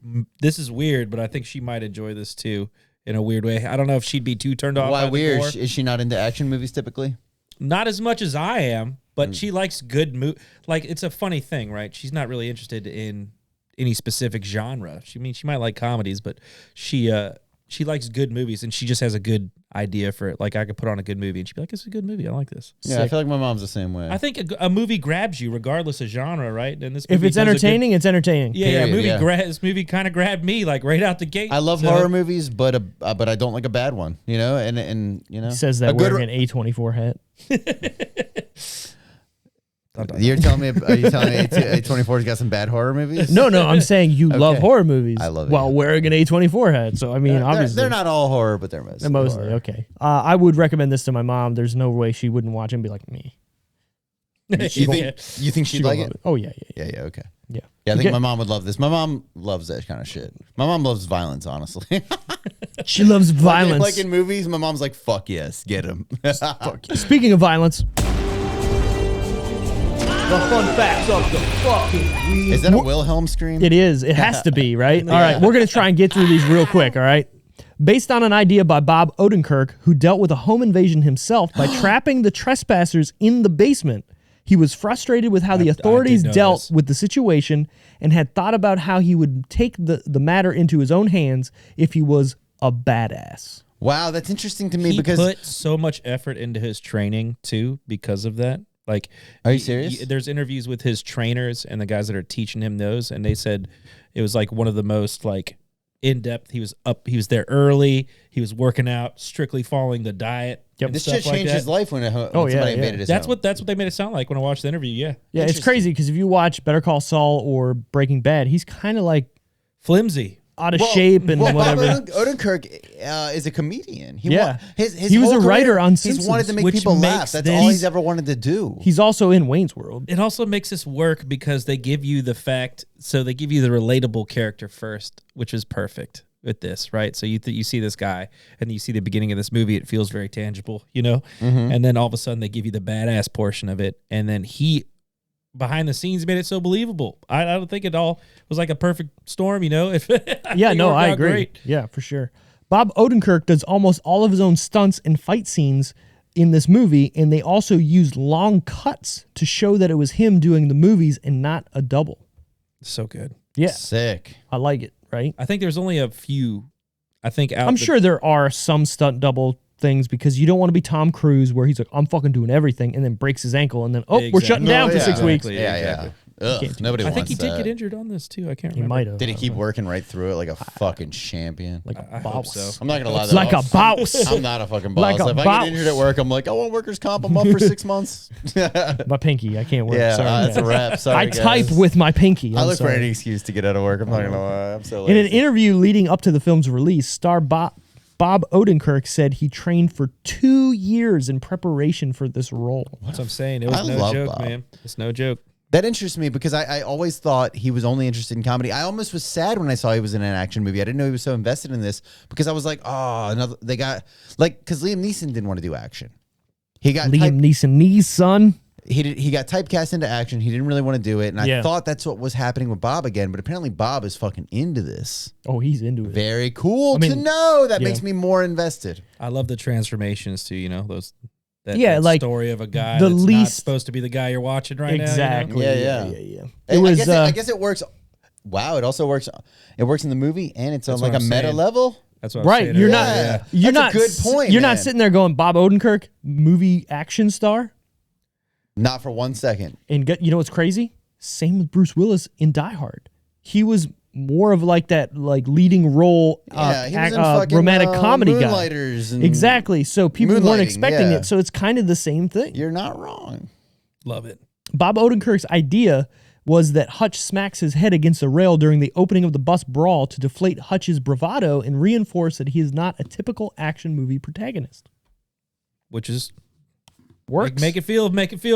This is weird, but I think she might enjoy this too in a weird way. I don't know if she'd be too turned off. Why by the weird? gore. Is she not into action movies typically? Not as much as I am, but she likes good Like, it's a funny thing, right? She's not really interested in any specific genre. She might like comedies, but she likes good movies, and she just has a good idea for it. Like, I could put on a good movie, and she'd be like, "It's a good movie. I like this." Yeah, I feel like my mom's the same way. I think a movie grabs you regardless of genre, right? And this If movie it's does a good- entertaining, it's entertaining. Yeah, Period, this movie kind of grabbed me like right out the gate. I love So- horror movies, but I don't like a bad one. And He says that a good wearing an A24 hat. You're telling me? Are you telling me A24's got some bad horror movies? No, I'm saying you love horror movies. I love it. While wearing an A24 hat. So I mean, obviously they're not all horror, but they're mostly horror. okay. I would recommend this to my mom. There's no way she wouldn't watch it and be like me. You think she'd like it? Oh yeah. Okay. Yeah. Yeah, I think my mom would love this. My mom loves that kind of shit. My mom loves violence, honestly. She loves violence. Like in movies, my mom's like, fuck yes, get him. Speaking of violence. The fun facts of the fucking week. Is that a Wilhelm scream? It is. It has to be, right? All right, we're going to try and get through these real quick, all right? Based on an idea by Bob Odenkirk, who dealt with a home invasion himself by trapping the trespassers in the basement. He was frustrated with how the authorities dealt with the situation and had thought about how he would take the matter into his own hands if he was a badass. Wow, that's interesting to me because he put so much effort into his training too because of that. Like, are you serious? There's interviews with his trainers and the guys that are teaching him those, and they said it was like one of the most like in depth. He was there early. He was working out, strictly following the diet. Yep. This shit changed his life when somebody invaded his That's home. what they made it sound like when I watched the interview. Yeah, it's crazy because if you watch Better Call Saul or Breaking Bad, he's kind of like flimsy, out of shape and whatever. Bob Odenkirk is a comedian. He was a writer on Simpsons. He's wanted to make people laugh. That's all he's ever wanted to do. He's also in Wayne's World. It also makes this work because they give you the relatable character first, which is perfect with this, right? So you see this guy and you see the beginning of this movie, it feels very tangible, you know? Mm-hmm. And then all of a sudden they give you the badass portion of it. And then he, behind the scenes, made it so believable. I don't think it all was like a perfect storm, you know? I agree. Great. Yeah, for sure. Bob Odenkirk does almost all of his own stunts and fight scenes in this movie, and they also used long cuts to show that it was him doing the movies and not a double. So good. Yeah. Sick. I like it, right? I think there's only a few, I'm sure there are some stunt double things because you don't want to be Tom Cruise where he's like, I'm fucking doing everything, and then breaks his ankle, and then, we're shutting down for 6 weeks. Yeah. Ugh, nobody wants that. I think he did get injured on this, too. I can't remember. He might have. Did he keep working right through it like a fucking champion? Like a I hope boss. so. I'm not going to lie. Like a boss. I'm not a fucking boss. Like a if I boss. get injured at work, I'm like, I want workers' comp. I'm up for 6 months. My pinky. I can't work. Yeah, Sorry, that's a wrap. Sorry, I guys. type with my pinky. I look for sorry. any excuse to get out of work. I'm not going to lie. I'm so In lazy. an interview leading up to the film's release, star Bob Odenkirk said he trained for 2 years in preparation for this role. That's what I'm saying. It was no joke, man. It's no joke. That interests me because I always thought he was only interested in comedy. I almost was sad when I saw he was in an action movie. I didn't know he was so invested in this because I was like, because Liam Neeson didn't want to do action. He got Neeson, son. He got typecast into action. He didn't really want to do it, and I thought that's what was happening with Bob again. But apparently, Bob is fucking into this. Oh, he's into it. Very cool to know. That makes me more invested. I love the transformations too. You know those. That like story of a guy the that's least not supposed to be the guy you're watching right exactly. now. You know? Yeah. It was. I guess it works. Wow, it also works. It works in the movie, and it's on like a meta level. That's what I'm saying. You're earlier. You're That's not. a good point. You're man. not sitting there going Bob Odenkirk, movie action star. Not for 1 second. And you know what's crazy? Same with Bruce Willis in Die Hard. He was more of like that leading role He was in fucking, romantic comedy guy. Moonlighters and exactly. So people weren't expecting it. So it's kind of the same thing. You're not wrong. Love it. Bob Odenkirk's idea was that Hutch smacks his head against a rail during the opening of the bus brawl to deflate Hutch's bravado and reinforce that he is not a typical action movie protagonist. Which is works. Make it feel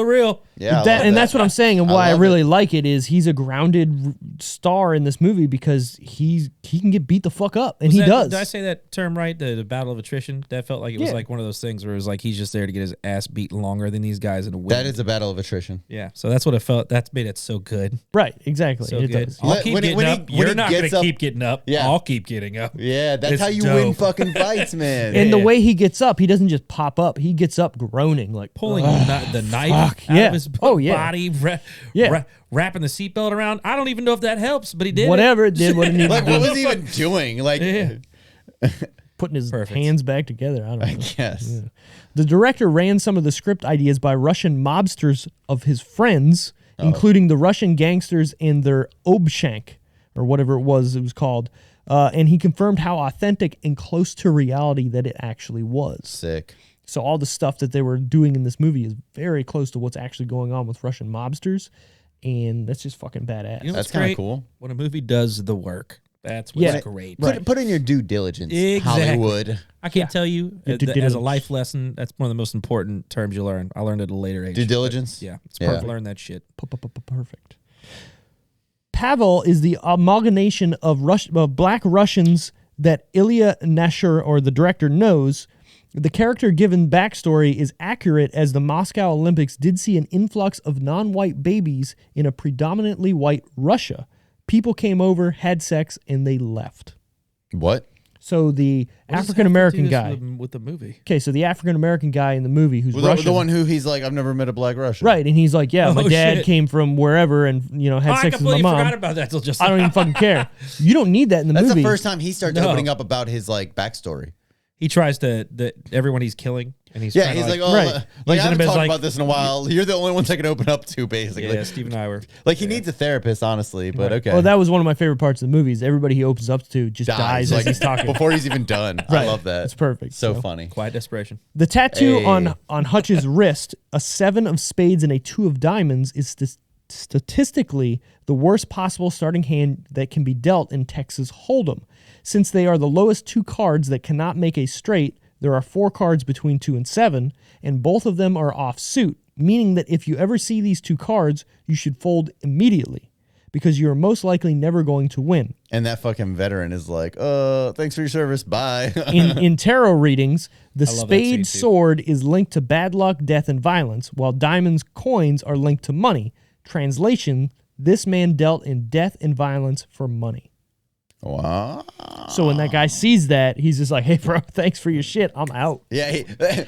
real. Yeah, that's what I'm saying, and why I really like it is he's a grounded star in this movie because he can get beat the fuck up, and he does. Did I say that term right? The battle of attrition. That felt like it was like one of those things where it was like he's just there to get his ass beat longer than these guys and win. That is a battle of attrition. Yeah, so that's what it felt. That's made it so good. Right, exactly. So it good. does. I'll keep getting up. You're not going to keep getting up. Yeah. I'll keep getting up. Yeah, that's It's how you dope. win fucking fights, man. And the way he gets up, he doesn't just pop up. He gets up groaning, like Pulling the knife out of his body, wrapping the seatbelt around. I don't even know if that helps, but he did. Whatever it did, what it needed like, to do. what was he even doing? Like, putting his hands back together. I don't know. I guess. Yeah. The director ran some of the script ideas by Russian mobsters of his friends, including the Russian gangsters and their Obshank, or whatever it was called. And he confirmed how authentic and close to reality that it actually was. Sick. So all the stuff that they were doing in this movie is very close to what's actually going on with Russian mobsters, and that's just fucking badass. You know That's what's kind of great? cool. When a movie does the work, that's what's great. Put in your due diligence, Exactly. Hollywood. I can't tell you Your due as a diligence. life lesson. That's one of the most important terms you learn. I learned at a later age. Due diligence? Yeah, it's Yeah. perfect. Learn that shit. Perfect. Pavel is the amalgamation of black Russians that Ilya Nashur, or the director, knows. The character given backstory is accurate, as the Moscow Olympics did see an influx of non-white babies in a predominantly white Russia. People came over, had sex, and they left. What? So the What does African American this have to guy. do with the movie. Okay, so the African American guy in the movie who's Russian. The one who he's like, I've never met a black Russian. Right, and he's like, yeah, my Oh, dad shit. came from wherever and, had I sex with my completely mom. forgot about that till just I don't even fucking care. You don't need that in the That's movie. the first time he starts No. opening up about his like backstory. He tries to everyone he's killing, and he's Yeah, trying to, he's like, oh, right. like, He's I haven't in a bit talked like- about this in a while. You're the only ones I can open up to, basically. yeah, Steve and I were Like he needs a therapist, honestly, but okay. Well, that was one of my favorite parts of the movies. Everybody he opens up to just dies as like he's talking. before he's even done. I love that. It's perfect. So funny. quiet desperation. The tattoo Hey. on Hutch's wrist, a 7 of spades and a 2 of diamonds, is statistically the worst possible starting hand that can be dealt in Texas Hold'em. Since they are the lowest 2 cards that cannot make a straight, there are 4 cards between 2 and 7, and both of them are off suit, meaning that if you ever see these 2 cards, you should fold immediately, because you are most likely never going to win. And that fucking veteran is like, thanks for your service. Bye. In tarot readings, the love that scene, spade too. sword is linked to bad luck, death, and violence, while diamonds coins are linked to money. Translation, this man dealt in death and violence for money. Wow. So when that guy sees that, he's just like, hey, bro, thanks for your shit. I'm out. Yeah,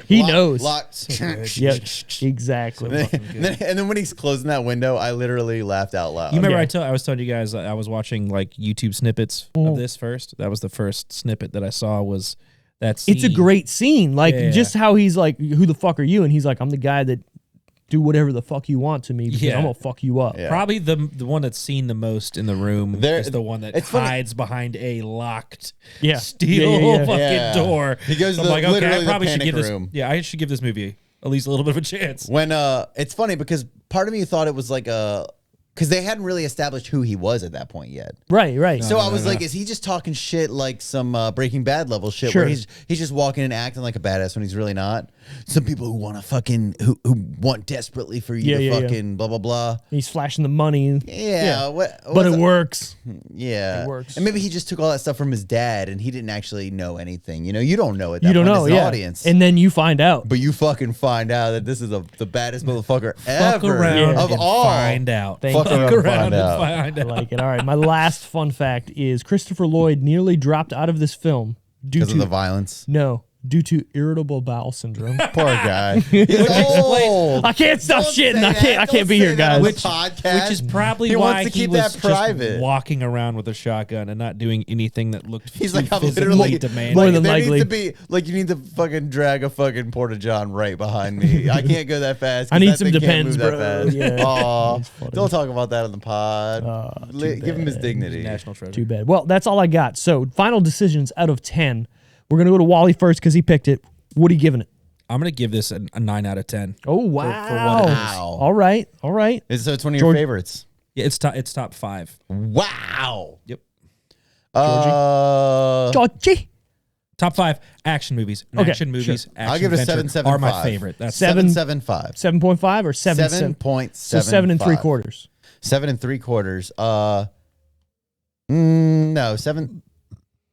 He knows. Yeah, Yep, exactly. and then when he's closing that window, I literally laughed out loud. You remember Yeah. I was telling you guys I was watching like YouTube snippets of this first. That was the first snippet that I saw was that scene. It's a great scene. Like, Yeah. just how he's like, who the fuck are you? And he's like, I'm the guy that do whatever the fuck you want to me because Yeah. I'm going to fuck you up. Yeah. Probably the one that's seen the most in the room is the one that it's funny. hides behind a locked Yeah. steel Yeah, yeah, yeah. fucking Yeah. door. He goes So to I'm like, okay, literally I the probably should panic give this. room. Yeah, I should give this movie at least a little bit of a chance. When it's funny because part of me thought it was like because they hadn't really established who he was at that point yet. Right. So I was like, is he just talking shit like some Breaking Bad level shit Sure. where he's just walking and acting like a badass when he's really not? Some people who want to fucking who want desperately for you to fucking blah blah blah. He's flashing the money. Yeah, But it works. Yeah, It works. And maybe he just took all that stuff from his dad, and he didn't actually know anything. You know, you don't know it. You don't know, as an yeah. audience. And then you find out. But you fucking find out that this is the baddest motherfucker Fuck ever around of and all. find out. Thank Fuck you. around Find and out. find I out. like it. All right. My last fun fact is Christopher Lloyd nearly dropped out of this film due Because to of the violence. due to irritable bowel syndrome. Poor guy. He's old. I can't stop Don't shitting. say I that. can't Don't be say here, that guys. on the podcast. Which is probably He why wants to keep he was that just private. walking around with a shotgun and not doing anything that looked He's too like, I'm physically literally demanding. More like, than there likely. needs to be like you need to fucking drag a fucking porta john right behind me. I can't go that fast. 'cause I need that some thing can't Depends, move that bro. fast. Yeah. Aw, That's funny. don't talk about that on the pod. Give him his dignity. National treasure. Too bad. Well, that's all I got. So, final decisions out of 10. We're going to go to Wally first because he picked it. What are you giving it? I'm gonna give this a 9 out of 10. Oh, wow. what it is. Wow. All right. So it's one of George- your favorites. Yeah, it's top 5. Wow. Yep. Georgie. Top 5 action movies. And Okay, action movies. sure. Action I'll give it a adventure 7.75. Are my favorite. That's Seven- 7.75. 7.5 or 7? 7.75. So 7 3/4. 7 3/4. No, 7.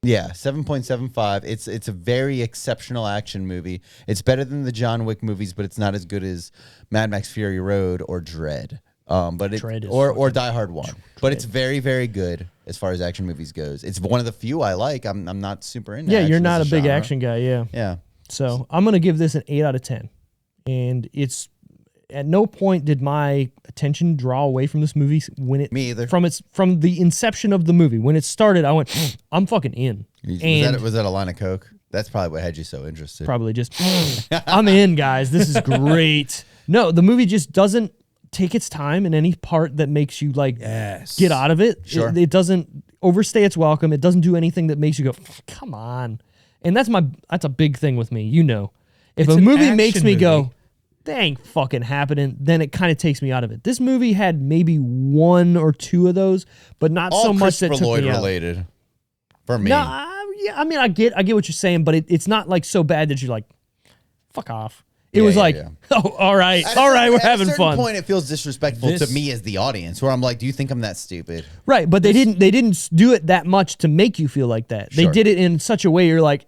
Yeah, 7.75. It's a very exceptional action movie. It's better than the John Wick movies, but it's not as good as Mad Max Fury Road or Dread. But it, Dread is or Die Hard 1. But it's very, very good as far as action movies goes. It's one of the few I like. I'm not super into Yeah, action you're as not a big genre. action guy. Yeah. Yeah. So, I'm going to give this an 8 out of 10. And it's at no point did my attention draw away from this movie when it Me either. from the inception of the movie. When it started, I went, I'm fucking in. And Was that a line of coke? That's probably what had you so interested. probably just I'm in, guys. This is great. No, the movie just doesn't take its time in any part that makes you like Yes. get out of it. Sure. It doesn't overstay its welcome. It doesn't do anything that makes you go, come on. And that's a big thing with me, you know. If It's a an movie makes action me movie. go, that ain't fucking happening, then it kind of takes me out of it. This movie had maybe 1 or 2 of those, but not All so much that Christopher took Lloyd me out. related for me. No, yeah, I mean, I get what you're saying, but it's not like so bad that you're like, fuck off. It was like, oh, all right, we're having At a certain fun. point, it feels disrespectful to This- me as the audience, where I'm like, do you think I'm that stupid? Right, but they didn't do it that much to make you feel like that. They Sure. did it in such a way you're like,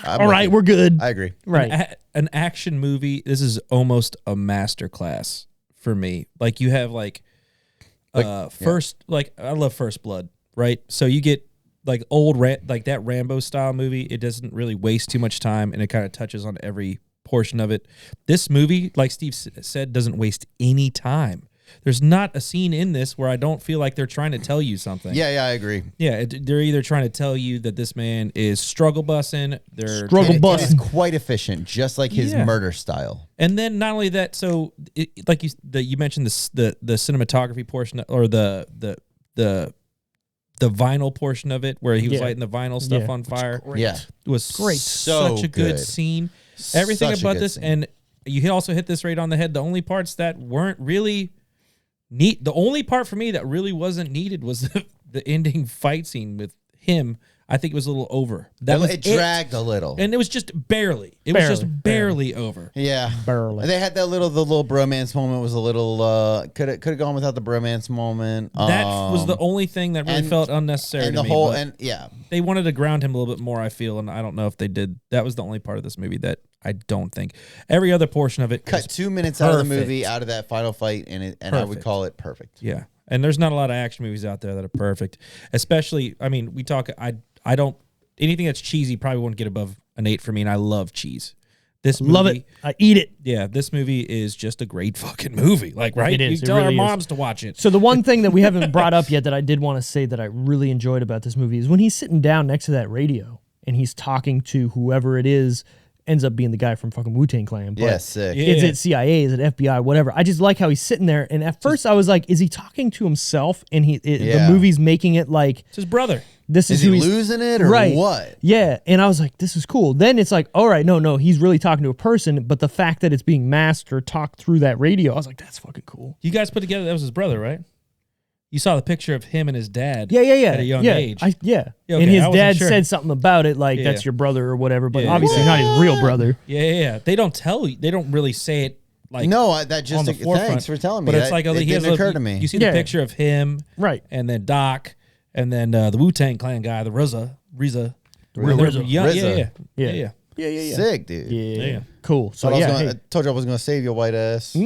I'm all with right, you. we're good. I agree. Right. An action movie. This is almost a masterclass for me. Like you have like first, like I love First Blood, right? So you get like like that Rambo style movie. It doesn't really waste too much time, and it kind of touches on every portion of it. This movie, like Steve said, doesn't waste any time. There's not a scene in this where I don't feel like they're trying to tell you something. Yeah, I agree. Yeah, they're either trying to tell you that this man is struggle bussing, they're Struggle And bus. it's quite efficient, just like his Yeah. murder style. and then not only that, so like you mentioned the cinematography portion or the vinyl portion of it where he was Yeah. lighting the vinyl stuff Yeah. on fire. Yeah. It was Great. such So a good good. scene. Everything Such a about good this, scene. and you also hit this right on the head. The only parts that weren't really neat, the only part for me that really wasn't needed was the ending fight scene with him. I think it was a little over. That was It dragged a little. and it was just barely. It was just barely over. Yeah, Barely. They had the little bromance moment was a little could have gone without the bromance moment. That was the only thing that really and- felt unnecessary and to the me. whole but and yeah. they wanted to ground him a little bit more, I feel, and I don't know if they did. That was the only part of this movie that I don't think. Every other portion of it Cut was 2 minutes out of the perfect. movie out of that final fight, and I would Perfect. call it perfect. Yeah, and there's not a lot of action movies out there that are perfect. Especially, I mean, we talk. I don't anything that's cheesy probably won't get above an 8 for me, and I love cheese. This movie, Love it. I eat it. Yeah, this movie is just a great fucking movie. Like, right? It is. You It tell really our is. moms to watch it. So the one thing that we haven't brought up yet that I did want to say that I really enjoyed about this movie is when he's sitting down next to that radio and he's talking to whoever it is, ends up being the guy from fucking Wu-Tang Clan. But Yeah, sick. Yeah. Is it CIA? Is it FBI? Whatever. I just like how he's sitting there. And at first I was like, is he talking to himself? And the Yeah. movie's making it like It's his brother. this is Is he who he's losing it or right. what? Yeah. And I was like, this is cool. Then it's like, all right, no, he's really talking to a person. But the fact that it's being masked or talked through that radio, I was like, that's fucking cool. You guys put together that was his brother, right? You saw the picture of him and his dad. Yeah. At a young yeah. age. Yeah. Yeah, And okay, his I wasn't dad sure. said something about it, like Yeah. that's your brother or whatever. But Yeah. obviously not his real brother. Yeah. They don't tell you. They don't really say it like No, that on just the forefront. thanks for telling me. But it's That- like it he has didn't a, occur to me. You see Yeah. the picture of him, Right. and then Doc, and then the Wu-Tang Clan guy, the RZA. RZA. Yeah. Yeah. Yeah. Sick, dude. Yeah. Cool. So Thought I was yeah. gonna- hey. I told you I wasn't going to save your white ass.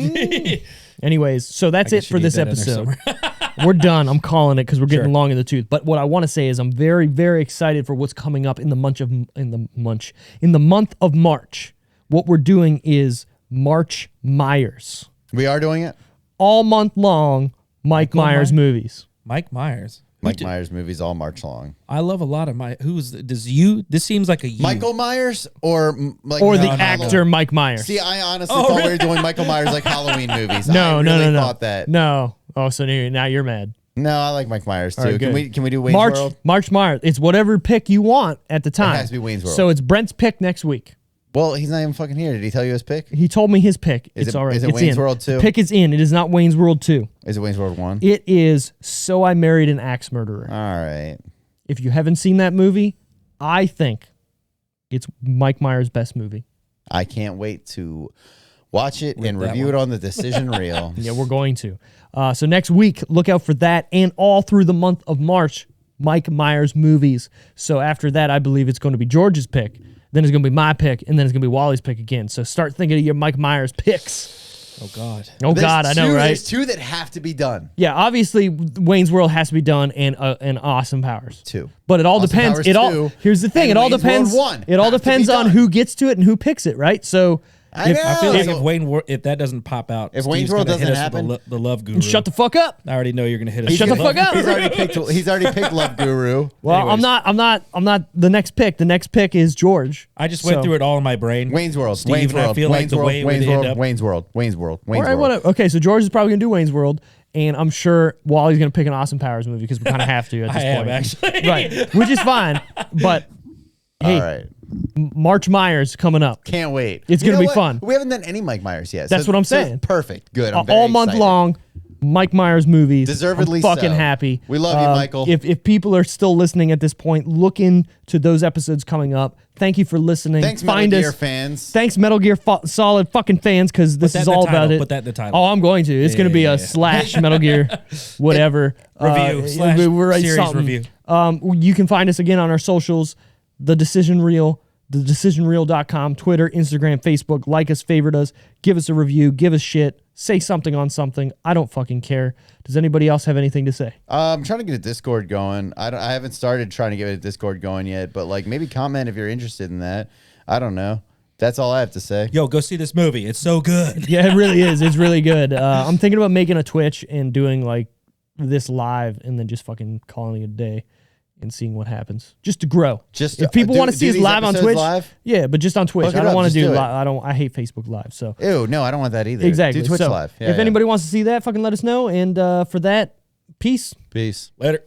Anyways, so that's I it guess for you this need that in there episode. We're done. I'm calling it because we're getting Sure. long in the tooth. But what I want to say is I'm very, very excited for what's coming up in the month of March. What we're doing is March Myers. We are doing it. All month long, Mike Michael Myers Myers? movies. Mike Myers. Mike Myers movies all March long. I love a lot of my. This seems like a you. Michael Myers or like Or no, the no, no. actor Mike Myers. See, I honestly Oh, thought we really? were doing Michael Myers like Halloween movies. no, I no, really no, no. thought that. No. Oh, so now you're mad. No, I like Mike Myers too. All right, can good. we do Wayne's World? March Myers. It's whatever pick you want at the time. has to be Wayne's World. So it's Brent's pick next week. Well, he's not even fucking here. Did he tell you his pick? He told me his pick. Is It's it- all right. is it It's Wayne's in. World 2? The pick is in. It is not Wayne's World 2. Is it Wayne's World 1? It is So I Married an Axe Murderer. All right. If you haven't seen that movie, I think it's Mike Myers' best movie. I can't wait to watch it and that review one. it on the Decision Reel. Yeah, we're going to. So next week, look out for that. And all through the month of March, Mike Myers movies. So after that, I believe it's going to be George's pick. Then it's going to be my pick. And then it's going to be Wally's pick again. So start thinking of your Mike Myers picks. Oh God. Oh, God, I know, right? There's two that have to be done. Yeah, obviously Wayne's World has to be done and Awesome Powers. 2. But it all Austin depends. Powers It all 2 here's the thing. and It all Wayne's depends. World 1 It all have to be depends on done. who gets to it and who picks it, right? So I know. I feel like So- if that doesn't pop out, If Steve's Wayne's World gonna hit doesn't us with happen- the love guru. shut the fuck up. I already know you're gonna hit us. Shut with the fuck up. He's already picked Love Guru. Well, Anyways. I'm not the next pick. The next pick is George. I just went So- through it all in my brain. Wayne's World. Steve, Wayne's and I World. feel like Wayne's the World. way Wayne's we end World. up. Wayne's World. Wayne's World. All Wayne's right, World. whatever. Okay, so George is probably gonna do Wayne's World, and I'm sure Wally's gonna pick an Austin Powers movie because we kind of have to at this I point. am actually. Right, which is fine. But hey, All right. March Myers coming up. Can't wait. It's You going to know be what? fun. We haven't done any Mike Myers yet. That's what I'm it's saying. Perfect. Good. I'm very All month excited. long, Mike Myers movies. Deservedly I'm fucking so. happy. We love you, Michael. If people are still listening at this point, look into those episodes coming up. Thank you for listening. Thanks, Find Metal Gear us. fans. Thanks, Metal Gear Solid fucking fans, because this that is in the all title. about it. Put that in the title. Oh, I'm going to. It's going to be a slash Metal Gear, whatever Review slash series something. review. You can find us again on our socials, The Decision Reel, thedecisionreel.com, Twitter, Instagram, Facebook. Like us, favorite us, give us a review, give us shit, say something on something. I don't fucking care. Does anybody else have anything to say? I'm trying to get a Discord going. I haven't started trying to get a Discord going yet, but like maybe comment if you're interested in that. I don't know. That's all I have to say. Yo, go see this movie. It's so good. Yeah, it really is. It's really good. I'm thinking about making a Twitch and doing like this live and then just fucking calling it a day and seeing what happens, just to grow. Just if people want to see us these live on episodes Twitch, live? yeah, but just on Twitch. Hook it I don't up, want to just do do it. live. I hate Facebook Live. So Ew, no, I don't want that either. exactly. Do Twitch So live. if anybody wants to see that, fucking let us know. And for that, peace. Peace. Later.